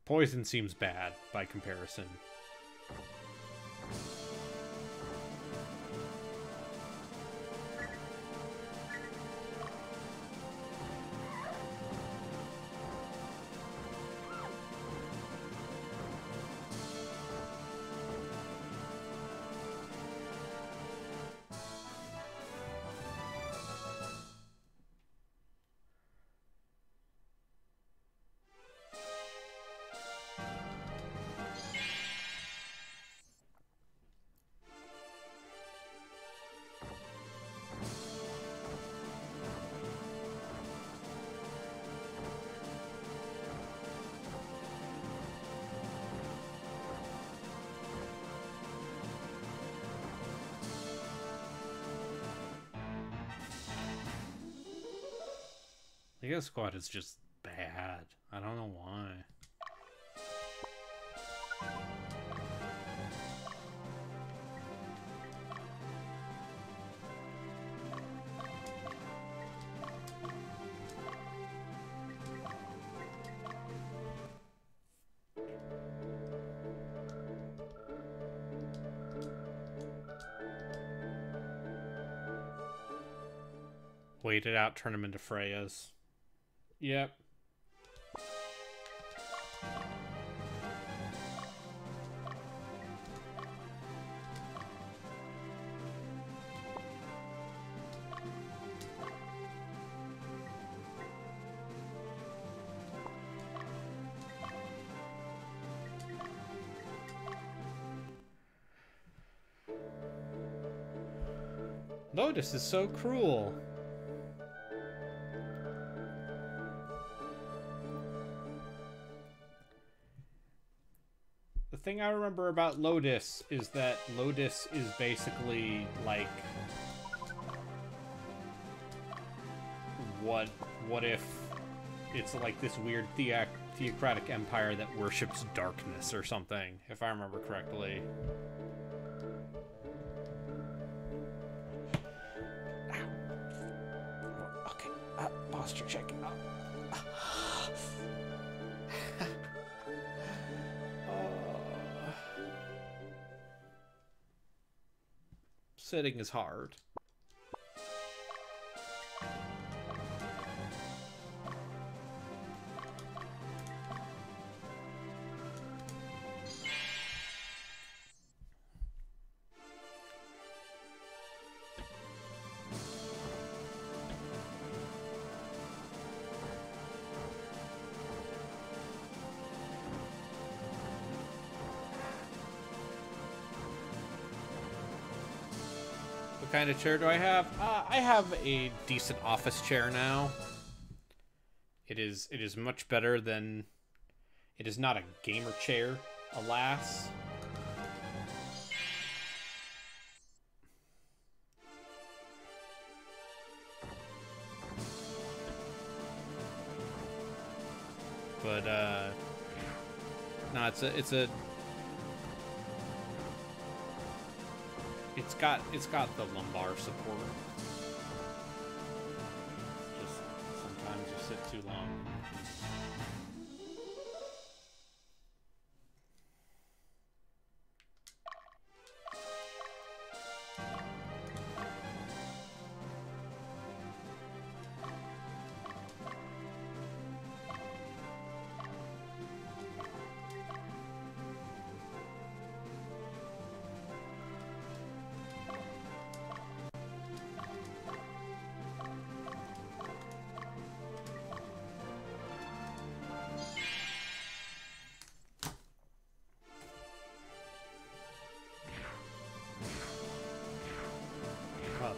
Poison seems bad by comparison. The Ghost Squad is just bad. I don't know why. Wait it out, turn them into Freyas. Yep. Lotus is so cruel. The thing I remember about Lotus is that Lotus is basically like what if it's like this weird theocratic empire that worships darkness or something, if I remember correctly. Okay, posture check. Sitting is hard. kind of chair do I have? I have a decent office chair now. It is much better than... It is not a gamer chair, alas. But, no, it's got the lumbar support. Just sometimes you sit too long.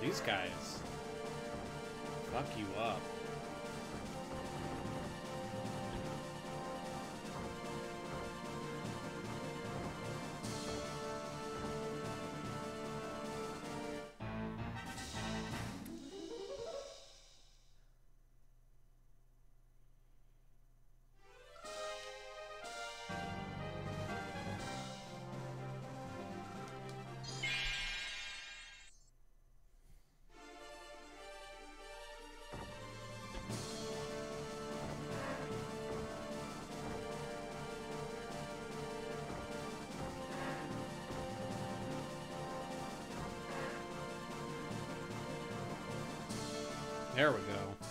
These guys fuck you up. There we go.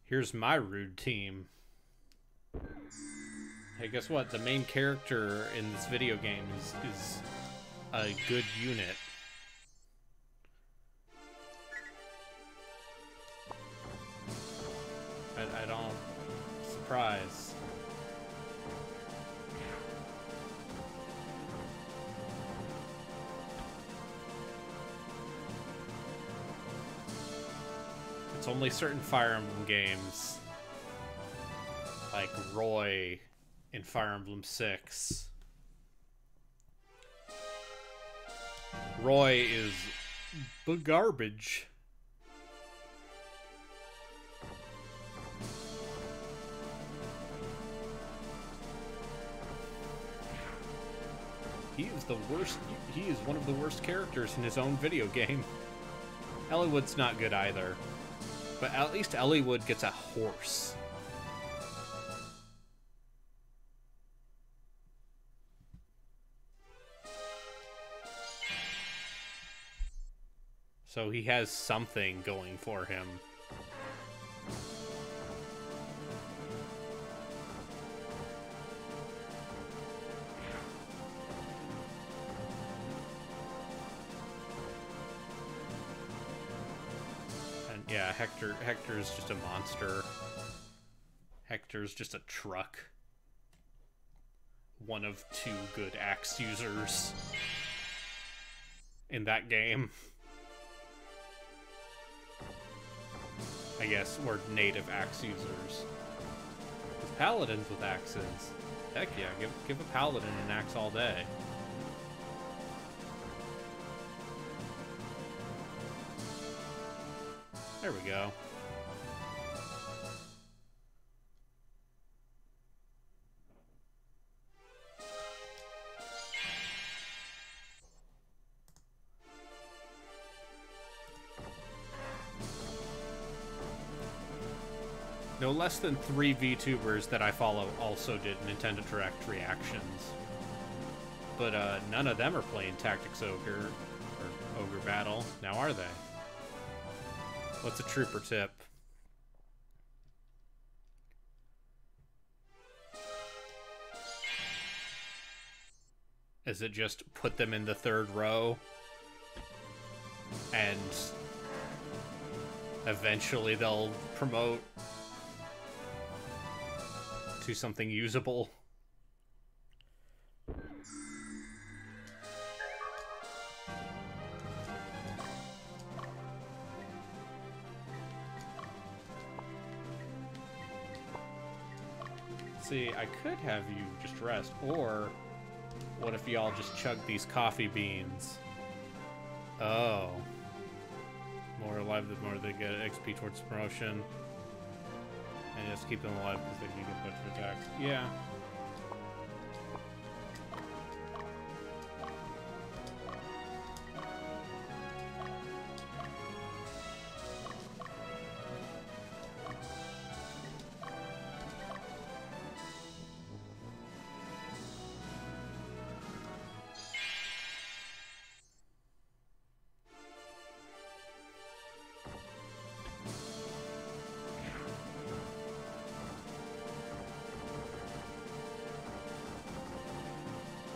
Here's my rude team. Hey, guess what? The main character in this video game is a good unit. I don't... Surprise. It's only certain Fire Emblem games, like Roy in Fire Emblem 6. Roy is garbage. He is the worst. He is one of the worst characters in his own video game. Eliwood's not good either. But at least Eliwood gets a horse. So he has something going for him. Yeah, Hector's just a monster. Hector's just a truck. One of two good axe users in that game. I guess, or native axe users. There's paladins with axes. Heck yeah, give a paladin an axe all day. There we go. No less than 3 VTubers that I follow also did Nintendo Direct reactions. But none of them are playing Tactics Ogre or Ogre Battle. Now are they? What's a trooper tip? Is it just put them in the third row and eventually they'll promote to something usable? See, I could have you just rest, or what if y'all just chug these coffee beans? Oh. More alive the more they get XP towards promotion. And just keep them alive because they can get a bunch of attacks. Yeah.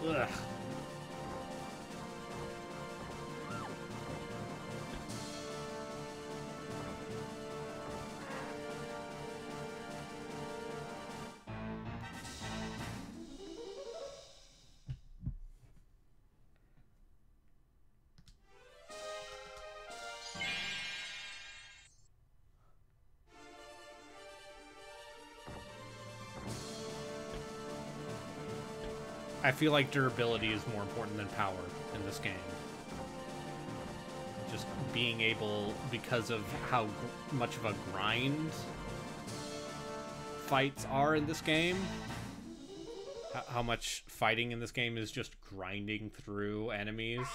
Ugh. I feel like durability is more important than power in this game. Just being able, because of how much of a grind fights are in this game, how much fighting in this game is just grinding through enemies.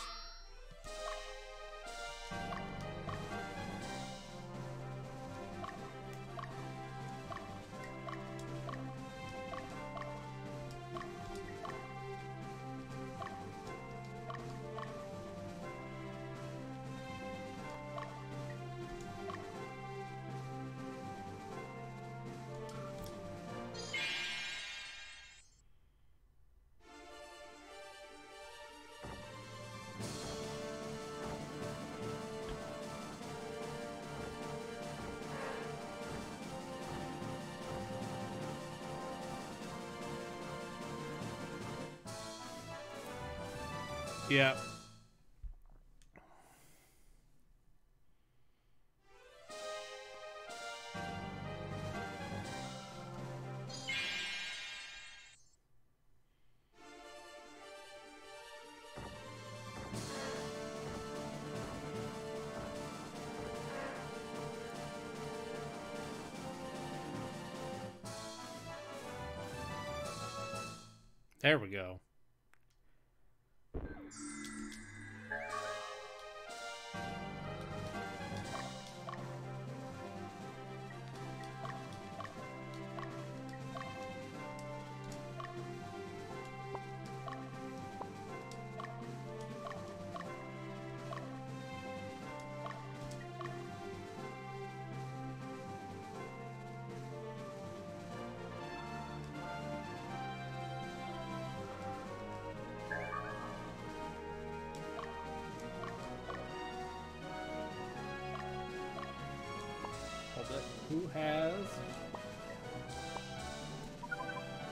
Yeah. There we go.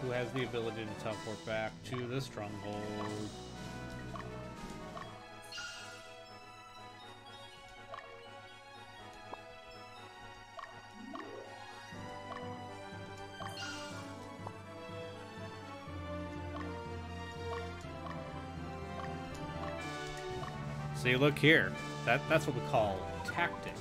Who has the ability to teleport back to the stronghold? See, look here. That's what we call tactics.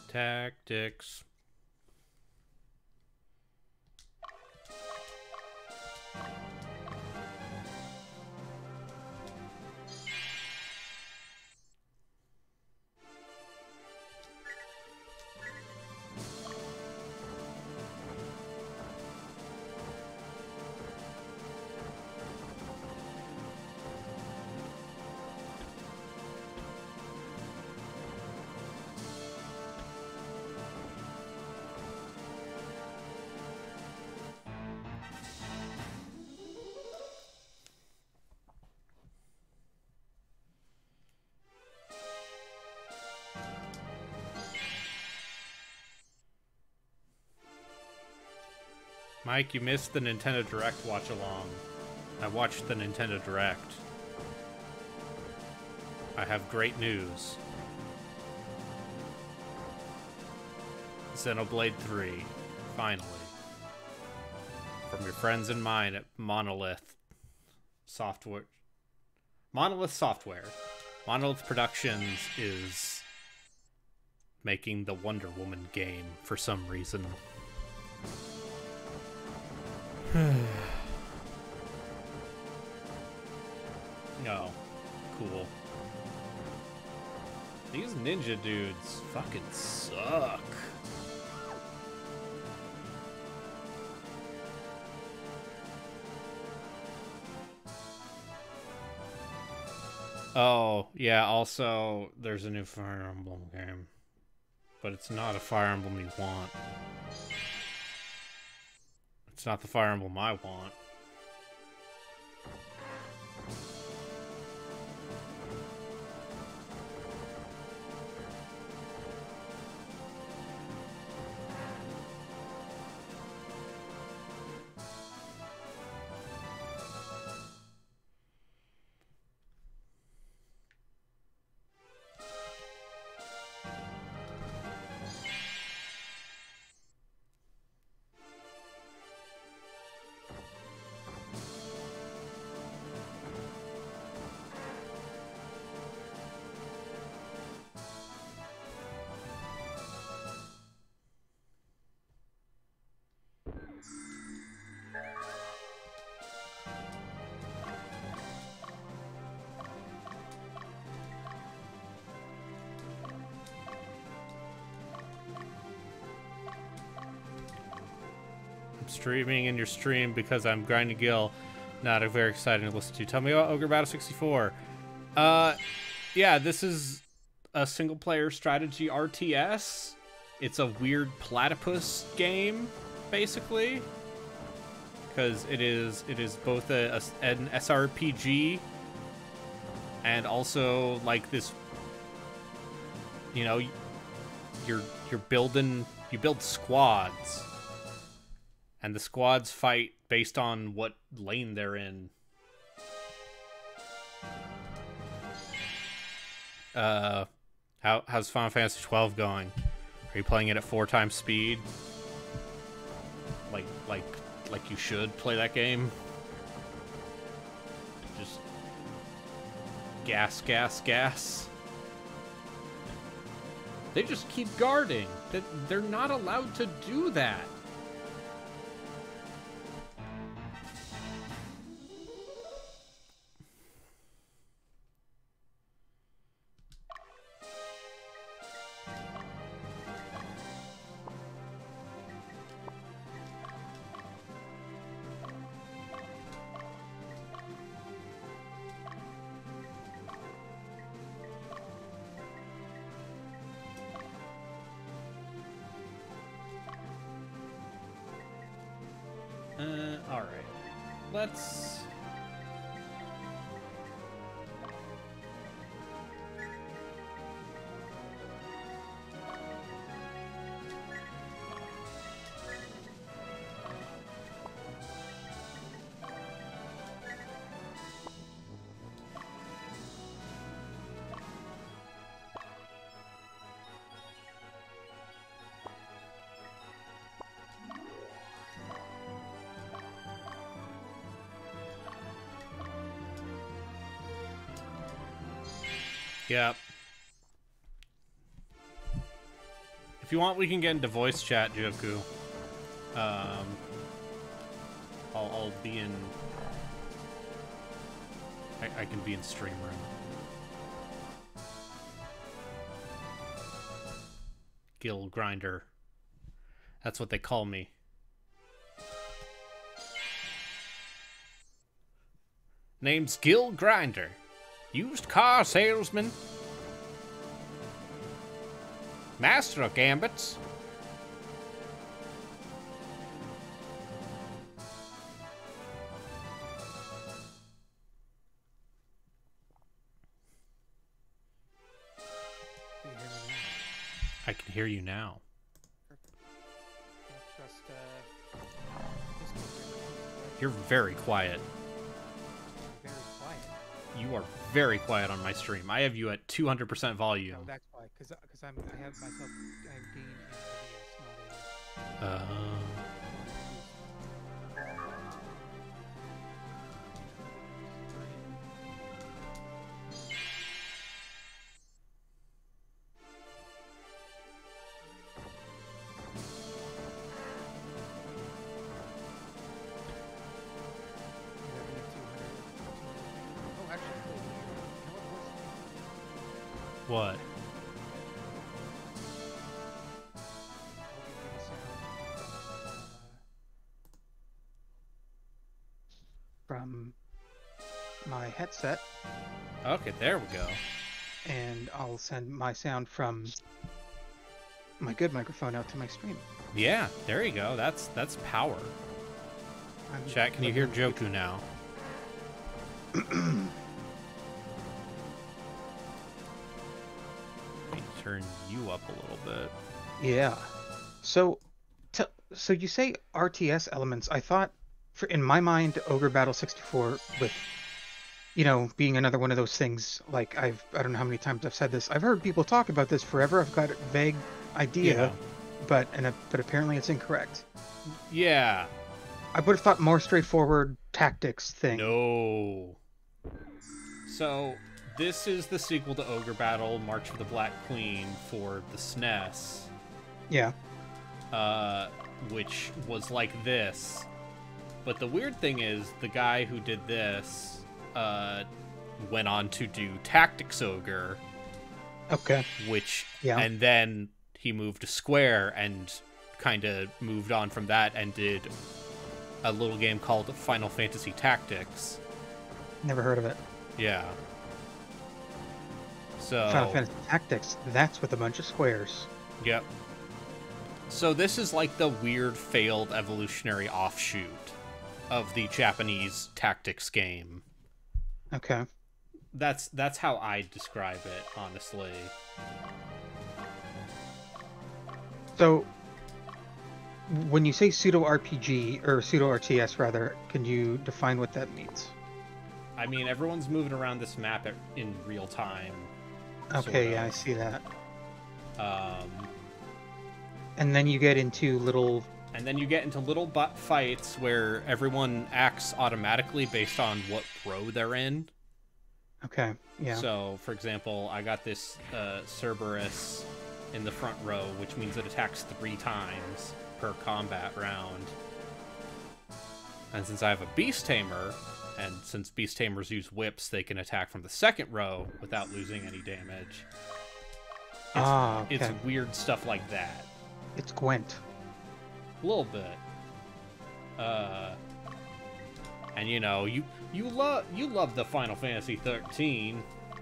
Tactics. Mike, you missed the Nintendo Direct watch-along. I watched the Nintendo Direct. I have great news. Xenoblade 3, finally. From your friends and mine at Monolith Software. Monolith Software. Monolith Productions is making the Wonder Woman game for some reason. No. Cool. These ninja dudes fucking suck. Oh, yeah, also, there's a new Fire Emblem game. But it's not a Fire Emblem you want. It's not the Fire Emblem I want. Streaming in your stream because I'm grinding Gil. Not a very exciting to listen to. Tell me about Ogre Battle 64. Yeah, this is a single-player strategy RTS. It's a weird platypus game, basically, because it is both an SRPG and also like this. You know, you build squads. And the squads fight based on what lane they're in. How's Final Fantasy 12 going? Are you playing it at 4 times speed? Like you should play that game? Just gas, gas, gas. They just keep guarding. They're not allowed to do that. Alright. Let's... Yeah. If you want, we can get into voice chat, Joku. I'll be in... I can be in stream room. Guild Grinder. That's what they call me. Name's Guild Grinder. Used car salesman. Master of gambits. I can hear you now. Can't trust You're very quiet. Very quiet. You are very quiet on my stream. I have you at 200% volume. Oh, that's why. Because I have myself gain in OBS, not a... What? From my headset. Okay, there we go. And I'll send my sound from my good microphone out to my stream. Yeah, there you go. That's power. Chat, can you hear Joku now? Turn you up a little bit. Yeah. So you say RTS elements. I thought, in my mind, Ogre Battle 64 with, being another one of those things. Like I don't know how many times I've said this. I've heard people talk about this forever. I've got a vague idea, but apparently it's incorrect. Yeah. I would have thought more straightforward tactics thing. No. So this is the sequel to Ogre Battle, March of the Black Queen for the SNES. Yeah. Which was like this. But the weird thing is, the guy who did this went on to do Tactics Ogre. Okay. And then he moved to Square and kind of moved on from that and did a little game called Final Fantasy Tactics. Never heard of it. Yeah. So Final Fantasy Tactics, that's with a bunch of squares. Yep. So this is like the weird failed evolutionary offshoot of the Japanese tactics game. Okay. That's how I describe it, honestly. So when you say pseudo RPG or pseudo RTS rather, can you define what that means? I mean, everyone's moving around this map in real time. Okay, yeah, I see that. And then you get into little... And then you get into little fights where everyone acts automatically based on what row they're in. Okay, yeah. So, for example, I got this Cerberus in the front row, which means it attacks 3 times per combat round. And since I have a Beast Tamer, and since Beast Tamers use whips, they can attack from the second row without losing any damage. It's weird stuff like that. It's Gwent. A little bit. And you love the Final Fantasy 13.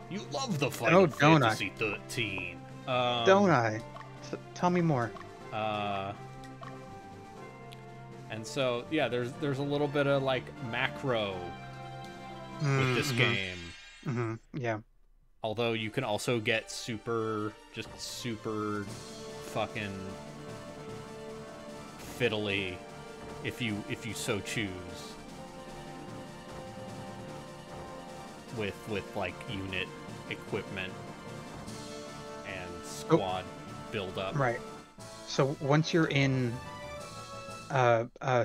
You love the Final Fantasy 13. Don't I? Tell me more. And so, yeah, there's a little bit of like macro with this game. Mm-hmm. Yeah. Although you can also get super fucking fiddly if you so choose with like unit equipment and squad build up. Right. So once you're in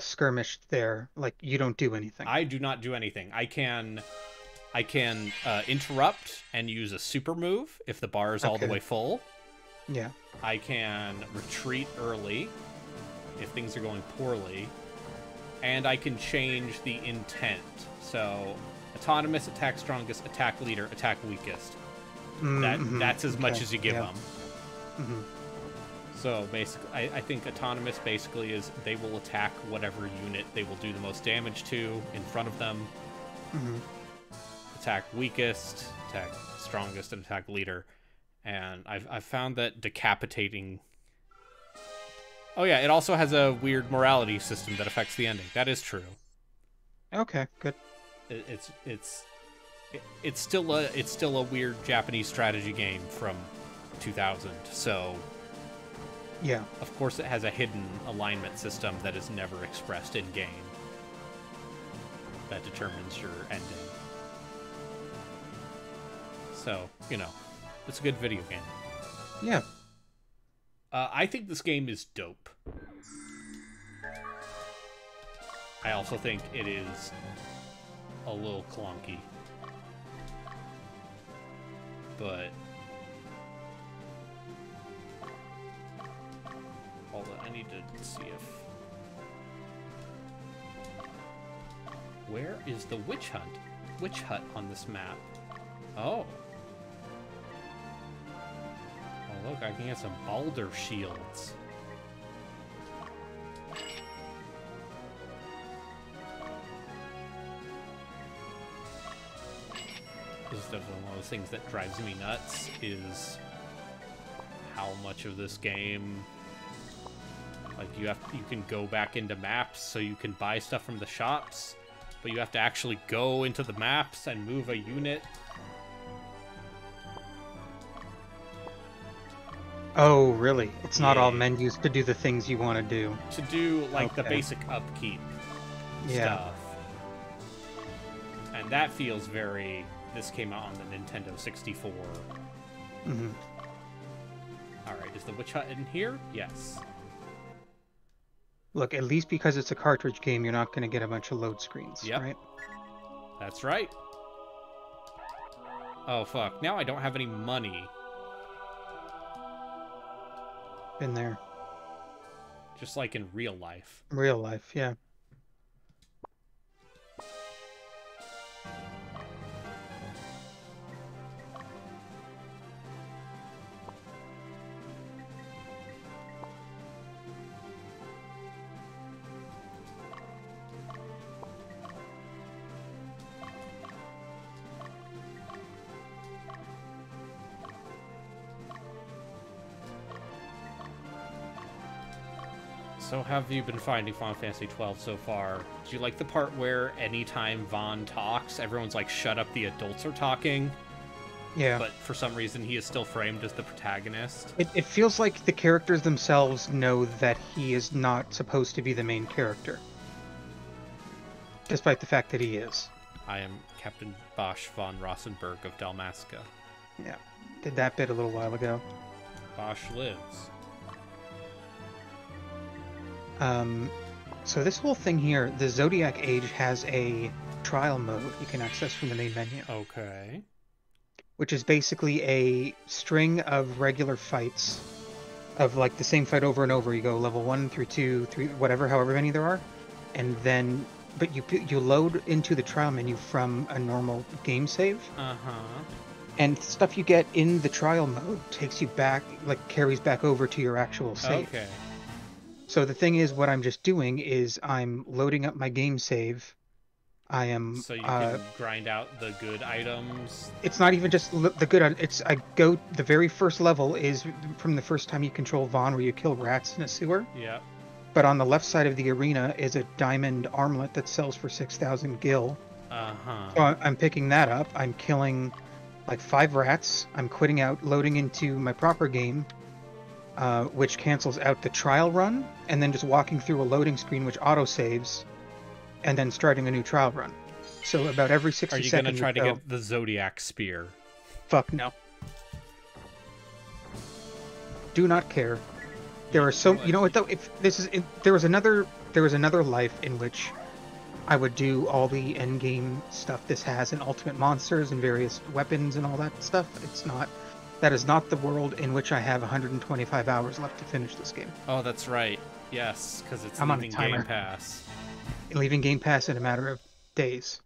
skirmish there, like, you don't do anything. I do not do anything. I can interrupt and use a super move if the bar is all the way full. Yeah. I can retreat early if things are going poorly, and I can change the intent. So, autonomous, attack strongest, attack leader, attack weakest. That's as much as you give them. Mm-hmm. So basically, I think autonomous basically is they will attack whatever unit they will do the most damage to in front of them. Mm-hmm. Attack weakest, attack strongest, and attack leader. And I've found that decapitating... Oh yeah, it also has a weird morality system that affects the ending. That is true. Okay, good. It's still a weird Japanese strategy game from 2000. So yeah, of course it has a hidden alignment system that is never expressed in game. that determines your ending. So, you know, it's a good video game. Yeah. I think this game is dope. I also think it is a little clunky. But hold on, I need to see if... Where is the witch hut on this map? Oh. Oh look, I can get some alder shields. This is definitely one of those things that drives me nuts, is how much of this game, like, you can go back into maps so you can buy stuff from the shops, but you have to actually go into the maps and move a unit. Oh, really? It's not all menus to do the things you want to do. To do, like, the basic upkeep stuff. And that feels very... This came out on the Nintendo 64. Mm-hmm. Alright, is the witch hut in here? Yes. Look, at least because it's a cartridge game, you're not going to get a bunch of load screens, right? That's right. Oh, fuck. Now I don't have any money. Been there. Just like in real life. Real life, yeah. So how have you been finding Final Fantasy XII so far? Do you like the part where anytime Vaughn talks, everyone's like, shut up, the adults are talking? Yeah. But for some reason, he is still framed as the protagonist. It feels like the characters themselves know that he is not supposed to be the main character. Despite the fact that he is. I am Captain Bosch von Rossenberg of Dalmasca. Yeah. Did that bit a little while ago. Bosch lives. So this whole thing here, the Zodiac Age has a trial mode you can access from the main menu. Okay. Which is basically a string of regular fights, of like the same fight over and over. You go level 1 through 2, 3, whatever, however many there are, and then, but you load into the trial menu from a normal game save. And stuff you get in the trial mode takes you back, like carries back over to your actual save. Okay. So the thing is, what I'm just doing is I'm loading up my game save. I am... So you can grind out the good items? It's not even just the good... The very first level is from the first time you control Vaughn, where you kill rats in a sewer. Yeah. But on the left side of the arena is a diamond armlet that sells for 6,000 gil. So I'm picking that up. I'm killing like 5 rats. I'm quitting out, loading into my proper game. Which cancels out the trial run, and then just walking through a loading screen which auto-saves, and then starting a new trial run. So about every 60 seconds... Are you going to try to get the Zodiac Spear? Fuck no. Do not care. There are so... You know what, though? If this is... There was another life in which I would do all the endgame stuff this has, and ultimate monsters, and various weapons, and all that stuff. It's not... That is not the world in which I have 125 hours left to finish this game. Oh, that's right. Yes, because it's I'm leaving Game Pass. Leaving Game Pass in a matter of days.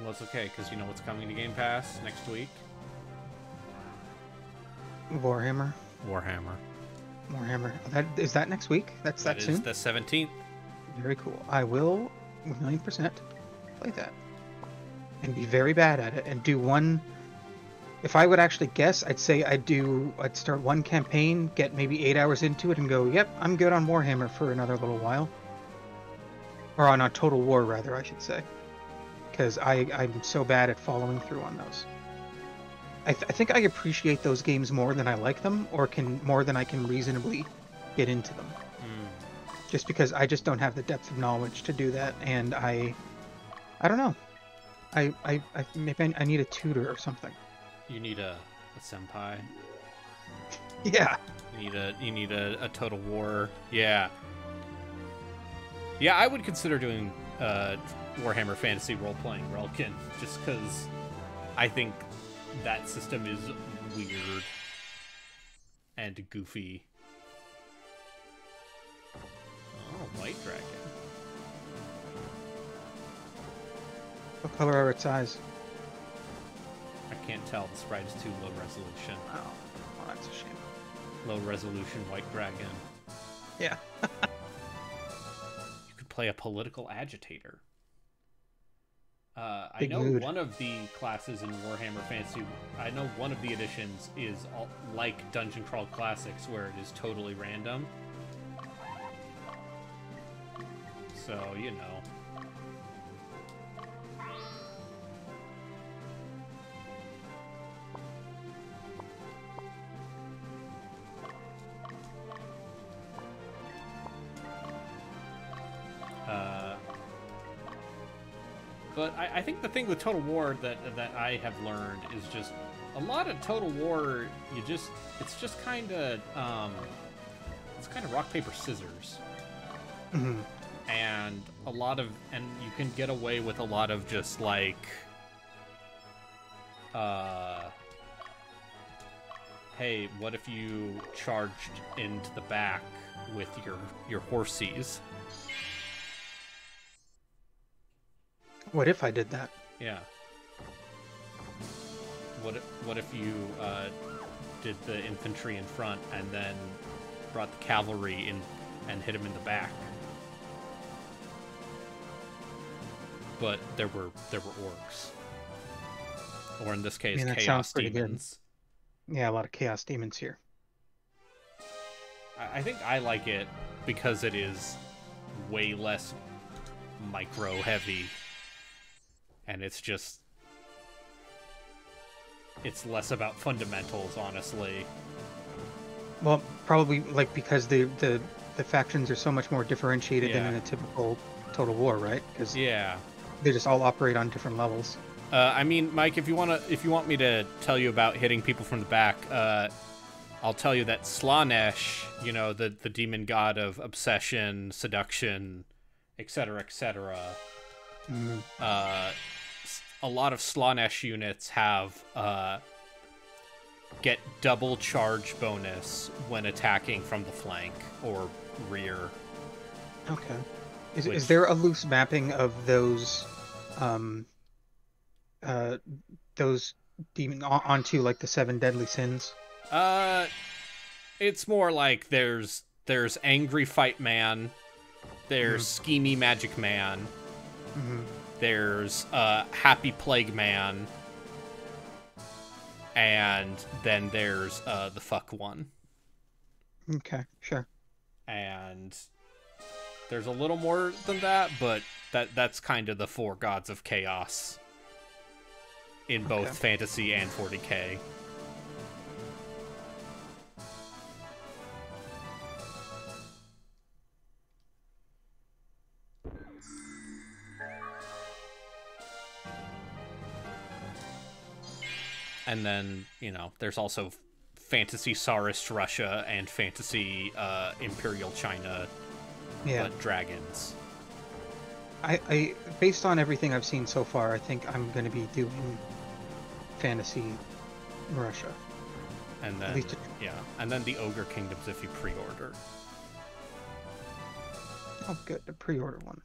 Well, it's okay, because you know what's coming to Game Pass next week? Warhammer. Is that next week? That's that soon? That is the 17th. Very cool. I will, 1,000,000%, play that. And be very bad at it, and do one... If I would actually guess, I'd say I'd start one campaign, get maybe 8 hours into it, and go, yep, I'm good on Warhammer for another little while. Or on Total War, rather, I should say. Because I'm so bad at following through on those. I think I appreciate those games more than I like them, or more than I can reasonably get into them. just because I just don't have the depth of knowledge to do that, and I don't know. Maybe I need a tutor or something. You need a senpai. Yeah. You need a Total War. Yeah. Yeah, I would consider doing Warhammer Fantasy role-playing Relkin, just because I think that system is weird and goofy. Oh, White Dragon. What color are its eyes? I can't tell. The sprite is too low resolution. Oh, well, that's a shame. Low resolution White Dragon. Yeah. You could play a political agitator. I Big know mood. one of the classes in Warhammer Fantasy. I know one of the editions is like Dungeon Crawl Classics, where it is totally random. So, you know. But I think the thing with Total War that I have learned is just a lot of Total War. It's just kind of rock paper scissors, and and you can get away with a lot of just like hey, what if you charged into the back with your horsies? What if I did that? Yeah. What if you did the infantry in front and then brought the cavalry in and hit them in the back? But there were orcs, or in this case, that chaos sounds pretty demons. Good. Yeah, a lot of chaos demons here. I think I like it because it is way less micro heavy. And it's less about fundamentals, honestly. Well, probably like because the factions are so much more differentiated than in a typical Total War, right? Because yeah, they just all operate on different levels. I mean, Mike, if you want me to tell you about hitting people from the back, I'll tell you that Slanesh, you know, the demon god of obsession, seduction, etc., a lot of Slanesh units have get double charge bonus when attacking from the flank or rear. Okay. Is there a loose mapping of those demon onto like the 7 deadly sins? It's more like there's angry fight man, there's schemy magic man. There's Happy Plague Man, and then there's the fuck one. Okay, sure. And there's a little more than that, but that's kind of the 4 gods of chaos in both fantasy and 40k. And then, you know, there's also fantasy Tsarist Russia and fantasy Imperial China, but dragons. I based on everything I've seen so far, I think I'm going to be doing fantasy Russia. And then, and then the Ogre Kingdoms if you pre-order. Oh, good, the pre-order one.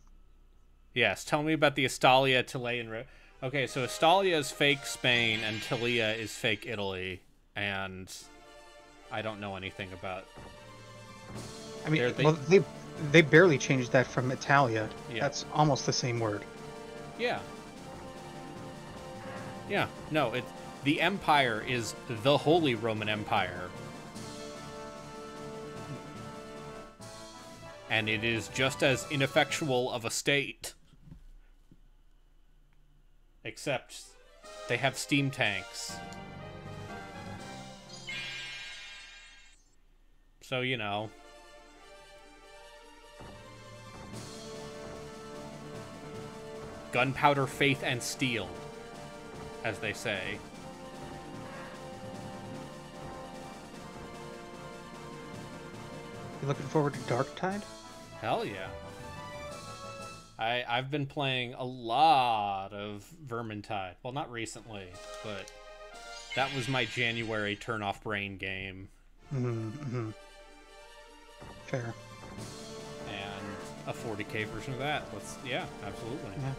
Yes, tell me about the Estalia, Chilean... Okay, so Estalia is fake Spain, and Tilia is fake Italy, and I don't know anything about... I mean, they barely changed that from Italia. Yeah. That's almost the same word. Yeah. Yeah, no, the Empire is the Holy Roman Empire. And it is just as ineffectual of a state. Except they have steam tanks. So, you know. gunpowder, faith, and steel, as they say. You looking forward to Darktide? Hell yeah. I've been playing a lot of Vermintide. Well, not recently, but that was my January turn-off brain game. Mm-hmm. Fair. And a 40k version of that. Yeah, absolutely. Yeah.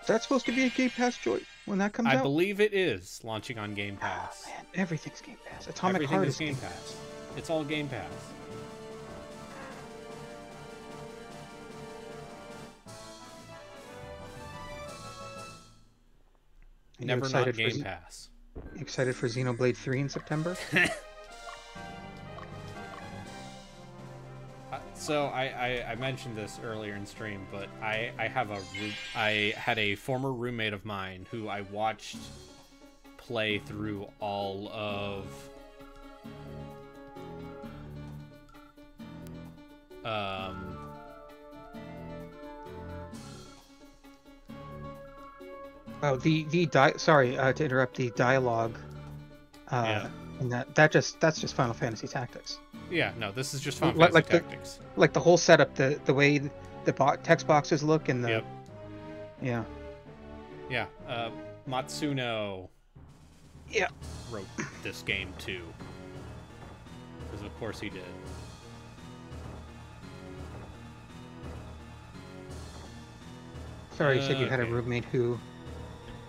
Is that supposed to be a Game Pass joy when that comes out? I believe it is launching on Game Pass. Oh, man, everything's Game Pass. Atomic Everything Heart is Game Pass. It's all Game Pass. Never not Game Pass. You excited for Xenoblade 3 in September? So I mentioned this earlier in stream, but I had a former roommate of mine who I watched play through all of sorry to interrupt, the dialogue. Yeah. And that's just Final Fantasy Tactics. Yeah, no, this is just Final Fantasy Tactics. Like the whole setup, the way the text boxes look, and the Yep. Yeah. Yeah, Matsuno. Yeah. Wrote this game too, because of course he did. Sorry, you said you had a roommate who.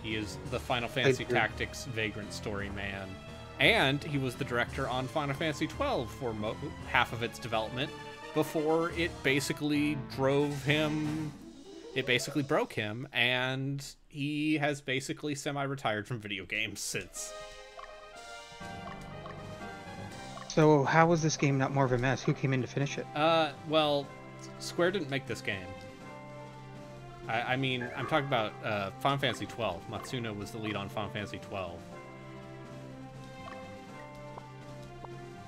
He is the Final Fantasy Tactics Vagrant story man. And he was the director on Final Fantasy XII for half of its development before it basically broke him, and he has basically semi-retired from video games since. So how was this game not more of a mess? Who came in to finish it? Well, Square didn't make this game. I mean, I'm talking about Final Fantasy XII. Matsuno was the lead on Final Fantasy XII.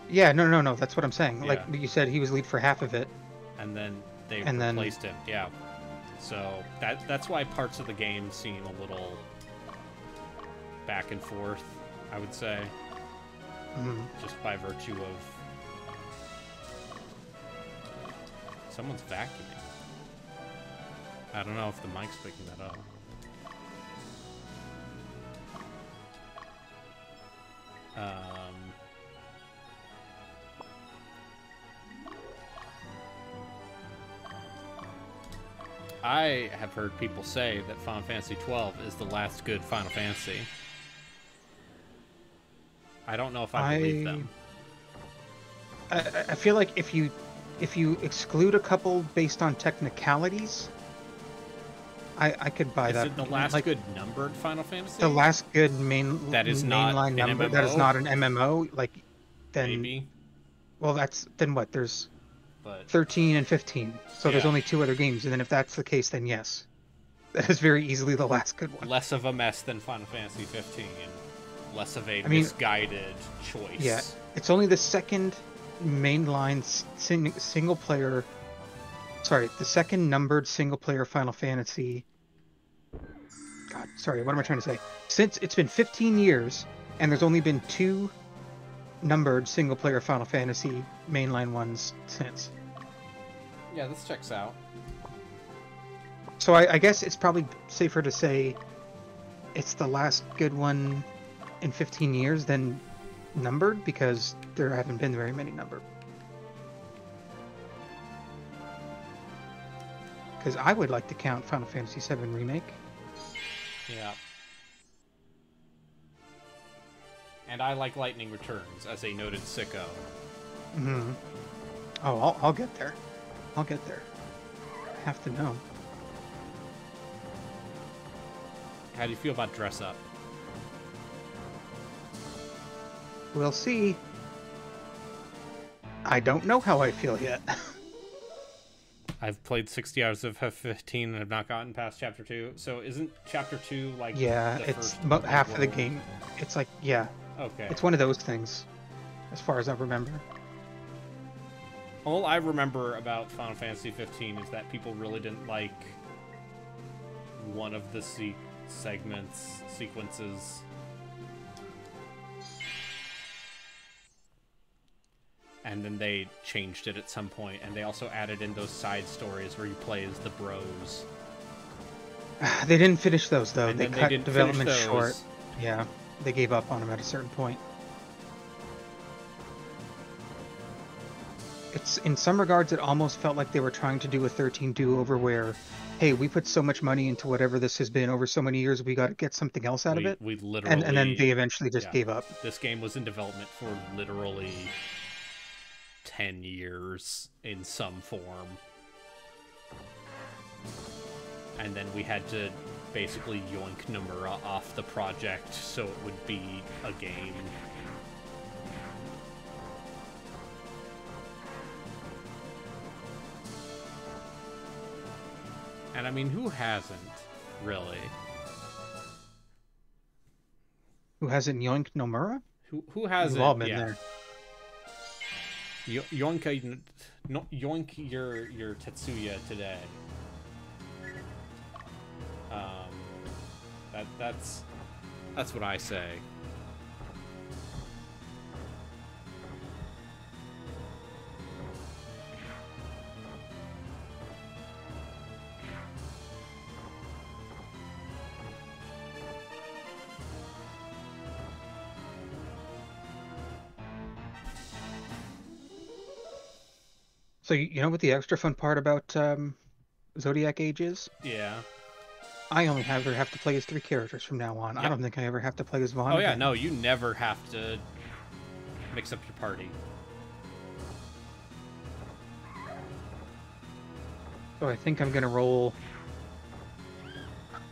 Yeah, no. That's what I'm saying. Yeah. Like you said, he was lead for half of it, and then they replaced him. Yeah, so that's why parts of the game seem a little back and forth, I would say, just by virtue of someone's vacuuming. I don't know if the mic's picking that up. I have heard people say that Final Fantasy XII is the last good Final Fantasy. I don't know if I believe them. I feel like if you exclude a couple based on technicalities, I could buy that. Is it the last good numbered Final Fantasy? The last good that is not mainline number MMO? that is not an MMO. Like then maybe. Well, then what? There's 13 and 15. So Yeah. there's only 2 other games, and then if that's the case, then yes, that is very easily the last good one. Less of a mess than Final Fantasy 15, less of a misguided choice. Yeah, it's only the second mainline single player. Sorry, the second numbered single player Final Fantasy. God, sorry, what am I trying to say? Since it's been 15 years, and there's only been 2 numbered single player Final Fantasy mainline ones since. Yeah, this checks out. So I guess it's probably safer to say it's the last good one in 15 years than numbered, because there haven't been very many numbered. Because I would like to count Final Fantasy VII Remake. Yeah. And I like Lightning Returns, as a noted sicko. Mm-hmm. Oh, I'll get there. I'll get there. I have to know. How do you feel about Dress Up? We'll see. I don't know how I feel yet. I've played 60 hours of F15 and I've not gotten past Chapter 2. So isn't Chapter 2 like Yeah, the it's first about half of the world? game. It's like, yeah. Okay. It's one of those things, as far as I remember. All I remember about Final Fantasy 15 is that people really didn't like one of the sequences. And then they changed it at some point, and they also added in those side stories where you play as the bros. They didn't finish those, though. And They then cut didn't development finish short. those. Yeah, they gave up on them at a certain point. It's, in some regards, it almost felt like they were trying to do a 13 do-over where, hey, we put so much money into whatever this has been over so many years, we got to get something else out of it. We literally... And then they eventually just gave up. This game was in development for literally 10 years in some form. And then we had to basically yoink Nomura off the project so it would be a game. And I mean, who hasn't, really? Who hasn't yoinked Nomura? Who hasn't? We've all been there. Yoink your Tetsuya today. That's what I say. So you know what the extra fun part about Zodiac Age is? Yeah. I only ever have to play as 3 characters from now on. Yep. I don't think I ever have to play as Vaughn. Oh yeah, no, you never have to mix up your party. So I think I'm gonna roll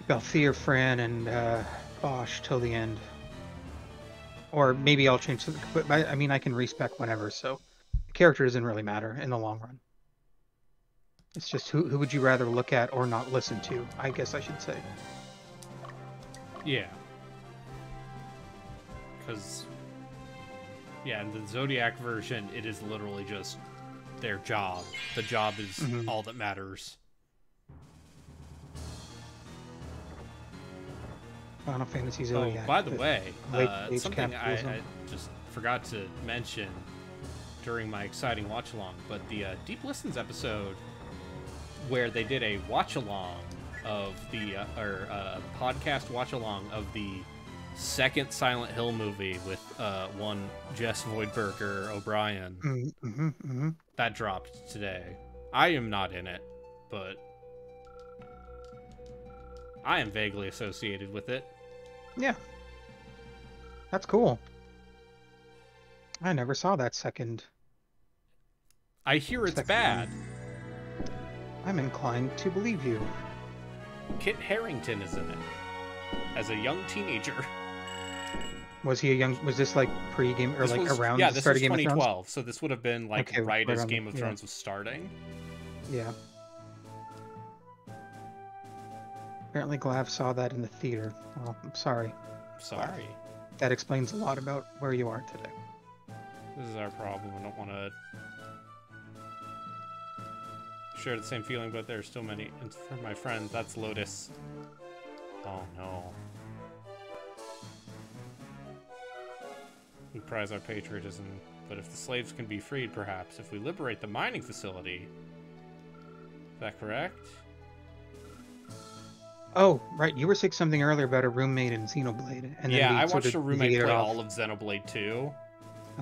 Balthier, Fran, and Bosch till the end. Or maybe I'll change something, but I mean I can respec whenever, so the character doesn't really matter in the long run. It's just who would you rather look at or not listen to, I guess I should say. Yeah. Because, yeah, in the Zodiac version, it is literally just their job. The job is all that matters. Final Fantasy Zodiac. Oh, by the way, something capitalism. I just forgot to mention during my exciting watch-along, but the Deep Listens episode where they did a watch-along of the, podcast watch-along of the second Silent Hill movie with one Jess Voidberger O'Brien. That dropped today. I am not in it, but I am vaguely associated with it. Yeah. That's cool. I never saw that second. I hear it's bad. I'm inclined to believe you. Kit Harington is in it as a young teenager. Was he a young? Was this like pre-game or like around the start of Game of Thrones? Yeah, this was 2012. So this would have been like right as Game of Thrones was starting. Yeah. Apparently, Glav saw that in the theater. Well, I'm sorry. Sorry. That explains a lot about where you are today. This is our problem. I don't want to share the same feeling, but there are still many. And for my friends, that's Lotus. Oh no. We prize our patriotism, but if the slaves can be freed, perhaps, if we liberate the mining facility. Is that correct? Oh, right. You were saying something earlier about a roommate in Xenoblade. And yeah, I watched a roommate play all of Xenoblade 2.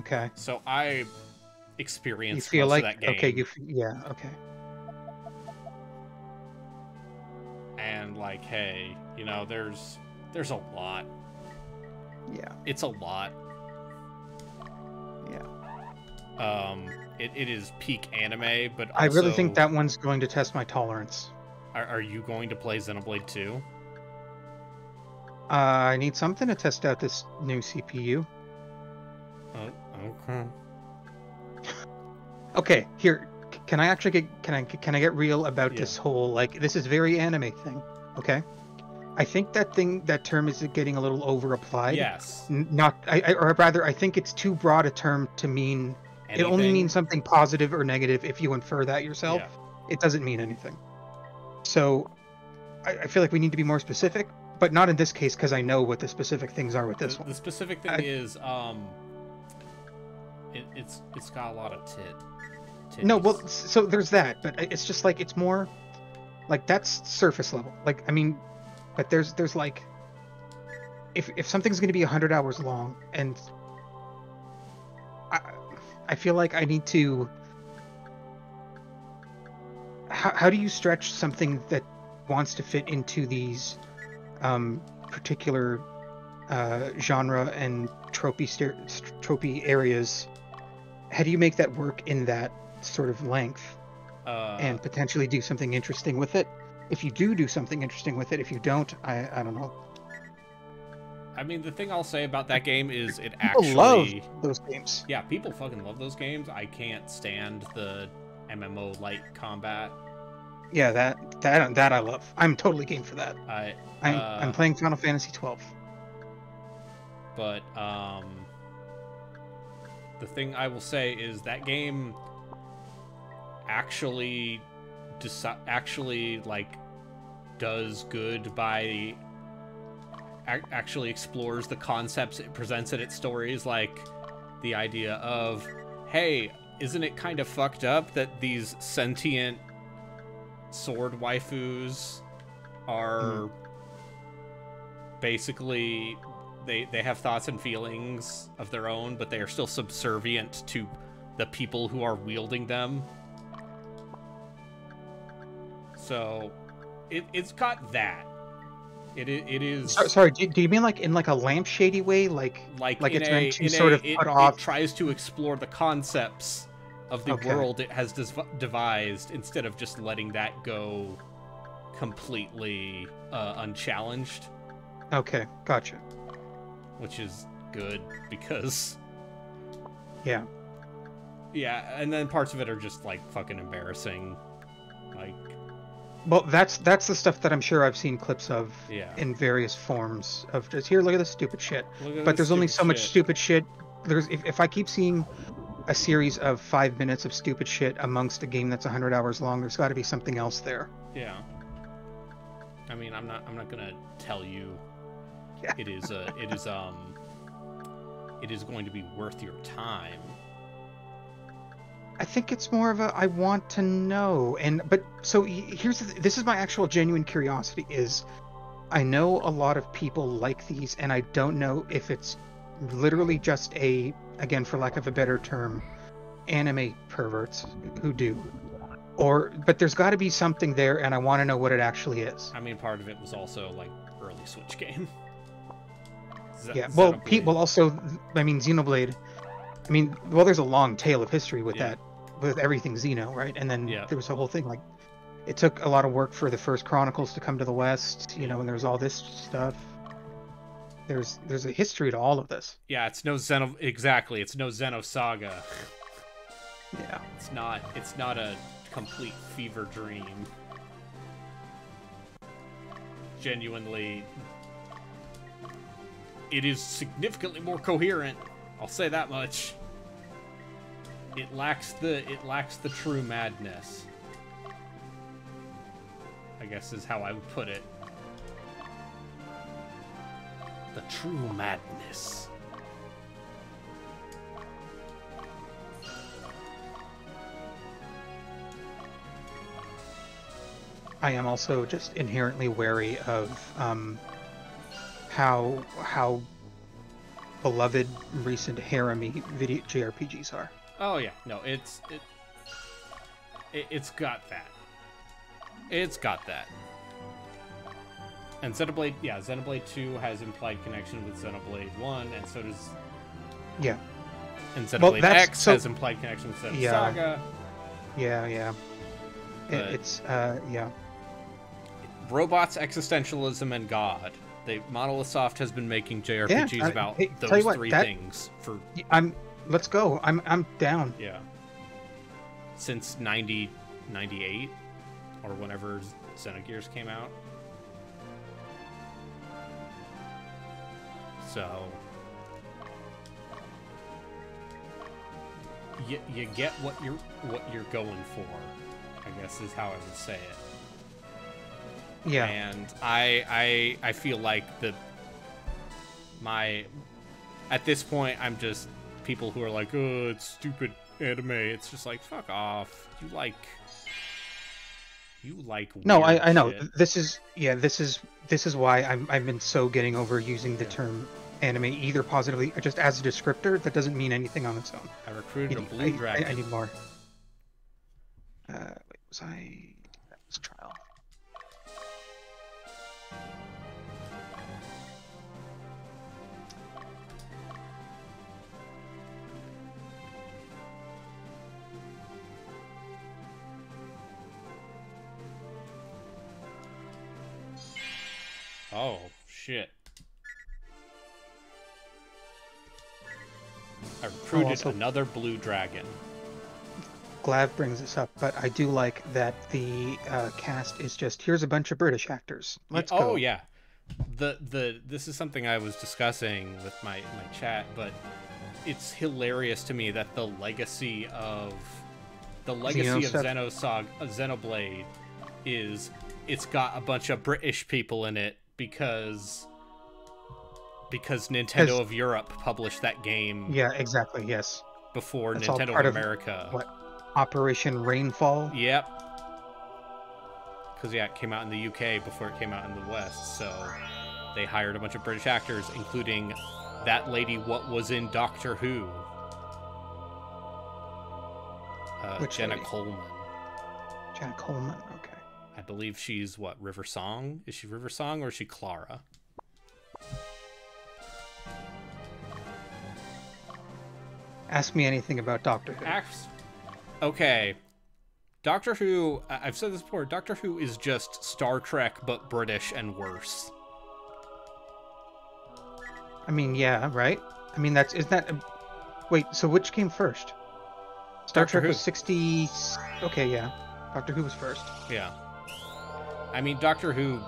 Okay. So I experienced most of that game. Okay, yeah, okay. And like, hey, you know, there's a lot. Yeah. It's a lot. Yeah. It is peak anime, but also, I really think that one's going to test my tolerance. Are you going to play Xenoblade 2? I need something to test out this new CPU. Oh, okay. Okay, here. can I actually get can I get real about this whole, like, this is very anime thing, okay? I think that term is getting a little over applied. Yes. Or rather, I think it's too broad a term to mean. Anything? It only means something positive or negative if you infer that yourself. Yeah. It doesn't mean anything. So, I feel like we need to be more specific, but not in this case because I know what the specific things are with this one. The specific thing is, it's got a lot of titties. No, well, so there's that, but it's just like, it's more like, that's surface level. Like, I mean, but there's like, if something's going to be 100 hours long, and I feel like I need to, how do you stretch something that wants to fit into these particular genre and tropey areas? How do you make that work in that sort of length and potentially do something interesting with it? If you do something interesting with it, if you don't, I don't know. I mean, the thing I'll say about that game is it People actually love those games. Yeah, people fucking love those games. I can't stand the MMO light combat. Yeah, that I love. I'm totally game for that. I'm playing Final Fantasy 12. But the thing I will say is that game actually like does good by actually explores the concepts it presents in its stories, like the idea of, hey, isn't it kind of fucked up that these sentient sword waifus are basically they have thoughts and feelings of their own, but they are still subservient to the people who are wielding them. So it's got that. It is. Sorry, do you mean like in like a lampshady way, like it's meant to sort of put off? It tries to explore the concepts of the world it has devised instead of just letting that go completely unchallenged. Okay, gotcha. Which is good because. Yeah. Yeah, and then parts of it are just like fucking embarrassing, like. Well, that's the stuff that I'm sure I've seen clips of in various forms of just, here, look at this stupid shit. But there's only so much stupid shit. If I keep seeing a series of 5 minutes of stupid shit amongst a game that's 100 hours long, there's got to be something else there. Yeah. I mean, I'm not gonna tell you it is going to be worth your time. I think it's more of a I want to know, but so here's this is my actual genuine curiosity is I know a lot of people like these, and I don't know if it's literally just again for lack of a better term, anime perverts who do, but there's got to be something there, and I want to know what it actually is. I mean, part of it was also like early Switch game. Well, people also, I mean, Xenoblade. I mean, well, there's a long tale of history with that, with everything Xeno, right? And then there was a whole thing, like, it took a lot of work for the first Chronicles to come to the West, and there's all this stuff. There's a history to all of this. Yeah, it's no Xenosaga. Yeah. It's not a complete fever dream. Genuinely, it is significantly more coherent. I'll say that much. It lacks the true madness, I guess is how I would put it. The true madness. I am also just inherently wary of how beloved recent harem-y video JRPGs are. Oh yeah, no, it's got that. It's got that. And Xenoblade 2 has implied connection with Xenoblade 1, and so does... Yeah. And Xenoblade X has implied connection with Xenosaga. Yeah. It's Robots, existentialism, and God. Monolith Soft has been making JRPGs about those three things for... Let's go. I'm down. Yeah. since 98 or whenever Xenogears came out. So you get what you're going for, I guess is how I would say it. Yeah. And I feel like at this point I'm just people who are like, oh, it's stupid anime. It's just like, fuck off. You like No, weird I know. shit. This is why I've been so getting over using the term anime either positively or just as a descriptor that doesn't mean anything on its own. I recruited a blue dragon. I need more. Wait, was I? That was trial. Oh, shit. I recruited also, another blue dragon. Glav brings this up, but I do like that the cast is just, here's a bunch of British actors. Let's go. Oh, yeah. This is something I was discussing with my chat, but it's hilarious to me that the legacy of Xenoblade is it's got a bunch of British people in it because Nintendo of Europe published that game. Yeah, exactly. Yes. Before That's Nintendo of America. What? Operation Rainfall. Yep. Because it came out in the UK before it came out in the West, so they hired a bunch of British actors, including that lady what was in Doctor Who. Jenna Coleman. Jenna Coleman. Okay. I believe she's what, River Song? Is she River Song or is she Clara? Ask me anything about Doctor Who. Okay. Doctor Who, I've said this before, Doctor Who is just Star Trek, but British and worse. I mean, yeah, right? I mean, wait, so which came first? Star Trek was 60... Okay, yeah. Doctor Who was first. Yeah. I mean, Doctor Who,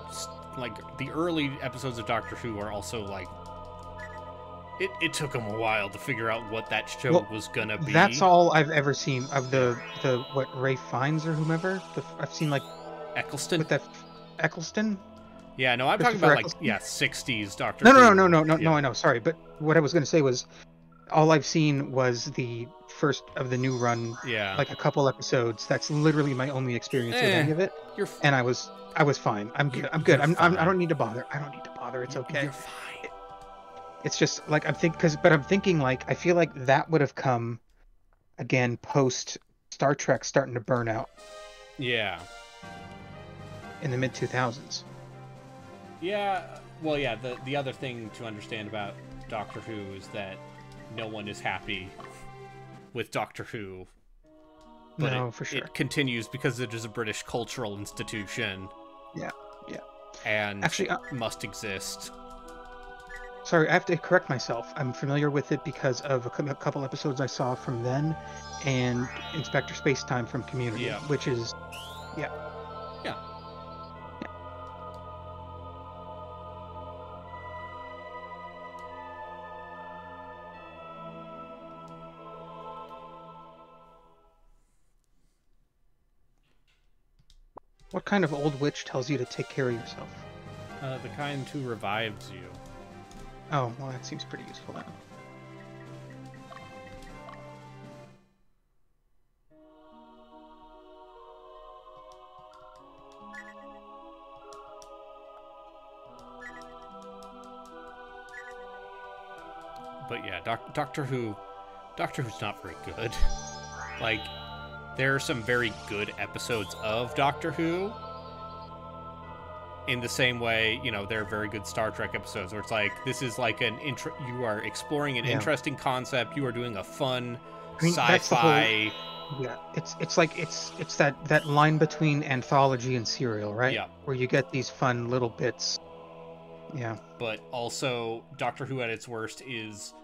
like, the early episodes of Doctor Who are also, like, it took them a while to figure out what that show was gonna be. That's all I've ever seen of the what, Ray Fiennes or whomever? I've seen, like... Eccleston? With that... Eccleston? Yeah, no, I'm talking about, like, 60s Doctor Who. No, no, I know, sorry. But what I was going to say was, all I've seen was the first of the new run, like a couple episodes. That's literally my only experience with any of it. And I was fine. I'm good. I don't need to bother. It's okay. You're fine. It's just like I'm thinking like I feel like that would have come again post Star Trek starting to burn out. Yeah. In the mid 2000s. Yeah. Well, yeah. The other thing to understand about Doctor Who is that no one is happy with Doctor Who. But no, for sure. It continues because it is a British cultural institution. Yeah. And actually must exist. Sorry, I have to correct myself. I'm familiar with it because of a couple episodes I saw from then and Inspector Spacetime from Community, which is... Yeah. What kind of old witch tells you to take care of yourself? The kind who revives you. Oh, well, that seems pretty useful then. But yeah, Doctor Who's not very good. Like, there are some very good episodes of Doctor Who. In the same way, you know, there are very good Star Trek episodes where it's like, this is like you are exploring an interesting concept, you are doing a fun sci-fi... Yeah, it's like it's that line between anthology and serial, right? Yeah. Where you get these fun little bits. Yeah. But also, Doctor Who at its worst is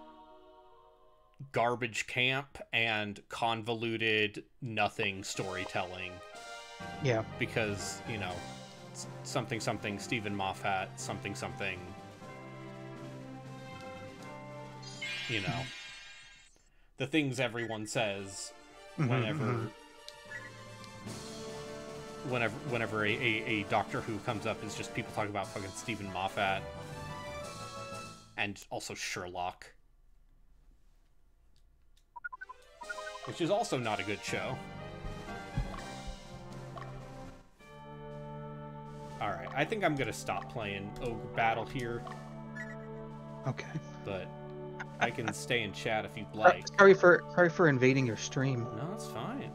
garbage camp and convoluted nothing storytelling. Yeah. Because, you know, something something Stephen Moffat, something something, you know, the things everyone says whenever a Doctor Who comes up is just people talking about fucking Stephen Moffat. And also Sherlock. Which is also not a good show. Alright, I think I'm gonna stop playing Ogre Battle here. Okay. But I can stay and chat if you'd like. Sorry for invading your stream. No, it's fine.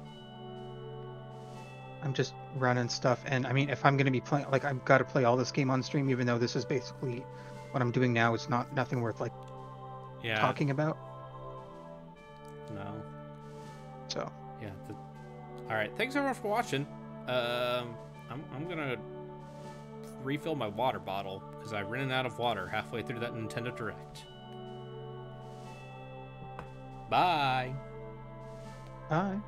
I'm just running stuff, and I mean, if I'm gonna be playing, like, I've got to play all this game on stream, even though this is basically what I'm doing now. It's nothing worth like talking about. No. So. Yeah. All right. Thanks everyone for watching. I'm gonna refill my water bottle because I ran out of water halfway through that Nintendo Direct. Bye. Bye.